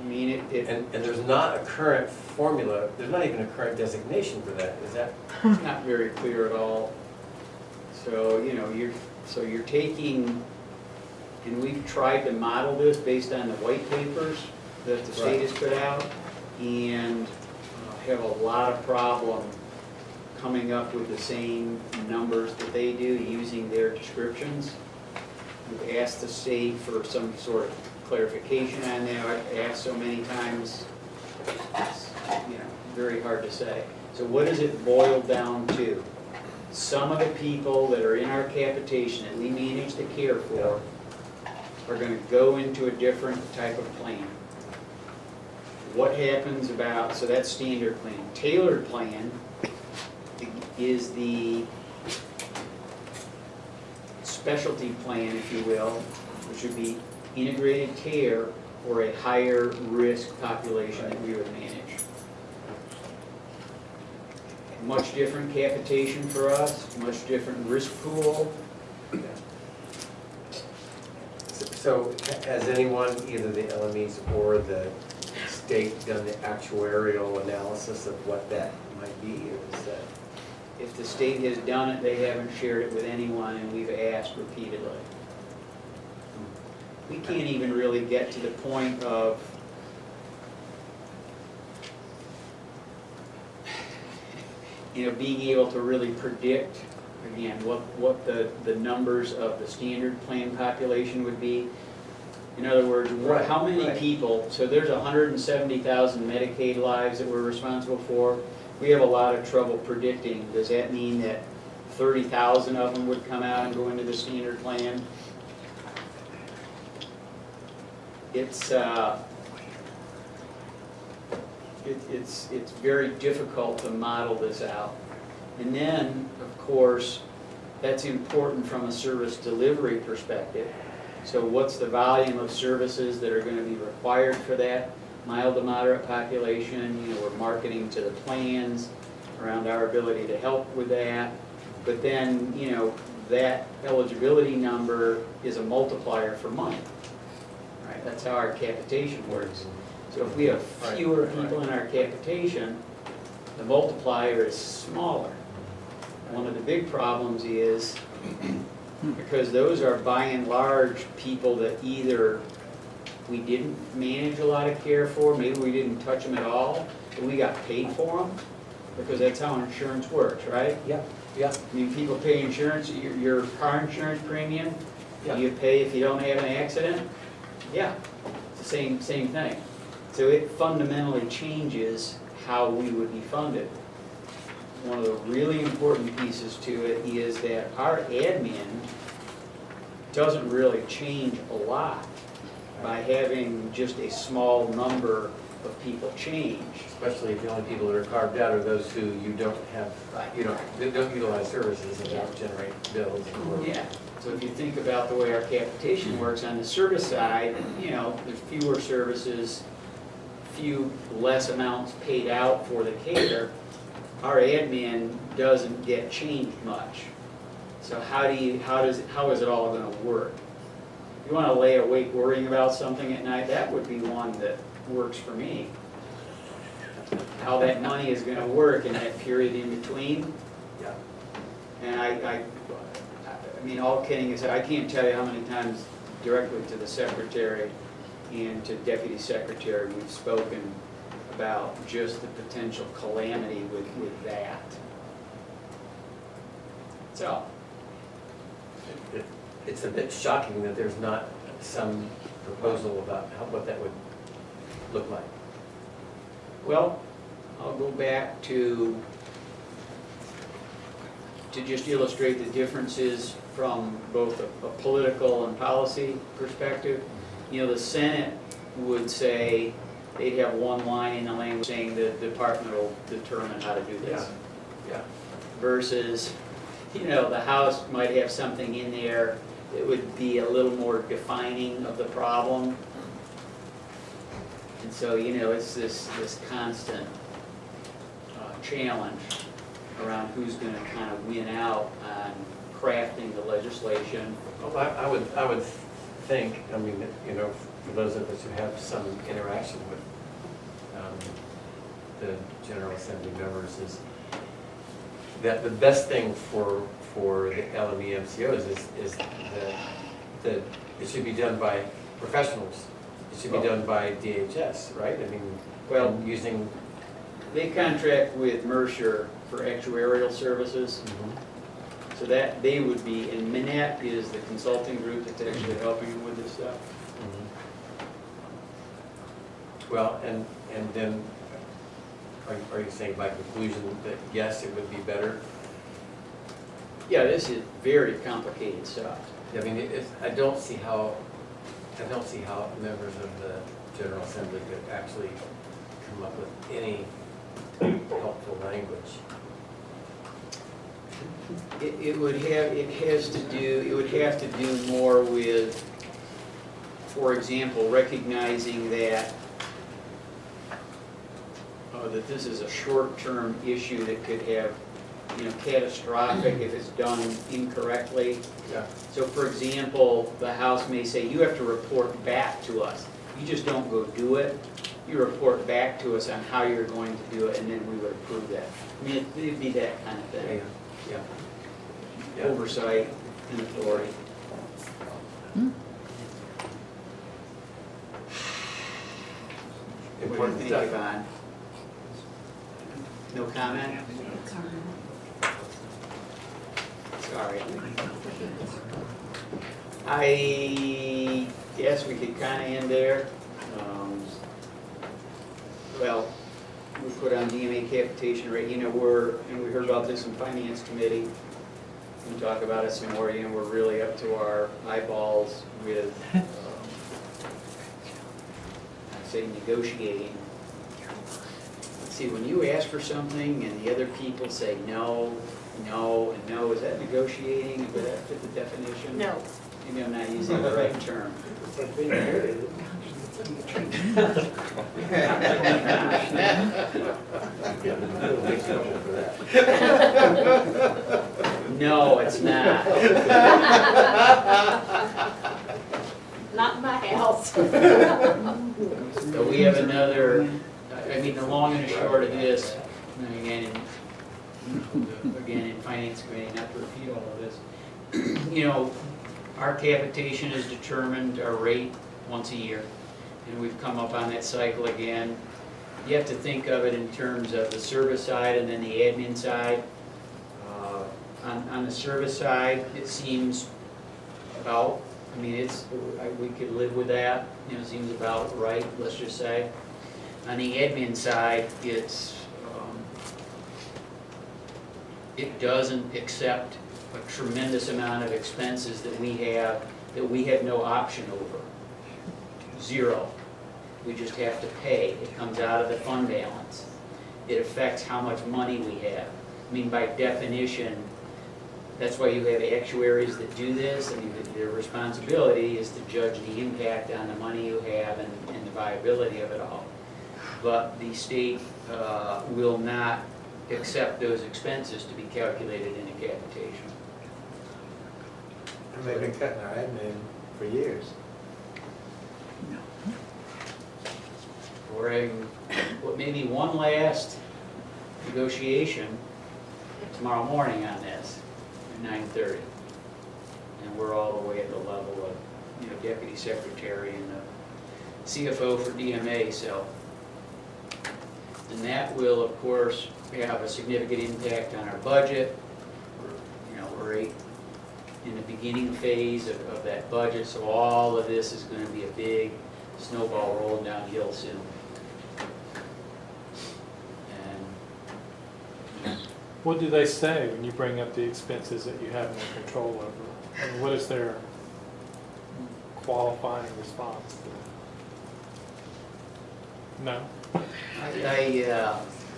And there's not a current formula, there's not even a current designation for that, is that? It's not very clear at all. So, you're taking, and we've tried to model this based on the white papers that the state has put out, and have a lot of problem coming up with the same numbers that they do using their descriptions. We've asked the state for some sort of clarification on that. I've asked so many times, it's very hard to say. So what does it boil down to? Some of the people that are in our capitation that we manage the care for are going to go into a different type of plan. What happens about, so that's standard plan. Tailored plan, is the specialty plan, if you will, which would be integrated care for a higher risk population that we would manage. Much different capitation for us, much different risk pool. So has anyone, either the LMEs or the state, done the actuarial analysis of what that might be, or is that? If the state has done it, they haven't shared it with anyone, and we've asked repeatedly. We can't even really get to the point of being able to really predict, again, what the numbers of the standard plan population would be. In other words, how many people, so there's 170,000 Medicaid lives that we're responsible for. We have a lot of trouble predicting. Does that mean that 30,000 of them would come out and go into the standard plan? It's very difficult to model this out. And then, of course, that's important from a service delivery perspective. So what's the volume of services that are going to be required for that mild to moderate population? We're marketing to the plans around our ability to help with that. But then, that eligibility number is a multiplier for money. Right? That's how our capitation works. So if we have fewer people in our capitation, the multiplier is smaller. One of the big problems is, because those are by and large people that either we didn't manage a lot of care for, maybe we didn't touch them at all, but we got paid for them, because that's how insurance works, right? Yeah, yeah. I mean, people pay insurance, your car insurance premium, you pay if you don't have an accident. Yeah, it's the same thing. So it fundamentally changes how we would be funded. One of the really important pieces to it is that our admin doesn't really change a lot by having just a small number of people change. Especially if the only people that are carved out are those who you don't have, they don't utilize services and don't generate bills. Yeah. So if you think about the way our capitation works on the service side, there's fewer services, few less amounts paid out for the care. Our admin doesn't get changed much. So how is it all going to work? If you want to lay awake worrying about something at night, that would be one that works for me. How that money is going to work in that period in between. Yeah. And I mean, all kidding aside, I can't tell you how many times directly to the secretary and to deputy secretary we've spoken about just the potential calamity with that. So. It's a bit shocking that there's not some proposal about what that would look like. Well, I'll go back to just illustrate the differences from both a political and policy perspective. The Senate would say, they'd have one line in the language saying the department will determine how to do this. Yeah. Versus, the House might have something in there that would be a little more defining of the problem. And so, it's this constant challenge around who's going to kind of win out on crafting the legislation. Well, I would think, for those of us who have some interaction with the General Assembly members, is that the best thing for the LME MCOs is that it should be done by professionals. It should be done by DHS, right? Well, using. They contract with Mercer for actuarial services. So that they would be, and Minette is the consulting group that's actually helping them with this stuff. Well, and then, are you saying by conclusion that yes, it would be better? Yeah, this is very complicated stuff. I don't see how members of the General Assembly could actually come up with any helpful language. It would have to do more with, for example, recognizing that that this is a short-term issue that could have, catastrophic if it's done incorrectly. Yeah. So for example, the House may say, you have to report back to us. You just don't go do it. You report back to us on how you're going to do it, and then we would approve that. I mean, it'd be that kind of thing. Yeah. Oversight and authority. What do you think, Yvonne? No comment? Sorry. I guess we could kind of end there. Well, we put on DMA capitation rate, and we heard about this in Finance Committee. We can talk about it some more, we're really up to our eyeballs with, I'd say, negotiating. Let's see, when you ask for something and the other people say no, no, and no, is that negotiating? Would that fit the definition? No. Maybe I'm not using the right term. No, it's not. Not in my house. So we have another, the long and the short of this, again, in Finance Committee, not to repeat all of this, our capitation is determined, our rate, once a year, and we've come up on that cycle again. You have to think of it in terms of the service side and then the admin side. On the service side, it seems about, we could live with that, it seems about right, let's just say. On the admin side, it doesn't accept a tremendous amount of expenses that we have no option over. Zero. We just have to pay. It comes out of the fund balance. It affects how much money we have. By definition, that's why you have actuaries that do this. Their responsibility is to judge the impact on the money you have and the viability of it all. But the state will not accept those expenses to be calculated in a capitation. And they've been cutting our admin for years. We're having maybe one last negotiation tomorrow morning on this at 9:30. And we're all the way at the level of, Deputy Secretary and the CFO for DMA, so. And that will, of course, have a significant impact on our budget. We're in the beginning phase of that budget, so all of this is going to be a big snowball rolling downhill soon. What do they say when you bring up the expenses that you have no control over? What is their qualifying response to that? No?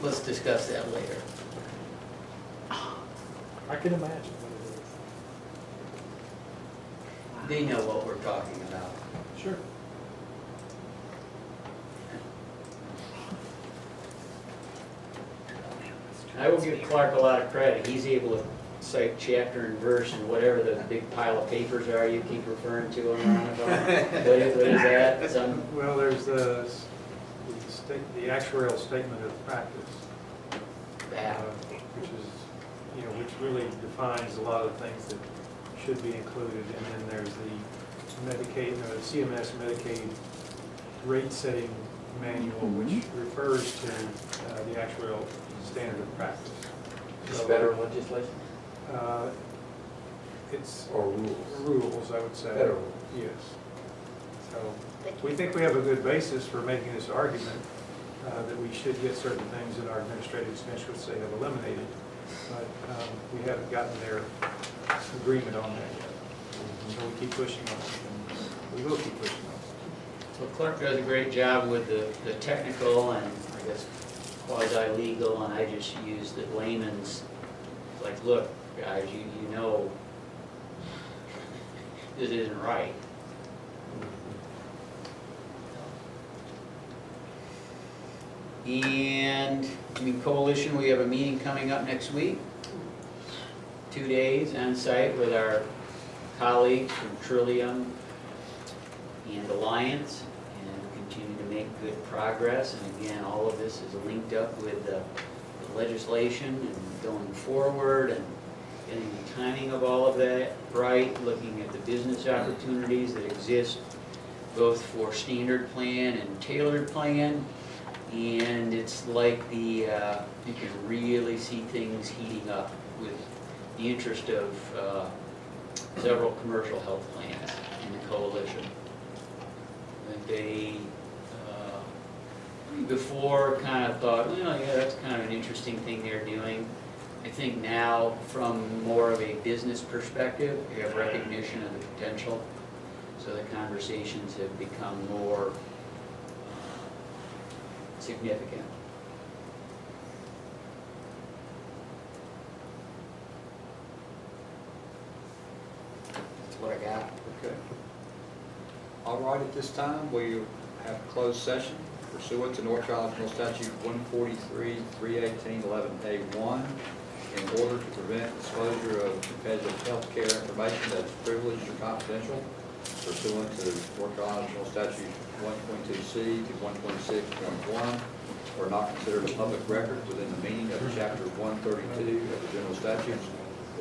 Let's discuss that later. I can imagine what it is. They know what we're talking about. Sure. I will give Clark a lot of credit. He's able to cite chapter and verse and whatever the big pile of papers are you keep referring to on what is that? Well, there's the actuarial statement of practice, which is, which really defines a lot of the things that should be included. And then there's the Medicaid, the CMS Medicaid rate setting manual, which refers to the actuarial standard of practice. Is federal legislation? It's or rules? Rules, I would say. Federal. Yes. So we think we have a good basis for making this argument that we should get certain things in our administrative expense which they have eliminated, but we haven't gotten their agreement on that yet. So we keep pushing on it, and we will keep pushing on it. Well, Clark does a great job with the technical and, I guess, quasi-legal, and I just use the layman's, like, look, guys, you know this isn't right. And, Coalition, we have a meeting coming up next week. 2 days on site with our colleagues from Trillium and Alliance, and continue to make good progress. And again, all of this is linked up with the legislation and going forward and getting the timing of all of that right, looking at the business opportunities that exist both for standard plan and tailored plan. And it's like you can really see things heating up with the interest of several commercial health plans in the coalition. And they, before, kind of thought, well, yeah, that's kind of an interesting thing they're doing. I think now, from more of a business perspective, we have recognition of the potential. So the conversations have become more significant. That's what I got. Okay. All right, at this time, we have a closed session pursuant to North Carolina General Statute 143, 318, 11A1, in order to prevent disclosure of competitive health care information that is privileged or confidential pursuant to North Carolina General Statute 122C to 126.1, or not considered a public record within the meaning of Chapter 132 of the General Statutes,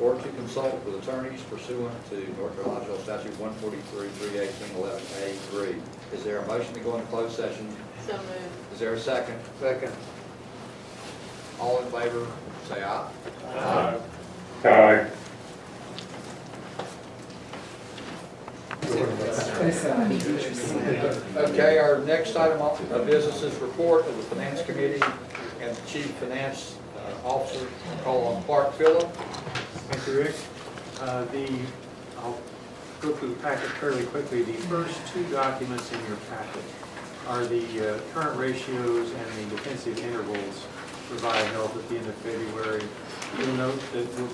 or to consult with attorneys pursuant to North Carolina General Statute 143, 318, 11A3. Is there a motion to go into closed session? So moved. Is there a second? Second. All in favor, say aye. Aye. Aye. Okay, our next item of business is report of the Finance Committee and the Chief Finance Officer, call on Clark Phillip. Thank you, Rick. I'll go through the packet fairly quickly. The first two documents in your packet are the current ratios and the defensive intervals for Vaya Health at the end of February. You'll note that in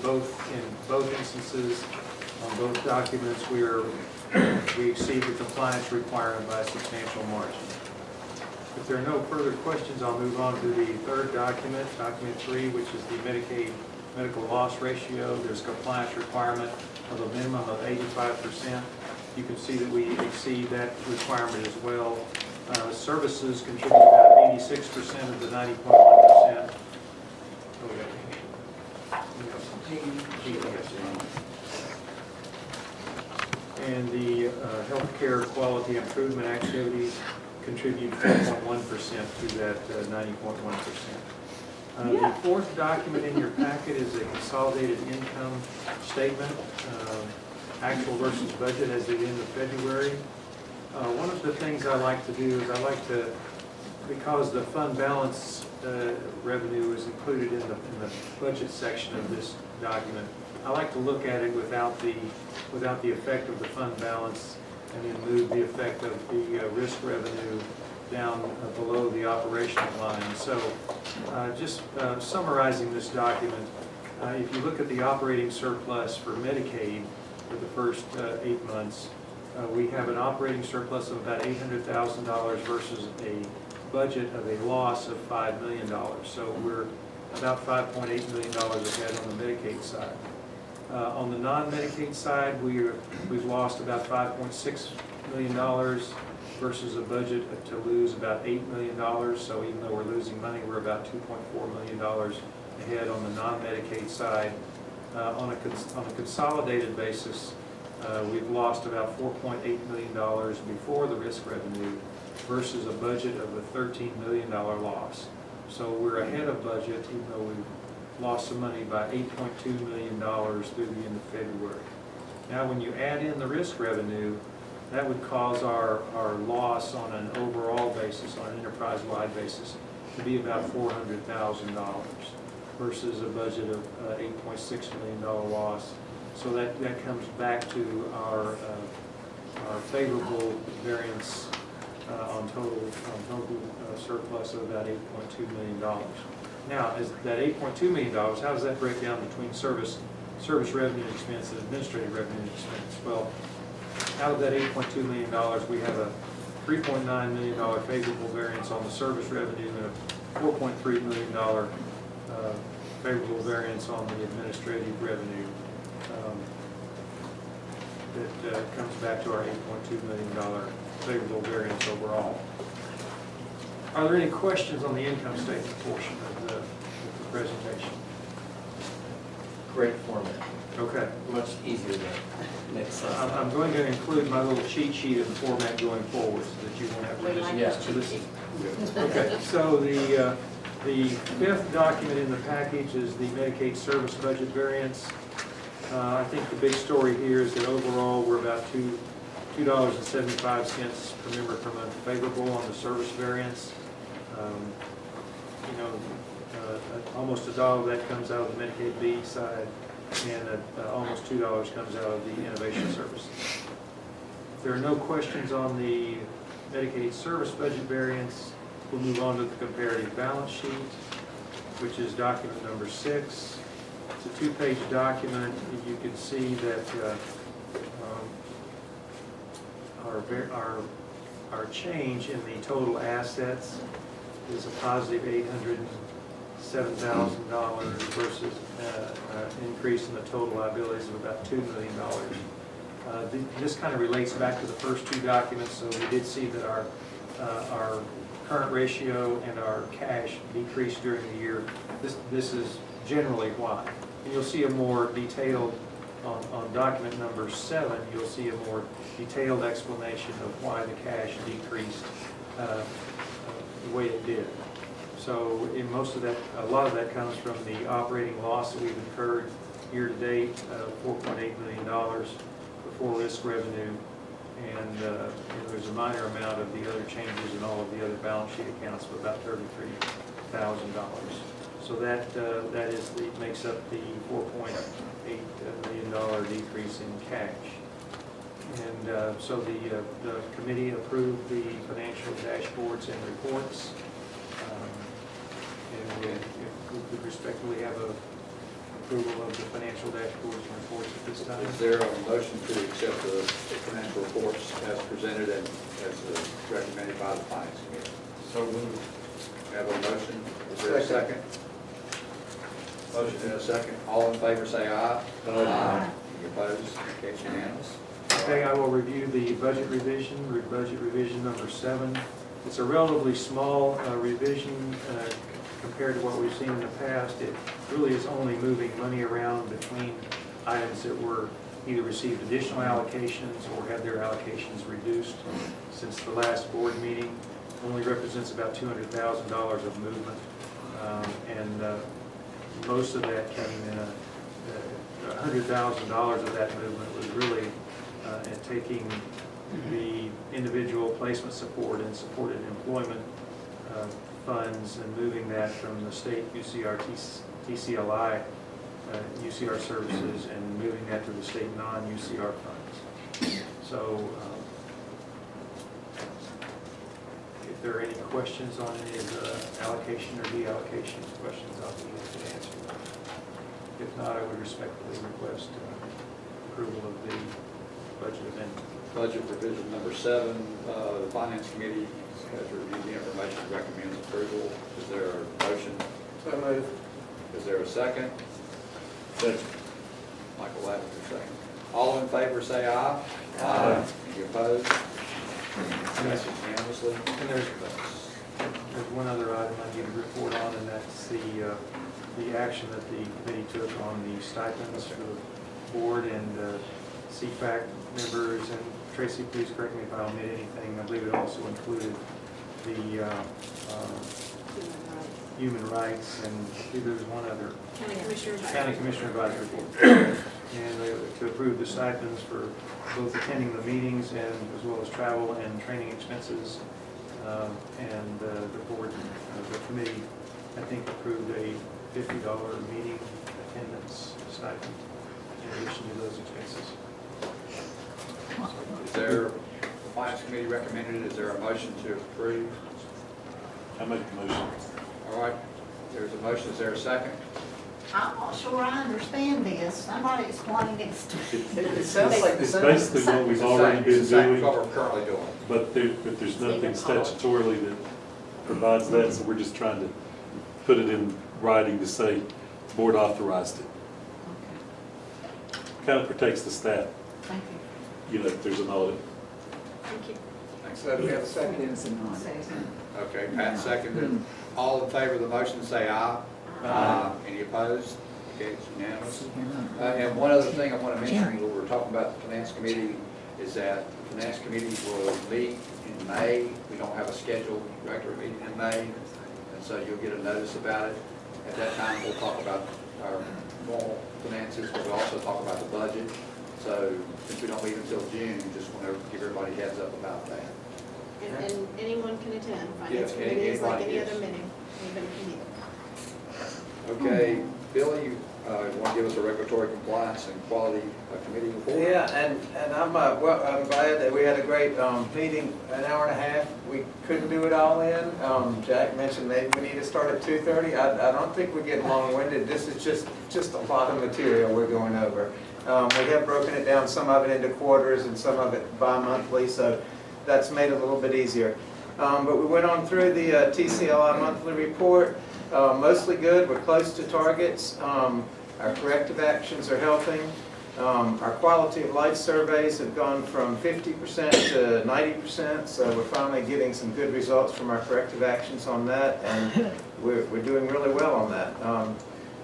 both instances, on both documents, we exceed the compliance requirement by a substantial margin. If there are no further questions, I'll move on to the third document, document 3, which is the Medicaid medical loss ratio. There's a compliance requirement of a minimum of 85%. You can see that we exceed that requirement as well. Services contribute about 86% of the 90.1%. And the healthcare quality improvement activities contribute 4.1% to that 90.1%. The fourth document in your packet is a consolidated income statement, actual versus budget as of the end of February. One of the things I like to do is because the fund balance revenue is included in the budget section of this document, I like to look at it without the effect of the fund balance, and then move the effect of the risk revenue down below the operational line. So just summarizing this document, if you look at the operating surplus for Medicaid for the first 8 months, we have an operating surplus of about $800,000 versus a budget of a loss of $5 million. So we're about $5.8 million ahead on the Medicaid side. On the non-Medicaid side, we've lost about $5.6 million versus a budget to lose about $8 million. So even though we're losing money, we're about $2.4 million ahead on the non-Medicaid side. On a consolidated basis, we've lost about $4.8 million before the risk revenue versus a budget of a $13 million loss. So we're ahead of budget, even though we've lost some money by $8.2 million through the end of February. Now, when you add in the risk revenue, that would cause our loss on an overall basis, on an enterprise-wide basis, to be about $400,000 versus a budget of $8.6 million loss. So that comes back to our favorable variance on total surplus of about $8.2 million. Now, as that $8.2 million, how does that break down between services service revenue expense and administrative revenue expense. Well, out of that $8.2 million, we have a $3.9 million favorable variance on the service revenue and a $4.3 million favorable variance on the administrative revenue. That comes back to our $8.2 million favorable variance overall. Are there any questions on the income statement portion of the presentation? Great format. Okay. Much easier to make sense. I'm going to include my little cheat sheet of the format going forward so that you won't have to Yeah. listen. Okay, so the fifth document in the package is the Medicaid service budget variance. I think the big story here is that overall we're about $2.75 per member per month favorable on the service variance. Almost $1 of that comes out of the Medicaid B side, and almost $2 comes out of the innovation services. If there are no questions on the Medicaid service budget variance, we'll move on to the comparative balance sheet, which is document number 6. It's a 2-page document. You can see that our change in the total assets is a positive $807,000 versus an increase in the total liabilities of about $2 million. This kind of relates back to the first 2 documents, so we did see that our current ratio and our cash decreased during the year. This is generally why. And you'll see a more detailed, on document number 7, you'll see a more detailed explanation of why the cash decreased the way it did. So in most of that, a lot of that comes from the operating loss that we've incurred year to date, $4.8 million before risk revenue. And there's a minor amount of the other changes in all of the other balance sheet accounts of about $33,000. So that makes up the $4.8 million decrease in cash. And so the committee approved the financial dashboards and reports. And we could respectfully have a approval of the financial dashboards and reports at this time. Is there a motion to accept the financial reports as presented and as recommended by the Finance Committee? So moved. Have a motion. Is there a second? Motion and a second. All in favor say aye. Aye. Any opposed? Case unanimous. Okay, I will review the budget revision number 7. It's a relatively small revision compared to what we've seen in the past. It really is only moving money around between items that were either received additional allocations or had their allocations reduced since the last board meeting. Only represents about $200,000 of movement, and most of that came in. $100,000 of that movement was really taking the individual placement support and supported employment funds and moving that from the state UCR TCLI UCR services and moving that to the state non-UCR funds. So if there are any questions on any of the allocation or deallocation questions, I'll be happy to answer them. If not, I would respectfully request approval of the budget amendment. Budget revision number 7, the Finance Committee has reviewed the information and recommends approval. Is there a motion? So moved. Is there a second? Second. Michael Lavender, second. All in favor say aye. Aye. Any opposed? Passes unanimously. And there's one other item I need to report on, and that's the action that the committee took on the stipends for the board and CFAC members. And Tracy, please correct me if I omit anything. I believe it also included the human rights, and I believe there was one other. County Commissioner Advisory Board. And to approve the stipends for both attending the meetings and as well as travel and training expenses. And the board, the committee, I think approved a $50 meeting attendance stipend in addition to those expenses. Is there, the Finance Committee recommended it, is there a motion to approve? I make a motion. All right, there's a motion, is there a second? I'm not sure I understand this. Somebody explain this to me. It sounds like the It's same. basically what we've already been It's the same doing, what we're currently doing. but there's nothing statutorily that provides that, so we're just trying to put it in writing to say, board authorized it. Kind of protects the staff, Thank you. if there's an audit. Thank you. So do we have a second? Okay, Pat seconded. All in favor of the motion, say aye. Aye. Any opposed? Okay, it's unanimous. And one other thing I want to mention, when we're talking about the finance committee, is that the finance committee will meet in May. We don't have a scheduled regular meeting in May, and so you'll get a notice about it. At that time, we'll talk about our normal finances, but we'll also talk about the budget. So since we don't meet until June, just want to give everybody a heads up about that. And anyone can attend. Yes, Finance committee is like any anybody, other yes. meeting. Anybody can meet. Okay, Billy, you want to give us a regulatory compliance and quality committee report? Yeah, and I'm glad that we had a great meeting, an hour and a half. We couldn't do it all in. Jack mentioned maybe we need to start at 2:30. I don't think we're getting long-winded. This is just a lot of material we're going over. We have broken it down, some of it into quarters and some of it bi-monthly, so that's made it a little bit easier. But we went on through the TCLI monthly report. Mostly good. We're close to targets. Our corrective actions are helping. Our quality of life surveys have gone from 50% to 90%, so we're finally getting some good results from our corrective actions on that, and we're doing really well on that.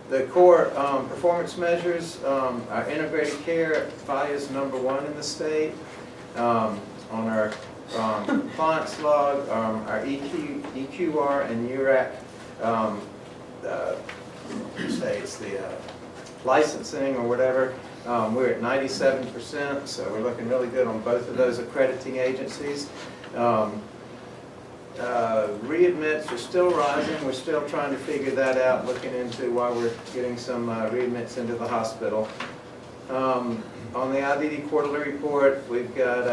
The core performance measures, our integrated care, Vaya is #1 in the state. On our compliance log, our EQR and URAC, say it's the licensing or whatever, we're at 97%, so we're looking really good on both of those accrediting agencies. Readmits are still rising. We're still trying to figure that out, looking into why we're getting some readmits into the hospital. On the IDD quarterly report, we've got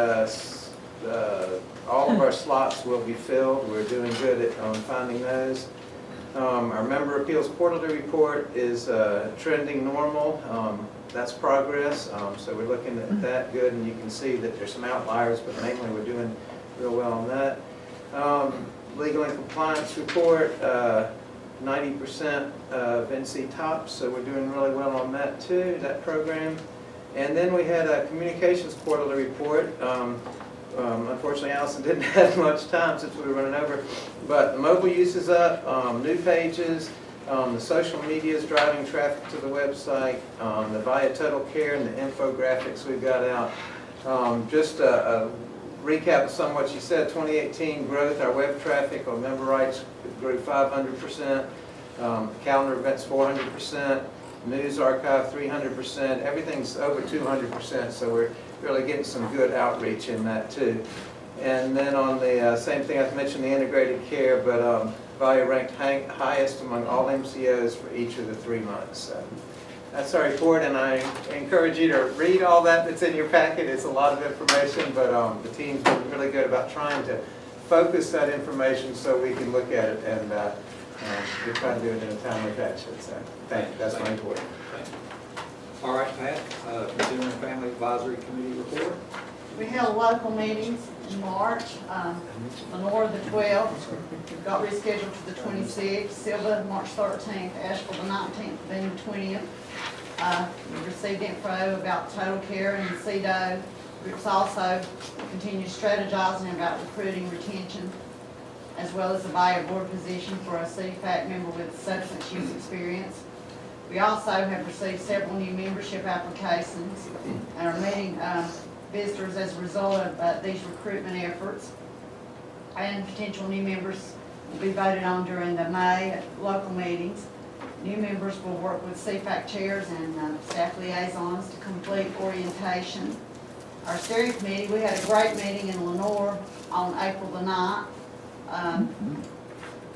all of our slots will be filled. We're doing good at finding those. Our member appeals quarterly report is trending normal. That's progress. So we're looking at that good, and you can see that there's some outliers, but mainly we're doing real well on that. Legal and compliance report, 90% of NC tops, so we're doing really well on that too, that program. And then we had a communications quarterly report. Unfortunately, Allison didn't have much time since we were running over, but the mobile use is up, new pages, the social media is driving traffic to the website, the Vaya Total Care and the infographics we've got out. Just a recap of some of what you said, 2018 growth, our web traffic on member rights grew 500%, calendar events 400%, news archive 300%, everything's over 200%, so we're really getting some good outreach in that too. And then on the same thing, I've mentioned the integrated care, but Vaya ranked highest among all MCOs for each of the 3 months. So that's our report, and I encourage you to read all that's in your packet. It's a lot of information, but the team's been really good about trying to focus that information so we can look at it, and we're trying to do it in a timely fashion. So thank you. That's my report. All right, Pat, Consumer and Family Advisory Committee report. We held local meetings in March, Lenore the 12th, got rescheduled to the 26th, Silva March 13th, Asheville the 19th, then the 20th. We received info about Total Care and CEDO. Groups also continue strategizing about recruiting, retention, as well as the Vaya board position for a CFAC member with substance use experience. We also have received several new membership applications and are meeting visitors as a result of these recruitment efforts. And potential new members will be voted on during the May local meetings. New members will work with CFAC chairs and staff liaisons to complete orientation. Our steering committee, we had a great meeting in Lenore on April the 9th.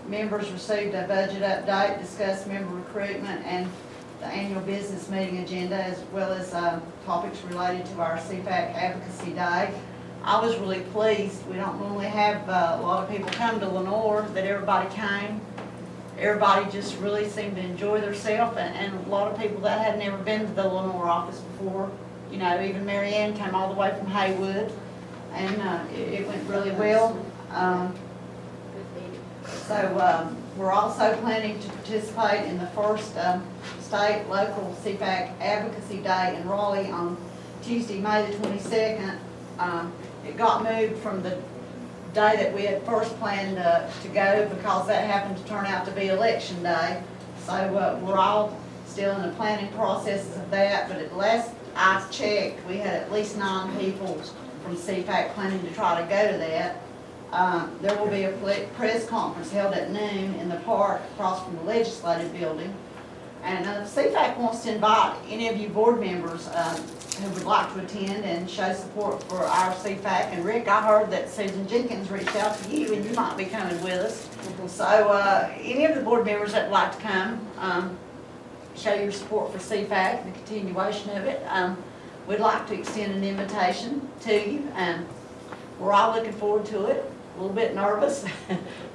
Members received a budget update, discussed member recruitment and the annual business meeting agenda, as well as topics related to our CFAC Advocacy Day. I was really pleased. We don't normally have a lot of people come to Lenore, but everybody came. everybody just really seemed to enjoy themselves, and a lot of people that had never been to the Lenore office before. You know, even Mary Ann came all the way from Haywood, and it went really well. So we're also planning to participate in the first state local CPAC Advocacy Day in Raleigh on Tuesday, May the 22nd. It got moved from the day that we had first planned to go because that happened to turn out to be election day. So we're all still in the planning processes of that, but at last I checked, we had at least 9 people from CPAC planning to try to go to that. There will be a press conference held at noon in the park across from the legislative building. And CPAC wants to invite any of you board members who would like to attend and show support for our CPAC. And Rick, I heard that Susan Jenkins reached out to you and you might be coming with us. So any of the board members that would like to come, show your support for CPAC and the continuation of it, we'd like to extend an invitation to you. We're all looking forward to it. A little bit nervous,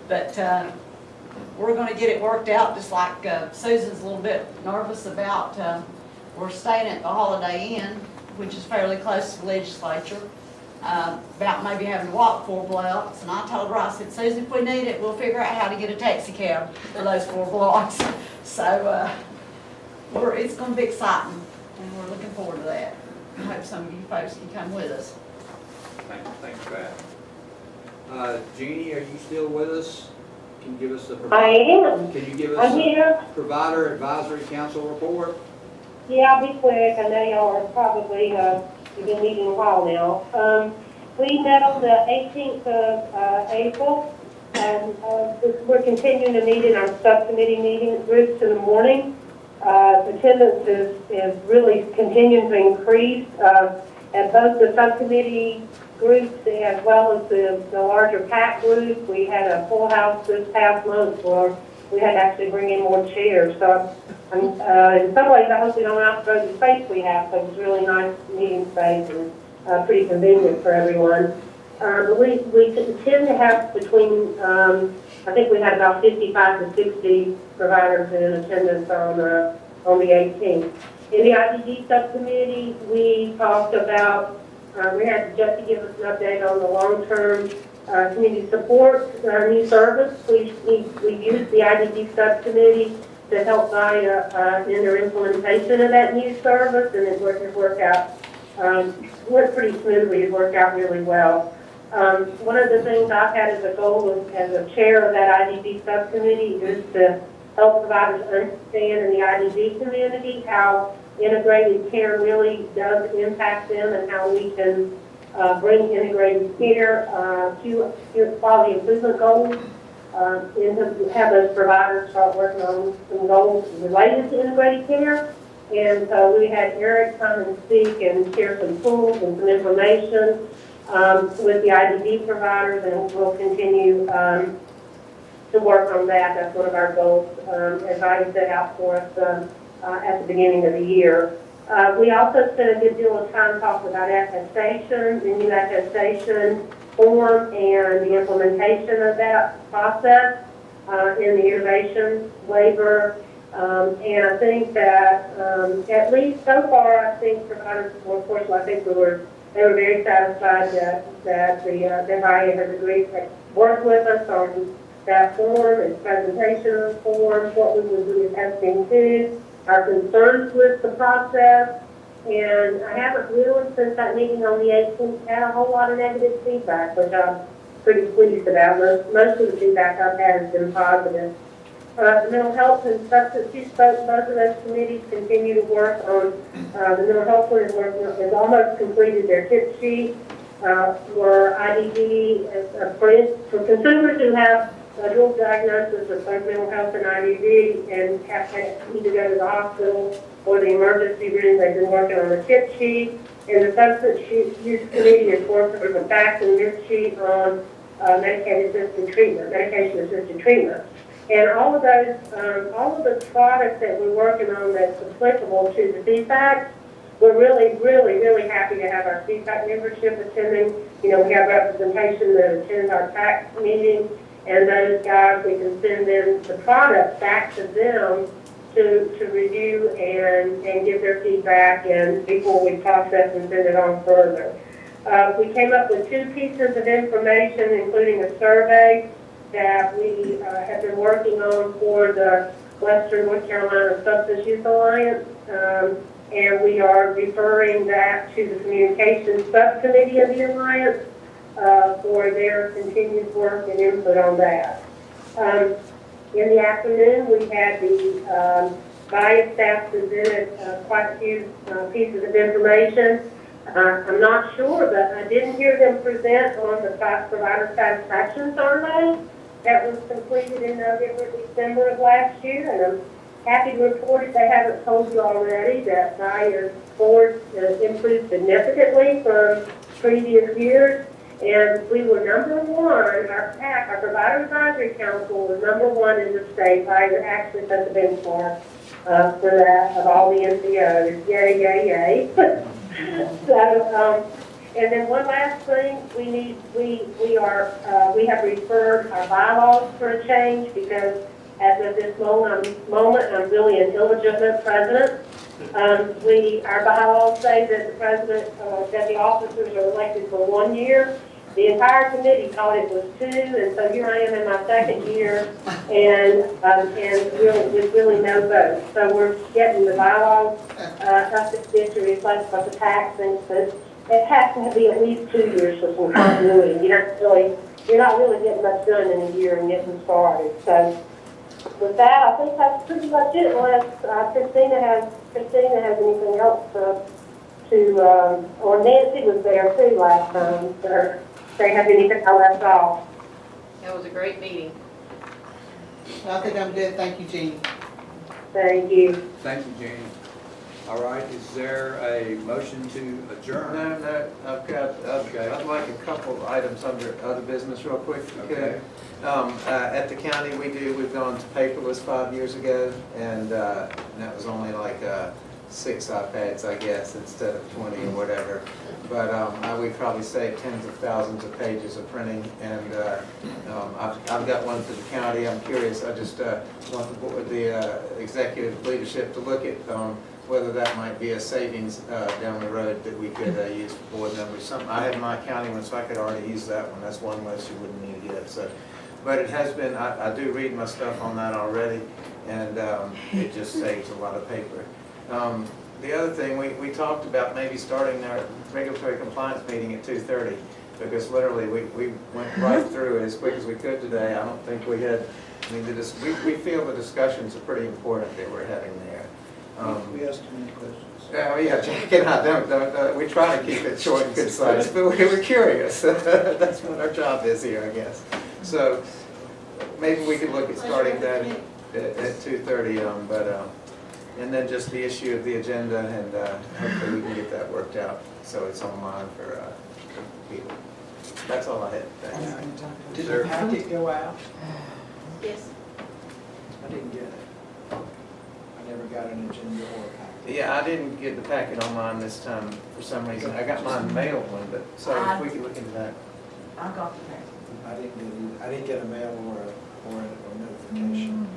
but we're going to get it worked out, just like Susan's a little bit nervous about. We're staying at the Holiday Inn, which is fairly close to the legislature, about maybe having to walk 4 blocks. And I told her, I said, Susan, if we need it, we'll figure out how to get a taxi cab for those 4 blocks. So it's going to be exciting, and we're looking forward to that. I hope some of you folks can come with us. Thanks, Pat. Jeannie, are you still with us? Can you give us the I am. Can you give us I'm here. a provider advisory council report? Yeah, I'll be quick. I know y'all are probably, you've been meeting a while now. We met on the 18th of April, and we're continuing to meet in our subcommittee meeting groups in the morning. Attendance is really continuing to increase at both the subcommittee groups as well as the larger PAC group. We had a full house this past month where we had to actually bring in more chairs. So in some ways I hope we don't outgrow the space we have, because it's really nice meeting space and pretty convenient for everyone. But we tend to have between, I think we had about 55 to 60 providers in attendance on the 18th. In the IDD subcommittee, we talked about, we had Jesse give us an update on the long-term community support new service. We used the IDD subcommittee to help Vaya in their implementation of that new service, and it went pretty smoothly. It worked out really well. One of the things I've had as a goal as a chair of that IDD subcommittee is to help providers understand in the IDD community how integrated care really does impact them, and how we can bring integrated care to quality improvement goals, and to have those providers start working on some goals related to integrated care. And so we had Eric come and speak and share some tools and some information with the IDD providers, and we'll continue to work on that. That's one of our goals as I set out for us at the beginning of the year. We also spent a good deal of time talking about attestation, the new attestation form, and the implementation of that process in the innovation labor. And I think that at least so far, I think providers, well, of course, I think they were very satisfied that the Vaya has agreed to work with us on that form, its presentation of the form, what we would be attesting to, our concerns with the process. And I haven't really, since that meeting on the 18th, had a whole lot of negative feedback, which I'm pretty pleased about. Most of the feedback I've had has been positive. The mental health and substance use, both of those committees continue to work on, the mental health one is almost completed their tip sheet for IDD, for consumers who have a dual diagnosis of both mental health and IDD and have to either go to the hospital or the emergency room. They've been working on the tip sheet, and the substance use committee is working on the facts and myth sheet on medication-assisted treatment. And all of the products that we're working on that's applicable to the CPAC, we're really, really, really happy to have our CPAC membership attending. You know, we have representation that attends our PAC meeting, And those guys, we can send them the product back to them to review and give their feedback and before we process and send it on further. We came up with 2 pieces of information, including a survey that we have been working on for the Western North Carolina Substance Use Alliance, and we are referring that to the Communications Subcommittee of the Alliance for their continued work and input on that. In the afternoon, we had the Vaya staff presented quite a few pieces of information. I'm not sure, but I didn't hear them present on the provider satisfaction survey that was completed in November, December of last year, and I'm happy to report, if they haven't told you already, that Vaya's scores improved significantly from previous years. And we were number 1, our PAC, our Provider Advisory Council was number 1 in the state. Vaya actually set the benchmark for that of all the NCOs. Yay, yay, yay. So, and then one last thing, we have referred our bylaws for a change because as of this moment, I'm really an illegitimate president. Our bylaws say that the president, that the officers are elected for 1 year. The entire committee thought it was 2, and so here I am in my 2nd year, and with really no vote. So we're getting the bylaws up to reflect what the tax thinks, but it has to be at least 2 years for some continuity. You're not really getting much done in a year and getting started. So with that, I think that's pretty much it, unless Christina has anything else or Nancy was there too last time, so they have anything I left off. That was a great meeting. I think I'm good, thank you, Jean. Thank you. Thank you, Jeannie. All right, is there a motion to adjourn? No, I'd like a couple of items under other business real quick, if you could. At the county, we've gone to paperless 5 years ago, and that was only like 6 iPads, I guess, instead of 20 or whatever. But we probably saved tens of thousands of pages of printing, and I've got one for the county. I'm curious, I just want the executive leadership to look at whether that might be a savings down the road that we could use for board members. I have my county one, so I could already use that one. That's one less you wouldn't need yet. So, but it has been, I do read my stuff on that already, and it just saves a lot of paper. The other thing, we talked about maybe starting our regulatory compliance meeting at 2:30, because literally we went right through it as quick as we could today. I don't think we had, we feel the discussions are pretty important that we're having there. We asked too many questions. Yeah, Jack and I don't, we try to keep it short and concise, but we're curious. That's what our job is here, I guess. So maybe we could look at starting that at 2:30, and then just the issue of the agenda, and hopefully we can get that worked out so it's online for people. That's all I had. Thanks. Did the packet go out? Yes. I didn't get it. I never got an agenda or a packet. Yeah, I didn't get the packet online this time for some reason. I got mine mailed one, but so if we could look into that. I got the packet. I didn't get either. I didn't get a mail or a notification.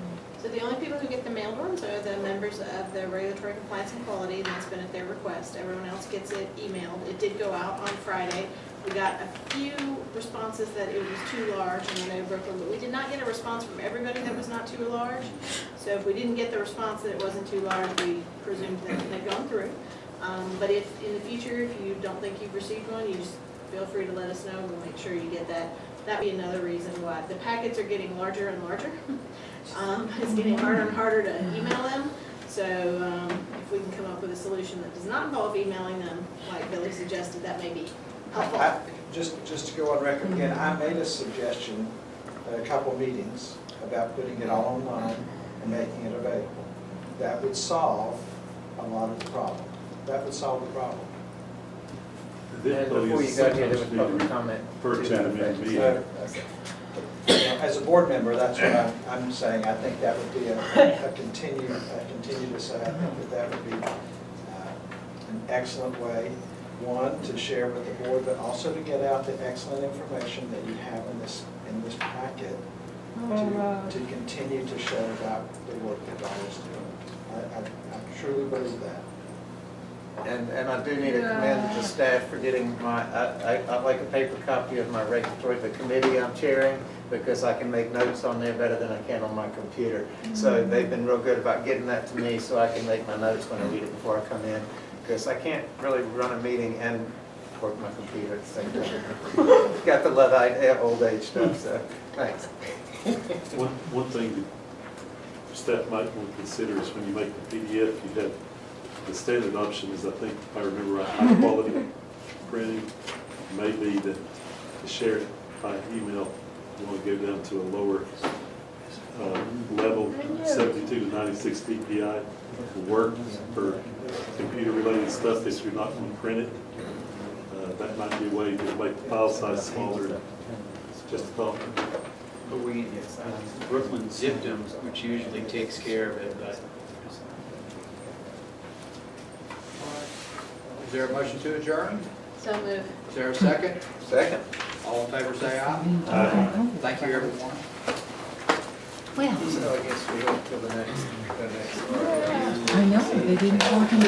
So the only people who get the mailed ones are the members of the Regulatory Compliance and Quality, and that's been at their request. Everyone else gets it emailed. It did go out on Friday. We got a few responses that it was too large in Monroe, Brooklyn, but we did not get a response from everybody that was not too large. So if we didn't get the response that it wasn't too large, we presumed that it had gone through. But if in the future, if you don't think you've received one, you just feel free to let us know. We'll make sure you get that. That'd be another reason why. The packets are getting larger and larger. It's getting harder and harder to email them. So if we can come up with a solution that does not involve emailing them, like Billy suggested, that may be helpful. Just to go on record again, I made a suggestion at a couple meetings about putting it all online and making it available. That would solve a lot of the problem. That would solve the problem. And before you got here, there was public comment. As a board member, that's what I'm saying. I think that would be a continuous. I think that would be an excellent way, one, to share with the board, but also to get out the excellent information that you have in this packet to continue to show about the work that Vaya's doing. I truly believe that. And I do need to commend the staff for getting I'd like a paper copy of my regulatory, the committee I'm chairing, because I can make notes on there better than I can on my computer. So they've been real good about getting that to me so I can make my notes when I read it before I come in. Because I can't really run a meeting and work my computer at the same time. Got the Luddite old age stuff, so thanks. One thing that staff might want to consider is when you make the PDF, you have the standard option is, I think, if I remember right, high quality printing. Maybe that to share it by email, you want to go down to a lower level, 72 to 96 dpi will work for computer-related stuff that you're not going to print it. That might be a way to make the file size smaller. Just a thought. But we, Brooklyn zipped them, which usually takes care of it, but. Is there a motion to adjourn? So move. Is there a second? Second. All in favor, say aye. Aye. Thank you, everyone. Well, So I guess we hope till the next. I know, they didn't talk about